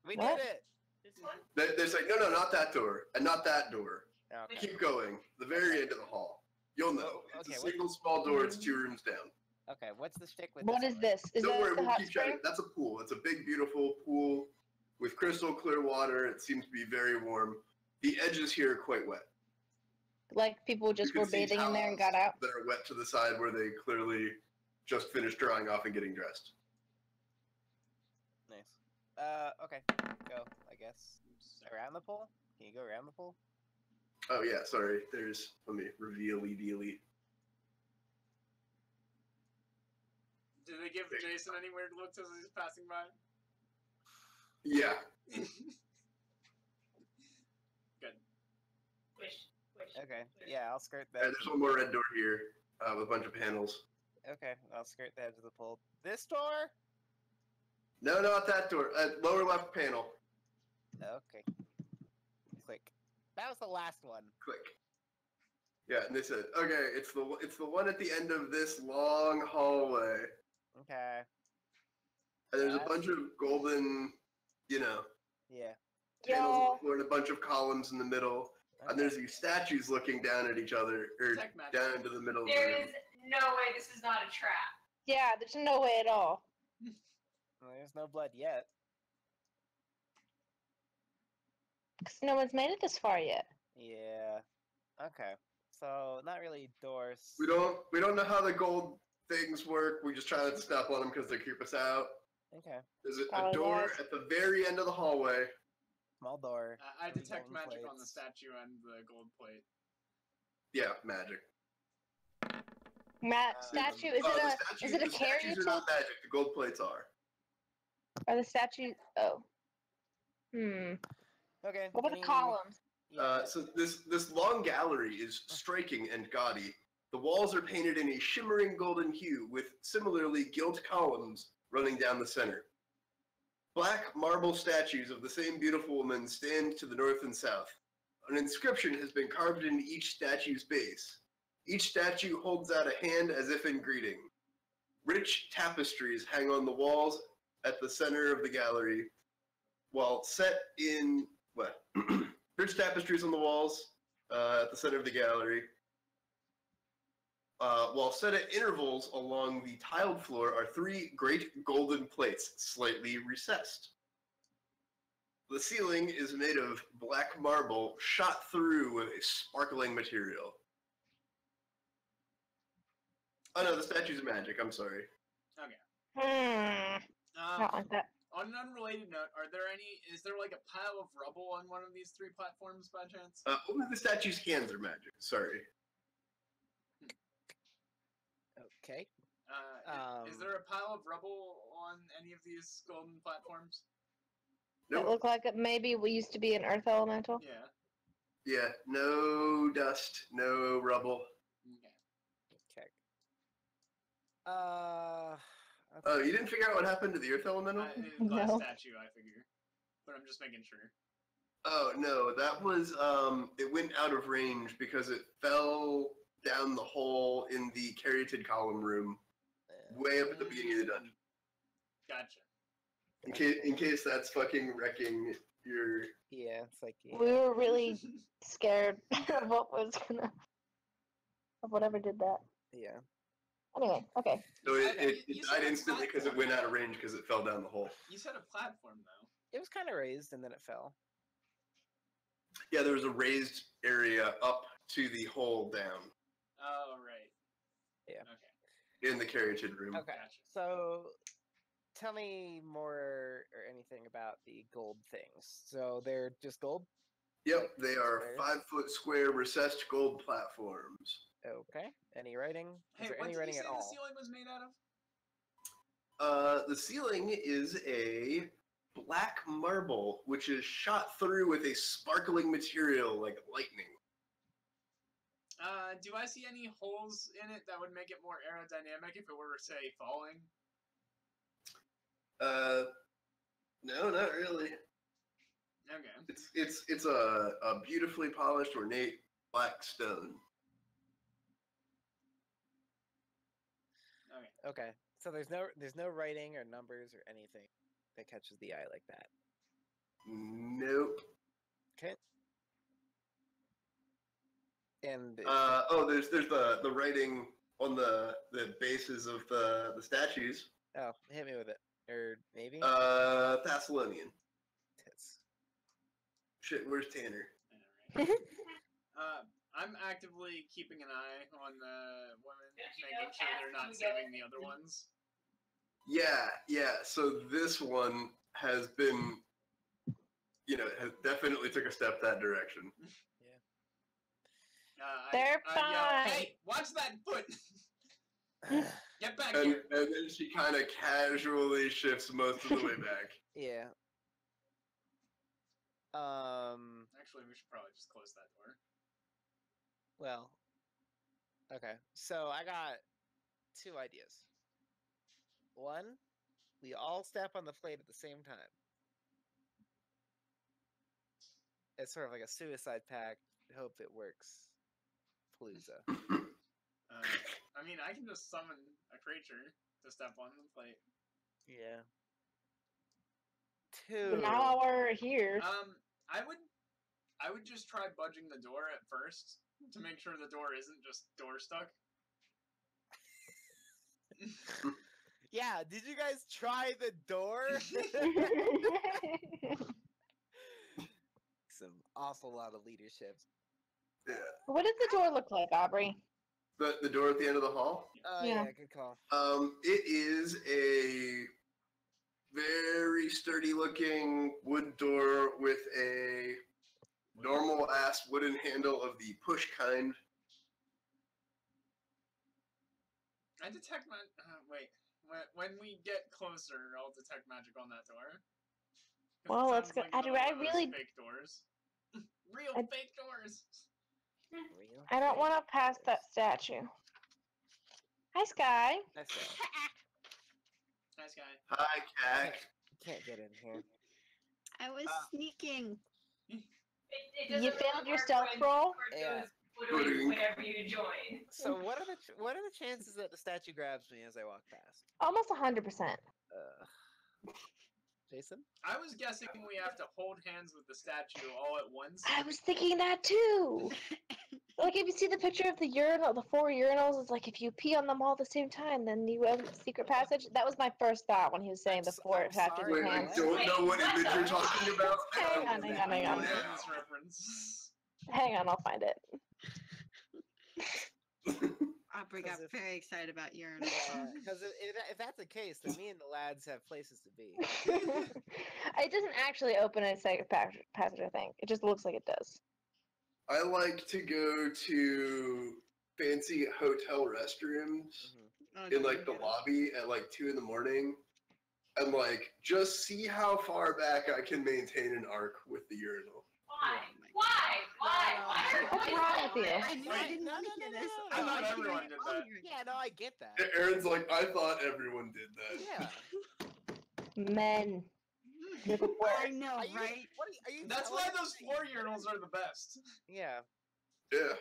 We What? did it. this one? There's like, no, not that door, and not that door. Okay. Keep going. The very end of the hall. You'll know. It's Okay, a what- single small door. It's 2 rooms down. Okay. What's the shtick with What this is one? this? Is Don't that worry, the we'll hot keep spring? chatting. That's a pool. It's a big, beautiful pool with crystal clear water. It seems to be very warm. The edges here are quite wet. Like people just You were can see bathing in there and got towels out? that are wet to the side where they clearly just finished drying off and getting dressed. Nice. Okay. Go. I guess around the pool. Can you go around the pool? Oh yeah, sorry. Let me reveal-y. Do they give Jason any weird looks as he's passing by? Yeah. Good. Wish. Okay. Yeah. I'll skirt And that. there's one more red door here with a bunch of panels. Okay. I'll skirt the edge of the pool. This door. No, not that door. Lower left panel. Okay. Click. That was the last one. Click. Yeah, and they said, okay, it's the one at the end of this long hallway. Okay. And there's a That's- bunch of golden, Yeah. panels on Y'all, the floor and a bunch of columns in the middle. And Okay. there's these statues looking down at each other, or Tech magic. down into the middle of the There room. is no way this is not a trap. yeah, there's no way at all. Well, there's no blood yet. Because no one's made it this far yet. Yeah. Okay. So not really doors. We don't know how the gold things work. We just try not to step on them because they creep us out. Okay. There's a Probably door was. at the very end of the hallway. Small door. I Three detect golden magic on the plates. statue and the gold plate. Yeah, magic. Matt, Um, statue, is Oh, it the a statues, is it a the statues carrier are not magic. The gold plates are. or the statue? Oh. Hmm. Okay. What about the columns? Yeah. So this long gallery is striking and gaudy. The walls are painted in a shimmering golden hue with similarly gilt columns running down the center. Black marble statues of the same beautiful woman stand to the north and south. An inscription has been carved into each statue's base. Each statue holds out a hand as if in greeting. Rich tapestries hang on the walls at the center of the gallery, while set in rich tapestries on the walls at the center of the gallery. While set at intervals along the tiled floor are 3 great golden plates, slightly recessed. The ceiling is made of black marble shot through with a sparkling material. Oh no, the statue's magic, I'm sorry. Not like that. On an unrelated note, is there like a pile of rubble on one of these 3 platforms by chance? Only the statue's hands are magic, sorry. Okay. Is there a pile of rubble on any of these golden platforms? It Nope. looked like it maybe we used to be an earth elemental. Yeah. Yeah, no dust, no rubble. Okay. Check. Oh, you didn't figure out what happened to the earth elemental? Glass No. statue, I figure. But I'm just making sure. Oh no, that was it went out of range because it fell down the hole in the caryatid column room, way up at the beginning of the dungeon. Gotcha. In case that's fucking wrecking your. Yeah, it's like We were really scared of what was gonna of whatever did that. yeah. Anyway, okay. So it Okay, you died said instantly because it went out of range because it fell down the hole. You said a platform, though. It was kind of raised and then it fell. Yeah, there was a raised area up to the hole down Oh, right. Yeah. Okay. in the caryatid room. Okay. Gotcha. So tell me more or anything about the gold things. So they're just gold? Yep, they are Squares? 5-foot square recessed gold platforms. Okay. Any writing? Hey, Is there what any did you writing say at the all? ceiling was made out of? The ceiling is a black marble, which is shot through with a sparkling material like lightning. Do I see any holes in it that would make it more aerodynamic if it were, say, falling? No, not really. Okay. It's a beautifully polished, ornate black stone. Okay. So there's no writing or numbers or anything that catches the eye like that. Nope. Okay. And There's the writing on the bases of the statues. oh, hit me with it. Or maybe? Thessalonian. Tits. Shit, where's Tanner? I'm actively keeping an eye on the women, Don't you making know sure they're cats not do get saving the other ones. Yeah. So this one has been, has definitely took a step that direction. They're yell, fine. hey, watch that foot! Get back And here! then she kind of casually shifts most of the way back. Yeah. Actually, we should probably just close that door. Well. Okay. So I got 2 ideas. One, we all step on the plate at the same time. It's sort of like a suicide pact. Hope it works. Palooza. I mean, I can just summon a creature to step on the plate. Yeah. But 2. not while we're here. I would just try budging the door at first to make sure the door isn't just door stuck. Yeah, did you guys try the door? Some awful lot of leadership. Yeah. What does the door look like, Aubrey? The door at the end of the hall? Yeah, Yeah. good call. It is a very sturdy looking wood door with a normal ass wooden handle of the push kind. I detect my. Wait. When we get closer, I'll detect magic on that door. 'Cause it Well, let's sounds go. like I another one of those really- fake doors. Real I- fake doors. Real? I don't want to pass that statue. Hi, Sky. Nice guy. Nice guy. Hi, cat. Can't get in here. I was sneaking. It You doesn't failed your work stealth when roll? Kurt Yeah. goes flittering whenever you join. So what are the chances that the statue grabs me as I walk past? Almost 100%. Jason? I was guessing we have to hold hands with the statue all at once. I was thinking that too. Like, if you see the picture of the urinal, the 4 urinals, it's like if you pee on them all at the same time, then you have a secret passage. That was my first thought when he was saying the 4 passages sorry, of Wait, I hands. don't know what Wait, image what you're the- talking about. Hang on. This reference. Hang on, I'll find it. Aubrey got Because if- very excited about urinal. Because if that's the case, then me and the lads have places to be. It doesn't actually open a secret passage, I think. It just looks like it does. I like to go to fancy hotel restrooms Oh, in no, like the you lobby at like 2 a.m. and like just see how far back I can maintain an arc with the urinal. Why? Oh my Why? God. What's wrong with you? I knew I didn't want to hear this. I thought wanted to everyone hear did all that. your- Yeah, no, I get that. Aaron's like, I thought everyone did that. Yeah. Men. You're the I worst. know, Are you, right? what are you That's telling why those me? floor urinals are the best. Yeah. Yeah.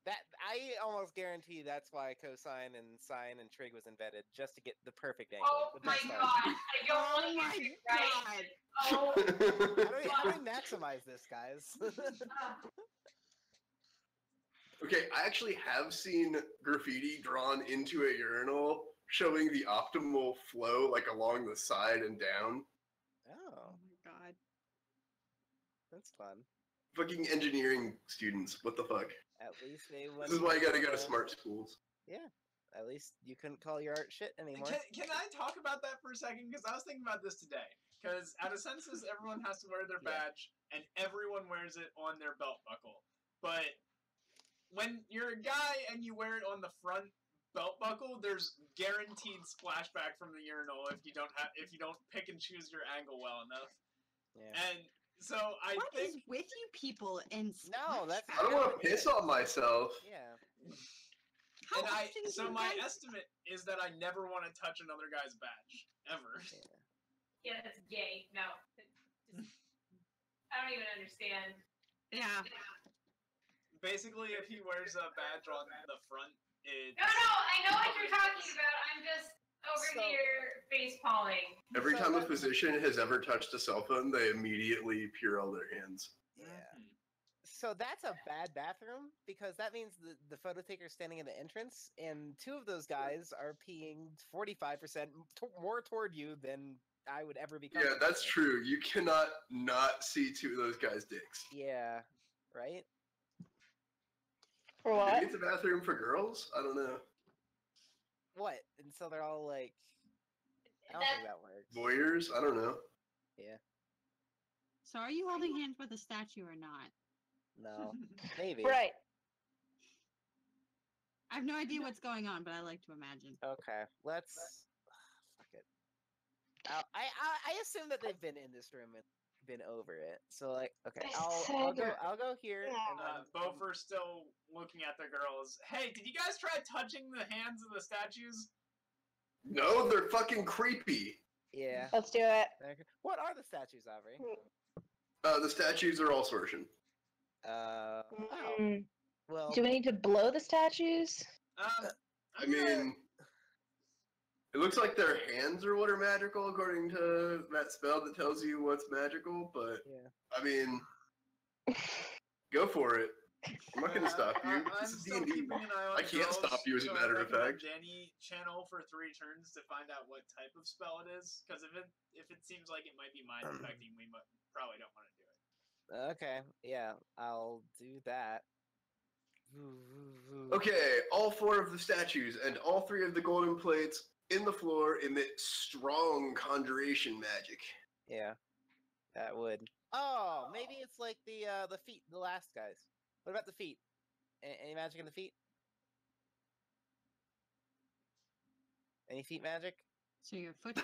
That I almost guarantee that's why cosine and sine and trig was invented, just to get the perfect angle. Oh the my best god. angle. I don't Oh want my to get it right. God. Oh. How do we maximize this, guys? Okay, I actually have seen graffiti drawn into a urinal showing the optimal flow like along the side and down. Oh, Oh my God. that's fun. Fucking engineering students, what the fuck? At least they This is why you gotta go to smart schools. At least you couldn't call your art shit anymore. Can I talk about that for a second? Because I was thinking about this today. Because at a census, everyone has to wear their badge, and everyone wears it on their belt buckle. But when you're a guy and you wear it on the front belt buckle, there's guaranteed splashback from the urinal if you don't pick and choose your angle well enough. Yeah. And so I What think is with you people and No, that's- I don't want to piss on myself. Yeah. How and often do so you my guys- estimate is that I never want to touch another guy's badge ever. Yeah, that's gay. No. I don't even understand. Yeah. Basically, if he wears a badge on the front, it's... No, I know what you're talking about. I'm just over here face palming. Every time a physician has ever touched a cell phone, they immediately purell their hands. Yeah. So that's a bad bathroom because that means the photo taker's standing in the entrance, and two of those guys are peeing 45% more toward you than I would ever be. Yeah, that's true. You cannot not see two of those guys' dicks. Yeah, right? For what? Maybe it's a bathroom for girls? I don't know. What? And so they're all like, I don't think that works. Voyeurs? I don't know. Yeah. So are you holding hands with a statue or not? No. Maybe. Right. I have no idea what's going on, but I like to imagine. Okay. Let's. Fuck it. I assume that they've been in this room and been over it. So like, okay, I'll go here. And both are still looking at the girls. Hey, did you guys try touching the hands of the statues? No, they're fucking creepy. Yeah. Let's do it. What are the statues, Aubrey? The statues are all sortion. Oh. Mm. Well. Do we need to blow the statues? I mean, it looks like their hands are what are magical according to that spell that tells you what's magical, but Yeah. I mean, go for it. I'm not gonna stop you. I'm This is still D&D. keeping an eye on I can't girls, stop you, as a so matter I of recommend fact. Danny channel for 3 turns to find out what type of spell it is, because if it seems like it might be mind affecting, we probably don't want to do it. Okay. Yeah, I'll do that. Okay, all 4 of the statues and all 3 of the golden plates in the floor emit strong conjuration magic. Yeah, that would. Oh, maybe it's like the feet, the last guys. What about the feet? Any magic in the feet? Any feet magic? So your foot.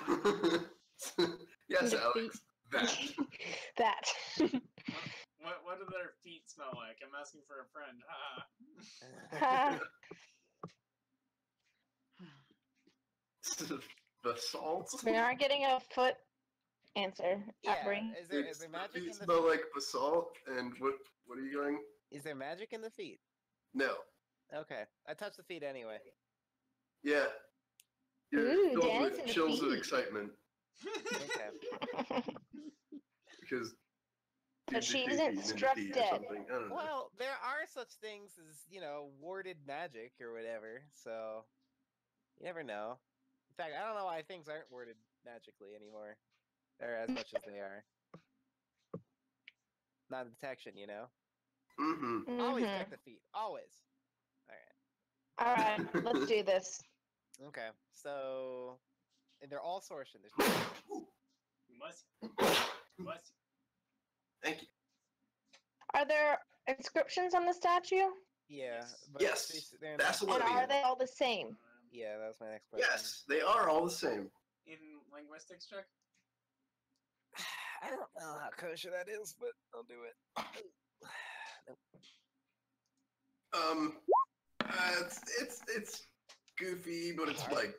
Yes, The Alex. That. That. What do their feet smell like? I'm asking for a friend. Basalt? We aren't getting a foot answer. Yeah. Aubrey. Is there It's- magic feet in the smell feet? like basalt, and what are you going? Is there magic in the feet? No. Okay, I touched the feet anyway. Yeah. You're Ooh, filled dance with in the chills of feet. excitement Okay. because. But dudes are she creepy isn't and in the struck feet or dead. something. I don't know. Well, there are such things as, warded magic or whatever, so you never know. In fact, I don't know why things aren't warded magically anymore. Or as much as they are. Non-detection, Mm-hmm. Always Mhm. check the feet. Always. Alright. All right, let's do this. Okay, so... And they're all sortion. There's no You must. Thank you. Are there inscriptions on the statue? Yeah. But Yes, they're in that's the- what And I are mean. they all the same? Yeah, that was my next question. Yes, they are all the same. In linguistics check? I don't know how kosher that is, but I'll do it. Nope. It's goofy, but it's like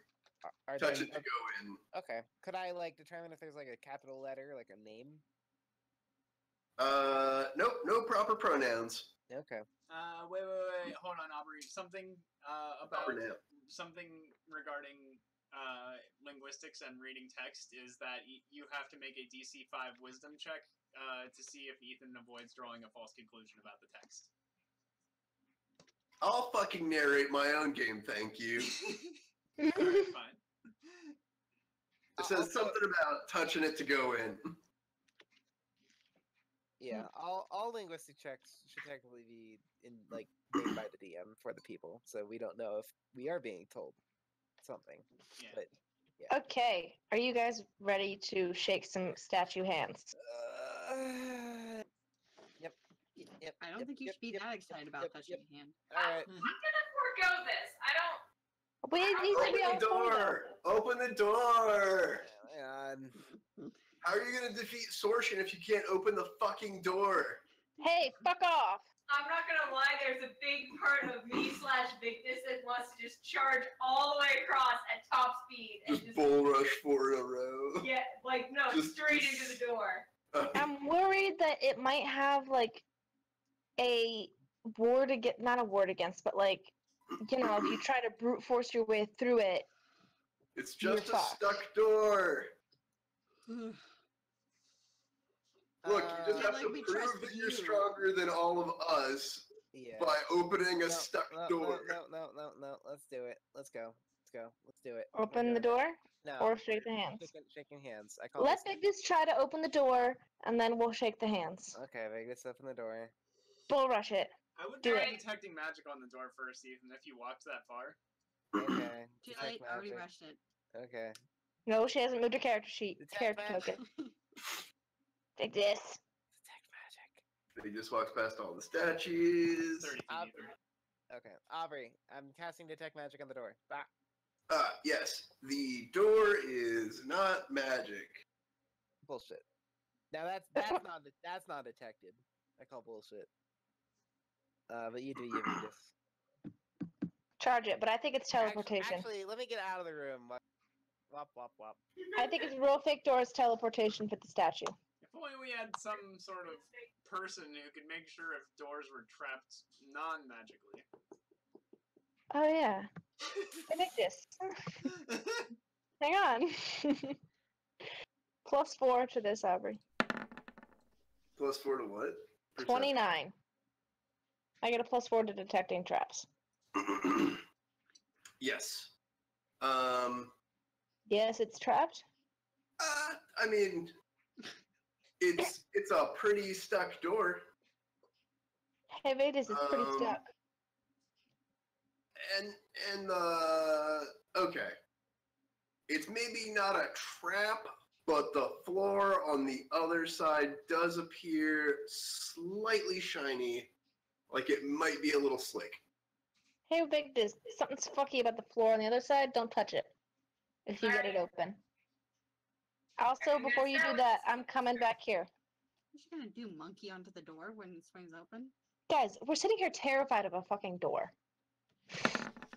Are touch they- it to go in. Okay. Could I determine if there's like a capital letter, like a name? Nope, no proper pronouns. Okay. Wait, hold on, Aubrey. Something about Proper noun. something regarding linguistics and reading text is that you have to make a DC 5 wisdom check to see if Ethan avoids drawing a false conclusion about the text. I'll fucking narrate my own game, thank you. Alright, fine. It says something about touching it to go in. Yeah, all linguistic checks should technically be made by the DM for the people, so we don't know if we are being told something. Yeah. But Okay, are you guys ready to shake some statue hands? Yep. I don't think you should be that excited about touching a hand. All right. I'm gonna forego this. I don't. We need to be Open on the board, door! Open the door! And How are you gonna defeat Sortion if you can't open the fucking door? though. Hey, fuck off! I'm not gonna lie. There's a big part of me/Victus that wants to just charge all the way across at top speed and Just bull rush 4 in a row. yeah, like no, Just- straight into the door. I'm worried that it might have like a ward against, not a ward against, but like, you know, if you try to brute force your way through it. It's You're just a fucked. stuck door. Look, you just Yeah, have like to we prove trust that you're you. stronger than all of us yeah. by opening a No, stuck no, door. No. Let's do it. Let's go. Let's do it. Open the We're doing door it. No. or shake the hands. Shaking hands. I call Let this. Victus try to open the door, and then we'll shake the hands. Okay, Vegas, open the door. Bull rush it. I would Do try it. detecting magic on the door first, Ethan, if you walked that far. Okay. Too detect late. I already magic. rushed it. Okay. No, she hasn't moved her character sheet. Detect Character magic. token. Take this. Detect magic. He just walks past all the statues. 30 feet either. Okay. Aubrey, I'm casting detect magic on the door. Bah. Yes, the door is not magic. Bullshit. Now that's not detected. I call bullshit. But you do you, Vegas. Charge it, but I think it's teleportation. Actually, let me get out of the room. Wop wop wop. I think it's real fake doors teleportation for the statue. If only we had some sort of person who could make sure if doors were trapped non-magically. Oh yeah. Victus. Hang on. +4 to this, Aubrey. +4 to what? 29. I get a +4 to detecting traps. Yes. Yes, it's trapped. I mean, it's a pretty stuck door, Hey, Victus, it's pretty Um, stuck. and okay, it's maybe not a trap, but the floor on the other side does appear slightly shiny, like it might be a little slick. Hey, Victus, something's fucky about the floor on the other side. Don't touch it if you get it open. Also, Alright, before you do that, I'm coming back here. You're just gonna do monkey onto the door when it swings open? Guys, we're sitting here terrified of a fucking door.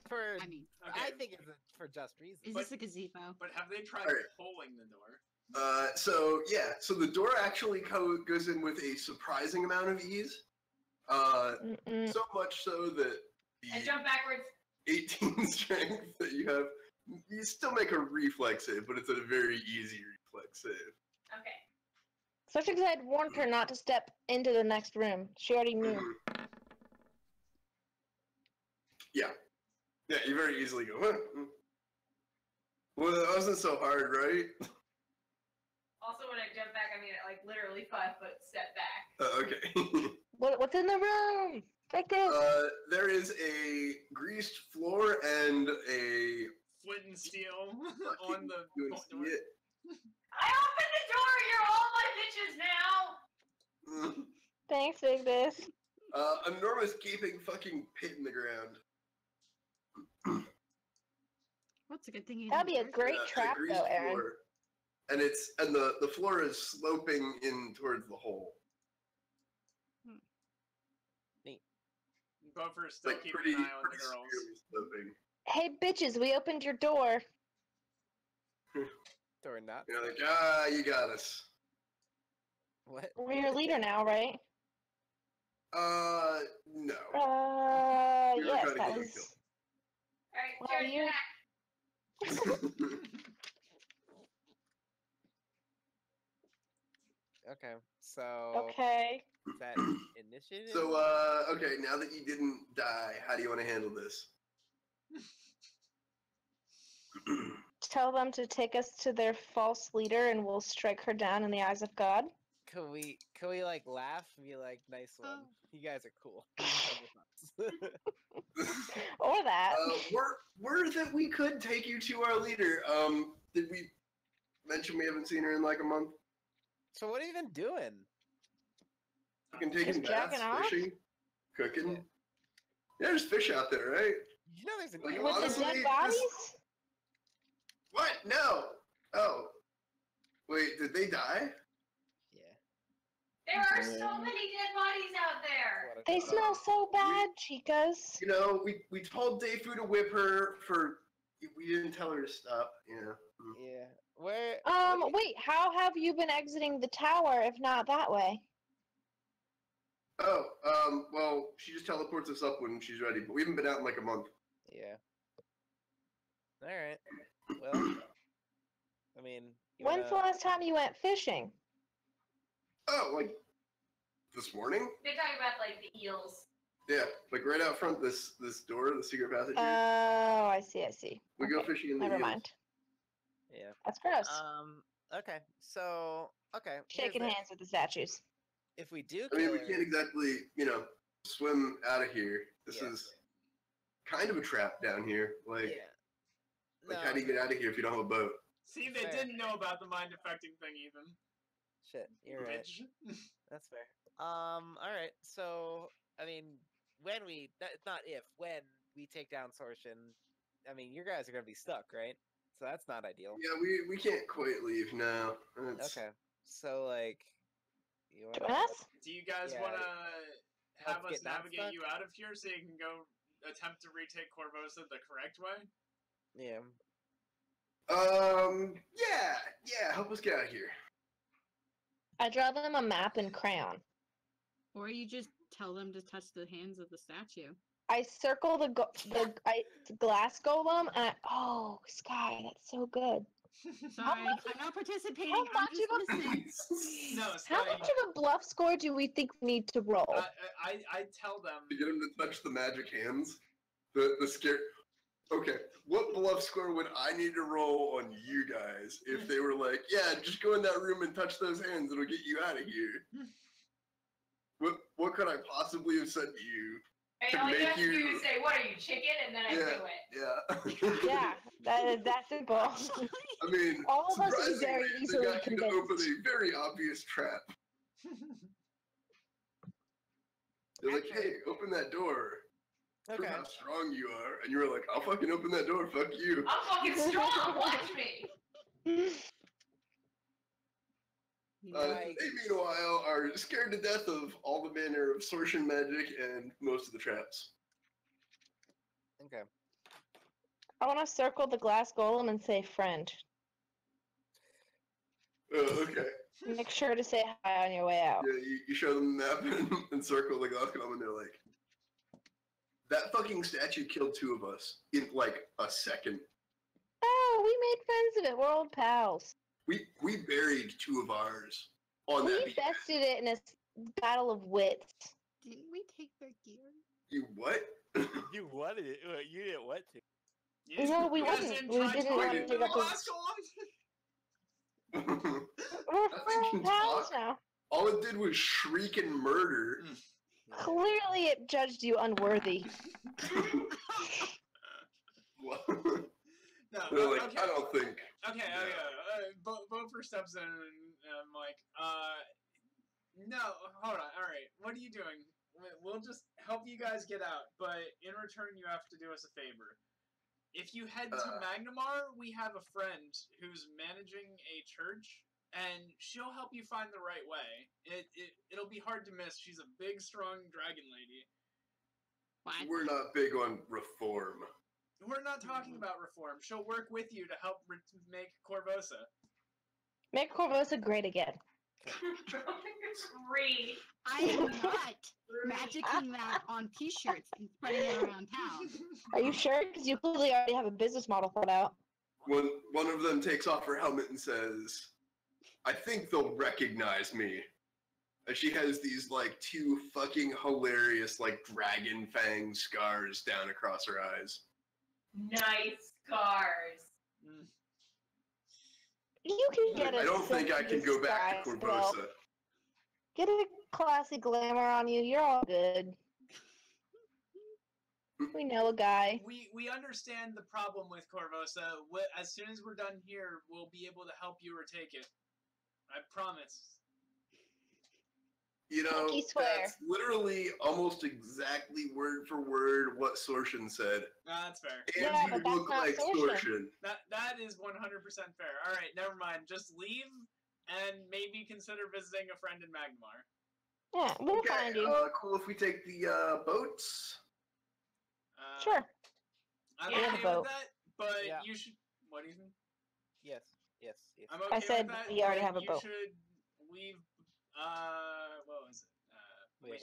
For I mean, Okay, I think it's for just reasons. is this a gazebo? but have they tried Alright. pulling the door? So the door actually goes in with a surprising amount of ease. Mm-mm. So much so that And the jump backwards. 18 strength that you have, you still make a reflex save, but it's a very easy reflex save. Okay. Especially because I had warned her not to step into the next room. She already knew. Yeah, you very easily go, huh? Well, that wasn't so hard, right? Also, when I jump back, I mean like literally 5 foot step back. Okay. What's in the room? Victus! There is a greased floor and a... Flint and steel on the You door. can see it. I opened the door. You're all my bitches now. Thanks, Victus. Enormous gaping fucking pit in the ground. What's a good thing you That'd be a didn't great And a trap, greased though, Aaron. floor. And the floor is sloping in towards the hole. Buffer's still Like keeping pretty, an eye on the pretty girls. severely sloping. Hey, bitches, we opened your door. Or not. You're like, you got us. What? We're your leader now, right? No. We were Yes, trying to that get you was. killed. Alright, Well, charge you- back. Okay. So Okay. is that initiative? So, okay, now that you didn't die, how do you want to handle this? Tell them to take us to their false leader and we'll strike her down in the eyes of God. Can we like laugh and be like, nice one? Oh. You guys are cool. You can come with us. Or that. We're that we could take you to our leader. Did we mention we haven't seen her in like a month? So what have you been doing? Fucking taking Just baths, jacking off? fishing, cooking. Yeah, there's fish out there, right? You know there's an Like, eel With honestly, the dead this- bodies? What? No. Oh. Wait, did they die? Yeah. There are so many dead bodies out there. What a- They smell so bad, chicas. You know, we told Dayfu to whip her for. We didn't tell her to stop. Yeah. Yeah. Where? Wait, how have you been exiting the tower if not that way? Oh, well, she just teleports us up when she's ready, but we haven't been out in like a month. Yeah. All right. Well, I mean, you When's the wanna- last time you went fishing? Oh, like this morning? They're talking about like the eels. Yeah, like right out front this door, the secret passage. Oh, here. I see. We go Okay, fishing in the never eels. mind. Yeah. That's gross. Okay. So, okay. here's Shaking this. hands with the statues. If we do I mean, kill we her, can't exactly, swim out of here. This Yeah. is kind of a trap down here. Like, yeah. how do you get out of here if you don't have a boat? See, they Fair. didn't know about the mind affecting thing even. Shit, you're right. Bitch. That's fair. All right. So, I mean, when we take down Sorshin, I mean, you guys are gonna be stuck, right? So that's not ideal. Yeah, we can't quite leave now. It's- Okay. So, like, you wanna? Join us? Do you guys Yeah. want to have Help us get not navigate stuck? you out of here so you can go attempt to retake Corvosa the correct way? Yeah. Yeah, help us get out of here. I draw them a map in crayon. Or you just tell them to touch the hands of the statue. I circle the glass golem, and oh, Sky, that's so good. Sorry, much- I'm not participating. how I'm much just of a- listening. No, How Sky, much of a bluff score do we think we need to roll? I tell them. To get him to touch the magic hands. The scare. Okay, what bluff score would I need to roll on you guys if they were like, yeah, just go in that room and touch those hands, it'll get you out of here? What could I possibly have said to you? And To all you make have to do you- is say, "What are you, chicken?" And then I do it. Yeah. Yeah, that is that simple. I mean, All of us would be very surprisingly, easily they got you to open convinced. a very obvious trap. They're like, hey, open that door. Prove Okay. how strong you are. And you were like, I'll fucking open that door, fuck you. I'm fucking strong. Watch me. Like- They, meanwhile, are scared to death of all the manner of sorcery magic and most of the traps. Okay. I want to circle the glass golem and say friend. Okay. Make sure to say hi on your way out. Yeah, you show them the map and circle the glass column, and they're like, that fucking statue killed two of us in like a second. Oh, we made friends of it. We're old pals. We buried two of ours on that We beach. bested it in a battle of wits. Didn't we take their gear? You what? You wanted it. You didn't want to. You No, we guys didn't. didn't We try didn't to want get to into give the up last one. We're Nothing full can pals talk. now. All it did was shriek and murder. Clearly, it judged you unworthy. No, They're like, okay. I don't think. Okay, Yeah. Bofer steps in and I'm like, no, hold on, alright, what are you doing? We'll just help you guys get out, but in return you have to do us a favor. If you head to Magnamar, we have a friend who's managing a church, and she'll help you find the right way. It'll be hard to miss. She's a big, strong dragon lady. What? We're not big on reform. We're not talking about reform. She'll work with you to help make Corvosa. Make Corvosa great again. 3. I am not magicking that on t-shirts and spreading it around town. Are you sure? Because you clearly already have a business model thought out. When one of them takes off her helmet and says, I think they'll recognize me. And she has these, like, two fucking hilarious, like, dragon fang scars down across her eyes. Nice scars. You can get I a don't think I can go back to disguise, Corvosa. Will. Get a classy glamour on you. You're all good. We know a guy. We understand the problem with Corvosa. As soon as we're done here, we'll be able to help you retake it. I promise. You know, Pinky swear. that's literally almost exactly word for word what Sorshin said. That's fair. And Yeah, you but that's look not like Sorshin. That is 100% fair. All right, never mind. Just leave and maybe consider visiting a friend in Magmar. Yeah, we'll find you. Cool if we take the boats. Sure. I'm We have a okay boat. with that, but Yeah. you should. What do you think? Yes. I'm okay I said with that. we already but have a boat. You should leave. What was it? We have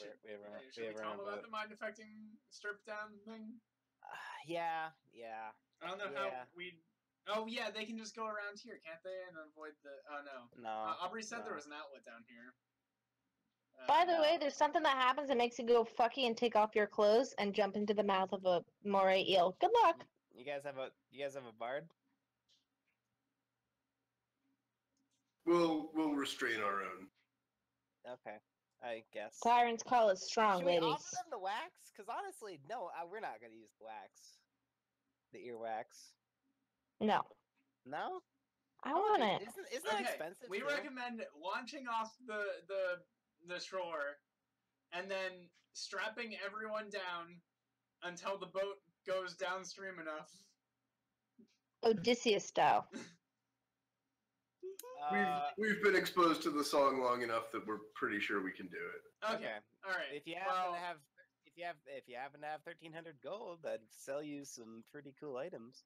Should we tell them about boat. the mind affecting strip down thing? Yeah. I don't know how we. Oh yeah, they can just go around here, can't they, and avoid the? Oh no. No. Aubrey said there no. was an outlet down here. By the way, there's something that happens that makes you go fucky and take off your clothes and jump into the mouth of a moray eel. Good luck. You guys have a bard? We'll restrain our own. Okay, I guess. Siren's call is strong, Should we ladies. offer them the wax? Because honestly, no, we're not gonna use the wax. The earwax. No. No? I want it. Isn't that expensive? We too? recommend launching off the shore, and then strapping everyone down until the boat goes downstream enough. Odysseus style. We've been exposed to the song long enough that we're pretty sure we can do it. Okay. All right. If you happen to have, if you happen to have 1,300 gold, I'd sell you some pretty cool items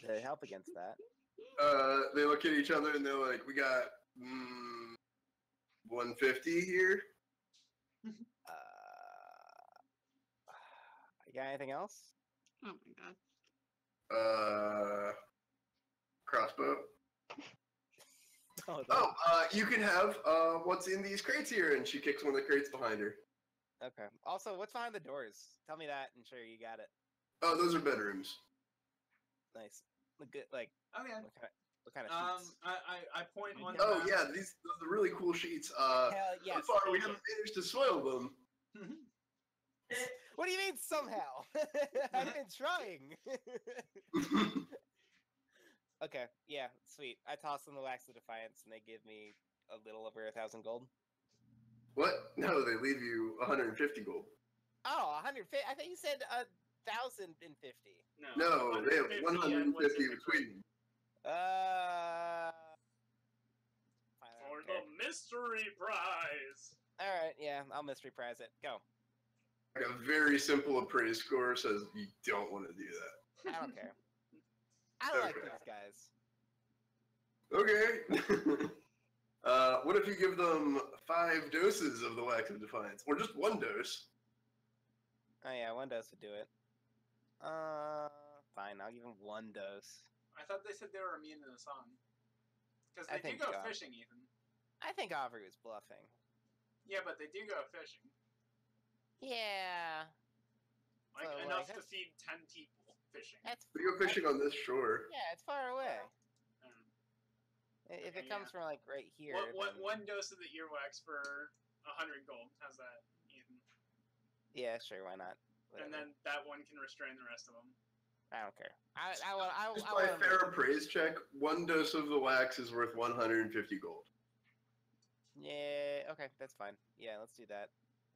to help against that. They look at each other and they're like, "We got 150 here." You got anything else? Oh my god. Crossbow. Oh, You can have what's in these crates here, and she kicks one of the crates behind her. okay. Also, what's behind the doors? Tell me that, and sure, you got it. Oh, those are bedrooms. Nice. Look good. Like, Okay. what kind of sheets? I point on. Oh the yeah, those are really cool sheets. Hell yes. So far we haven't managed to soil them. What do you mean somehow? I've been trying. Okay, yeah, sweet. I toss them the wax of defiance, and they give me a little over 1,000 gold. What? No, they leave you 150 gold. Oh, 150. I think you said 1,050. No, they have 150 between them. Fine, I For don't care. the mystery prize. All right, yeah, I'll mystery prize it. Go. Like a very simple appraise score says you don't want to do that. I don't care. I like Okay. these guys. Okay. What if you give them 5 doses of the wax of defiance, or just 1 dose? Oh yeah, 1 dose would do it. Fine. I'll give them 1 dose. I thought they said they were immune to the sun. Because I they do think go so. fishing, Ethan. I think Aubrey was bluffing. Yeah, but they do go fishing. Yeah. Like So, enough like, to feed 10 people fishing. That's We go fishing on this shore. yeah. It's far away. Um, If it Okay, comes from like right here. What then- 1 dose of the earwax for 100 gold? How's that, Ethan? Yeah, sure. Why not? And Whatever. then that one can restrain the rest of them. I don't care. I Just by fair appraise check, 1 dose of the wax is worth 150 gold. Yeah. Okay, that's fine. Yeah, let's do that.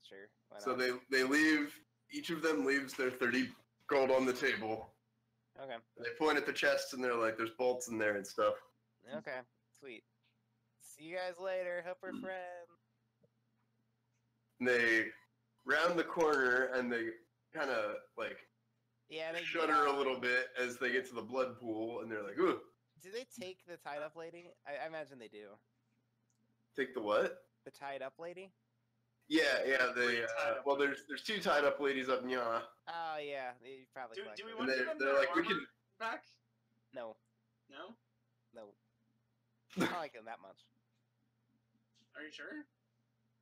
Sure. Why So not? they leave, each of them leaves their 30 gold on the table. Okay. They point at the chests and they're like, there's bolts in there and stuff. Okay. Sweet. See you guys later. Hope we're friends. And they round the corner and they kind of like Yeah. They shudder a little bit as they get to the blood pool and they're like, ooh, Do they take the tied up lady? I imagine they do. take the what? The tied up lady? Yeah, they, tied up well, there's 2 tied up ladies up in Yaw. Oh yeah. You probably. Do collect we those. want to they're- give them they're their like, we armor can- back? No. No? No. I don't like them that much. Are you sure?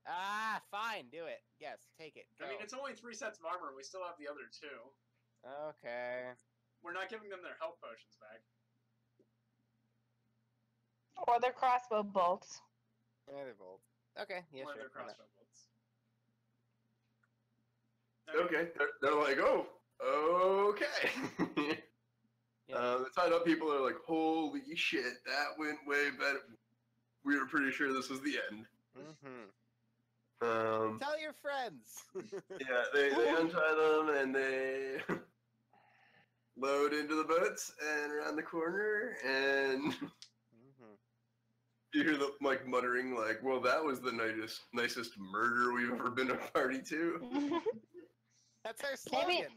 Ah, fine. Do it. Yes, take it. Go. I mean, it's only 3 sets of armor. We still have the other 2. Okay. We're not giving them their health potions back. Or their crossbow bolts. Yeah, they're both. Okay, yeah, or sure. their why not? crossbow bolts. Okay, they're like, oh, okay. Yeah. The tied up people are like, holy shit, that went way better. We were pretty sure this was the end. Mm-hmm. Tell your friends. Yeah, they untie them and they load into the boats and around the corner, and Mm-hmm. you hear them like muttering, like, "Well, that was the nicest murder we've ever been a party to." That's our slogan. Maybe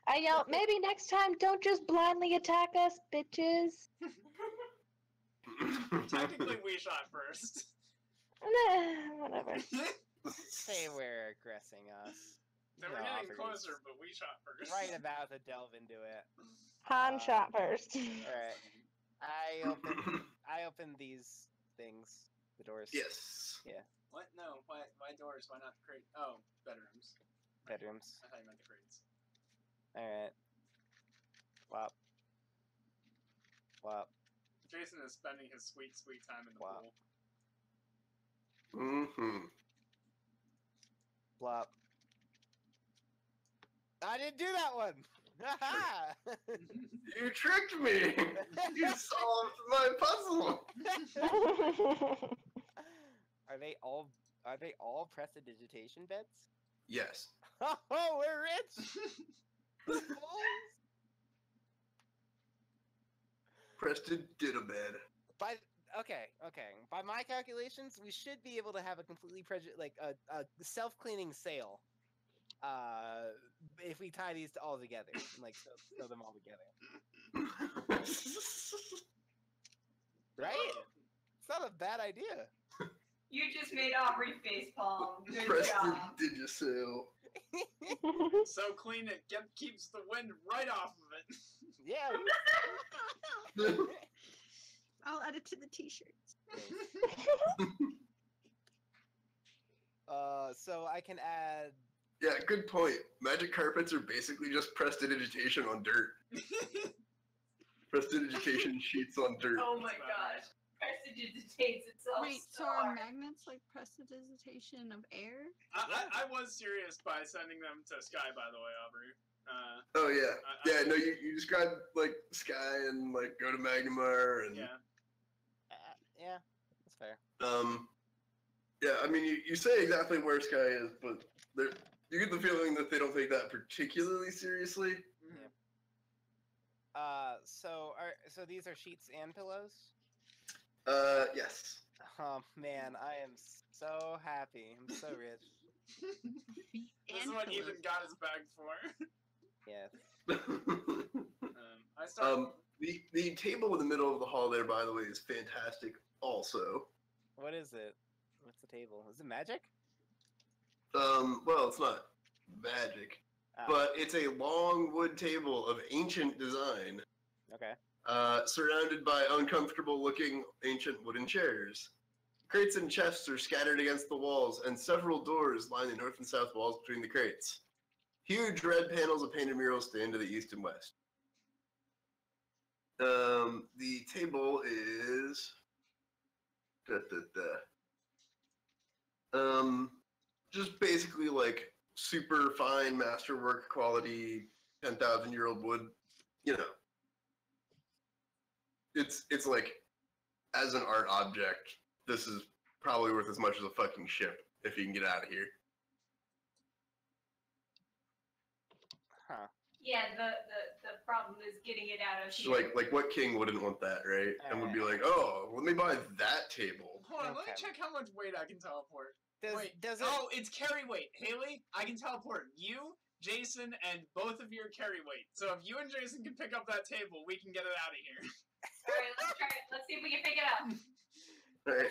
I yell, maybe next time don't just blindly attack us, bitches. Technically, we shot first. Nah, whatever. They were aggressing us. They were No, getting offers. closer, but we shot first. Right about to delve into it. Han shot first. Alright. I opened these things. The doors. Yes. Yeah. What? No. Why doors? Why not the crate? Oh, bedrooms. Bedrooms. I thought you meant the crates. Alright. Wop. Wop. Jason is spending his sweet time in the Wow. pool. Mm-hmm. Blop. I didn't do that one! Ha You tricked me. You solved my puzzle. Are they all prestidigitation beds? Yes. Oh, we're rich! Preston did a bed. Okay. By my calculations, we should be able to have a completely a self-cleaning sail. If we tie these all together, and, like sew them all together. Right? It's not a bad idea. You just made Aubrey facepalm. Good Preston job. Digisil. So clean it keeps the wind right off of it. Yeah. I'll add it to the t-shirts. So I can add. Yeah, good point. Magic carpets are basically just prestidigitation on dirt. Prestidigitation sheets on dirt. Oh my gosh. Prestidigitates itself. Wait, so are magnets like prestidigitation of air? I was serious by sending them to Sky, by the way, Aubrey. Oh yeah, no, you describe like Sky and like go to Magnemar and Yeah. Yeah, that's fair. yeah, I mean you say exactly where Sky is, but you get the feeling that they don't take that particularly seriously. So these are sheets and pillows? Yes. Oh man, I am so happy. I'm so rich. This is what Ethan got his bag for. Yes. I started. The table in the middle of the hall there, by the way, is fantastic. Also. What is it? What's the table? Is it magic? Well, it's not magic, Oh, but it's a long wood table of ancient design. okay. Surrounded by uncomfortable-looking ancient wooden chairs. Crates and chests are scattered against the walls, and several doors line the north and south walls between the crates. Huge red panels of painted murals stand to the east and west. The table is just basically like super fine masterwork quality, 10,000-year-old wood. You know, it's like as an art object, this is probably worth as much as a fucking ship if you can get out of here. Huh. Yeah, the problem is getting it out of Just here. like what king wouldn't want that, right? And would be like, oh, let me buy that table. Hold on, let me Okay. check how much weight I can teleport. Does it? Oh, it's carry weight. Haley, I can teleport you, Jason, and both of your carry weight. So if you and Jason can pick up that table, we can get it out of here. Alright, let's try it. Let's see if we can pick it up. Right?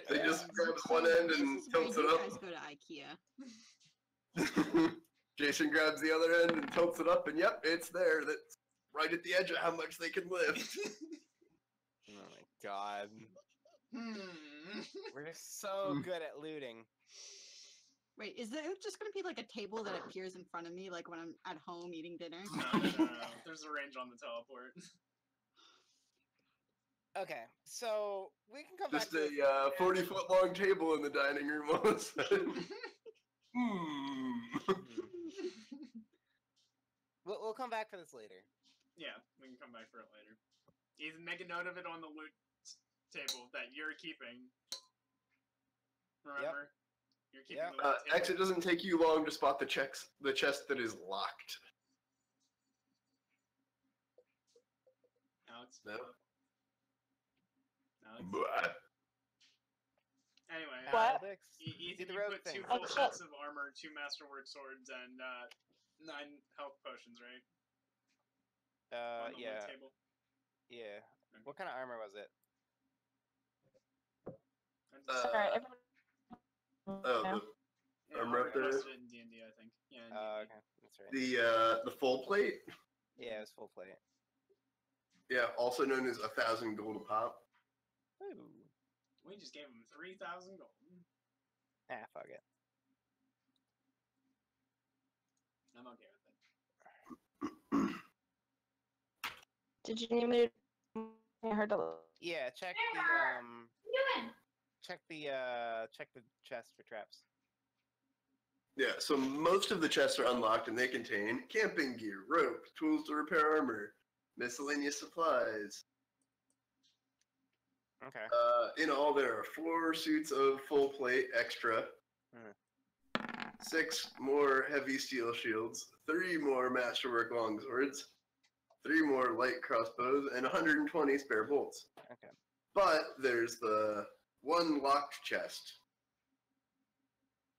They just grabs one end This and is where tilts you it guys go to IKEA. up. Jason grabs the other end and tilts it up, and yep, it's there. That's right at the edge of how much they can lift. Oh my god. We're so good at looting. Wait, is there just gonna be like a table that appears in front of me, like when I'm at home eating dinner? No. There's a range on the teleport. Okay, so we can come Just back to a 40-foot long table in the dining room all of a sudden. We'll come back for this later. Yeah, we can come back for it later. Ethan, make a note of it on the loot table that you're keeping. Remember? You're keeping the loot table. X, it doesn't take you long to spot the chest that is locked. Alex? No. Alex? Blah. Anyway, What? Ethan, the you rogue put thing. 2 full Okay. sets of armor, 2 masterwork swords, and 9 health potions, right? On the loot Yeah. table. Yeah. What kind of armor was it? Alright, everyone. The Yeah, armor I'll up there. request it in D&D, I think. Yeah, in D&D. Okay, that's right. the full plate, Yeah, it was full plate. yeah, also known as 1,000 gold a pop. Ooh. We just gave him 3,000 gold. Fuck it. I'm okay with it. Did you need me to? I heard a little. Yeah, check Hammer! check the chest for traps. Yeah, so most of the chests are unlocked and they contain camping gear, rope, tools to repair armor, miscellaneous supplies. Okay. In all, there are 4 suits of full plate extra, 6 more heavy steel shields, 3 more masterwork longswords, 3 more light crossbows, and 120 spare bolts. Okay. But there's the 1 locked chest.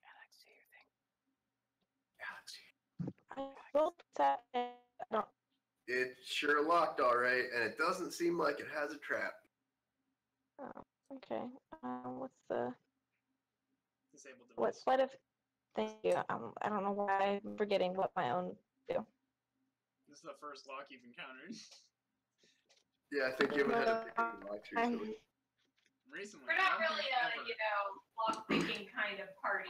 Alex, do your thing. Alex, I built that. I don't. it's sure locked, all right, and it doesn't seem like it has a trap. Oh, okay. What's the Disabled what? device. What if? Thank you. I don't know why I'm forgetting what my own do. This is the first lock you've encountered. Yeah, I think you haven't had a particular lock recently. Recently. We're I not don't really think a, ever. lock-picking kind of party.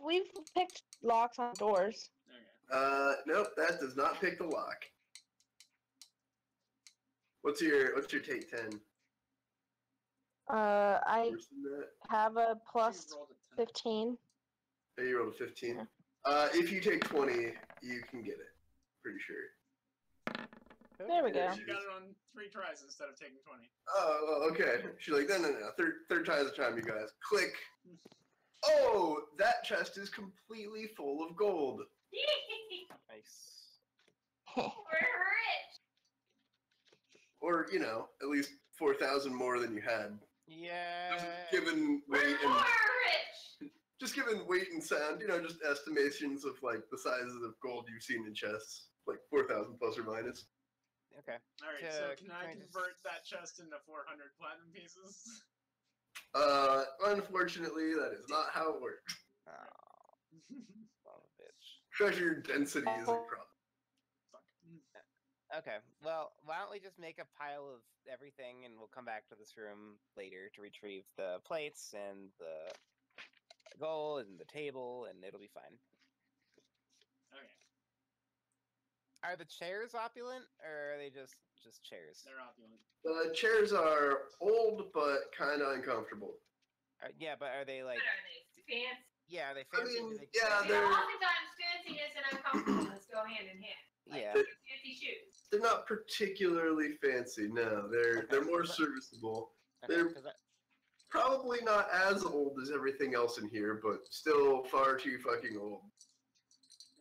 We've picked locks on doors. Okay. Nope, that does not pick the lock. What's your take 10? I Worse than that? have a plus You rolled a 10. 15. Oh, you rolled a 15. Yeah. If you take 20, you can get it. Pretty sure. There we go. She got it on 3 tries instead of taking 20. Oh, okay. She's like, no. Third time's the charm, you guys. Click. Oh, that chest is completely full of gold. Nice. We're rich. Or, at least 4,000 more than you had. Yeah. Given We're weight more and rich. just given weight and sound, just estimations of like the sizes of gold you've seen in chests, like 4,000 plus or minus. Okay. Alright, so can I can I convert just- that chest into 400 platinum pieces? Unfortunately, that is not how it works. Oh, son of a bitch. Treasure density is a problem. Fuck. Okay, well, why don't we just make a pile of everything and we'll come back to this room later to retrieve the plates and the gold and the table and it'll be fine. Okay, Are the chairs opulent or are they just chairs? they're opulent. The chairs are old but kind of uncomfortable. Yeah, but are they like? What are they? Fancy. Yeah, are they I fancy? mean, Do they- yeah, You know, they're oftentimes fanciness and uncomfortableness go hand in hand. Like Yeah. fancy shoes. they're not particularly fancy. No, they're more serviceable. Okay, they're- 'cause Probably not as old as everything else in here, but still far too fucking old.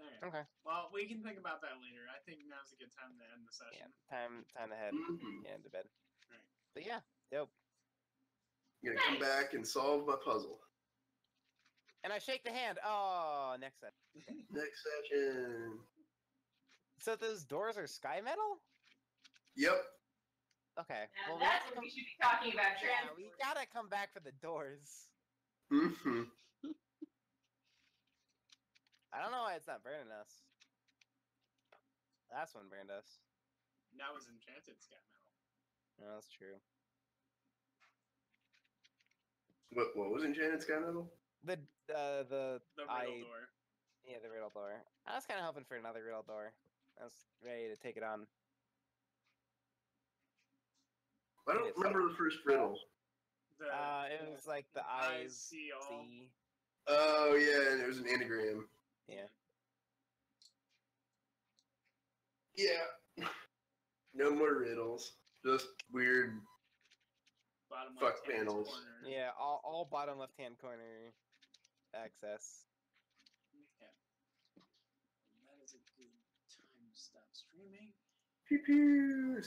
Okay. Okay. Well, we can think about that later. I think now's a good time to end the Yeah, session. time to head Mhm. into bed. Right. But yeah, dope. I'm gonna come back and solve my puzzle. And I shake the hand. Oh, next set. Next session. So those doors are sky metal? Yep. Okay. Now Well, that's let's what we should be talking about. yeah, we Transport. gotta come back for the doors. Mm-hmm. I don't know why it's not burning us. Last one burned us. That was enchanted scat metal. No, that's true. What was enchanted sky metal? The The riddle door. yeah, the riddle door. I was kind of hoping for another riddle door. I was ready to take it on. I don't remember the first riddle. It was like the eyes see all. see. Oh yeah, and it was an anagram. Yeah. Yeah. No more riddles. Just weird Bottom fuck left-hand panels. corner. Yeah, all bottom left hand corner access. Yeah. And that is a good time to stop streaming. Pew pew.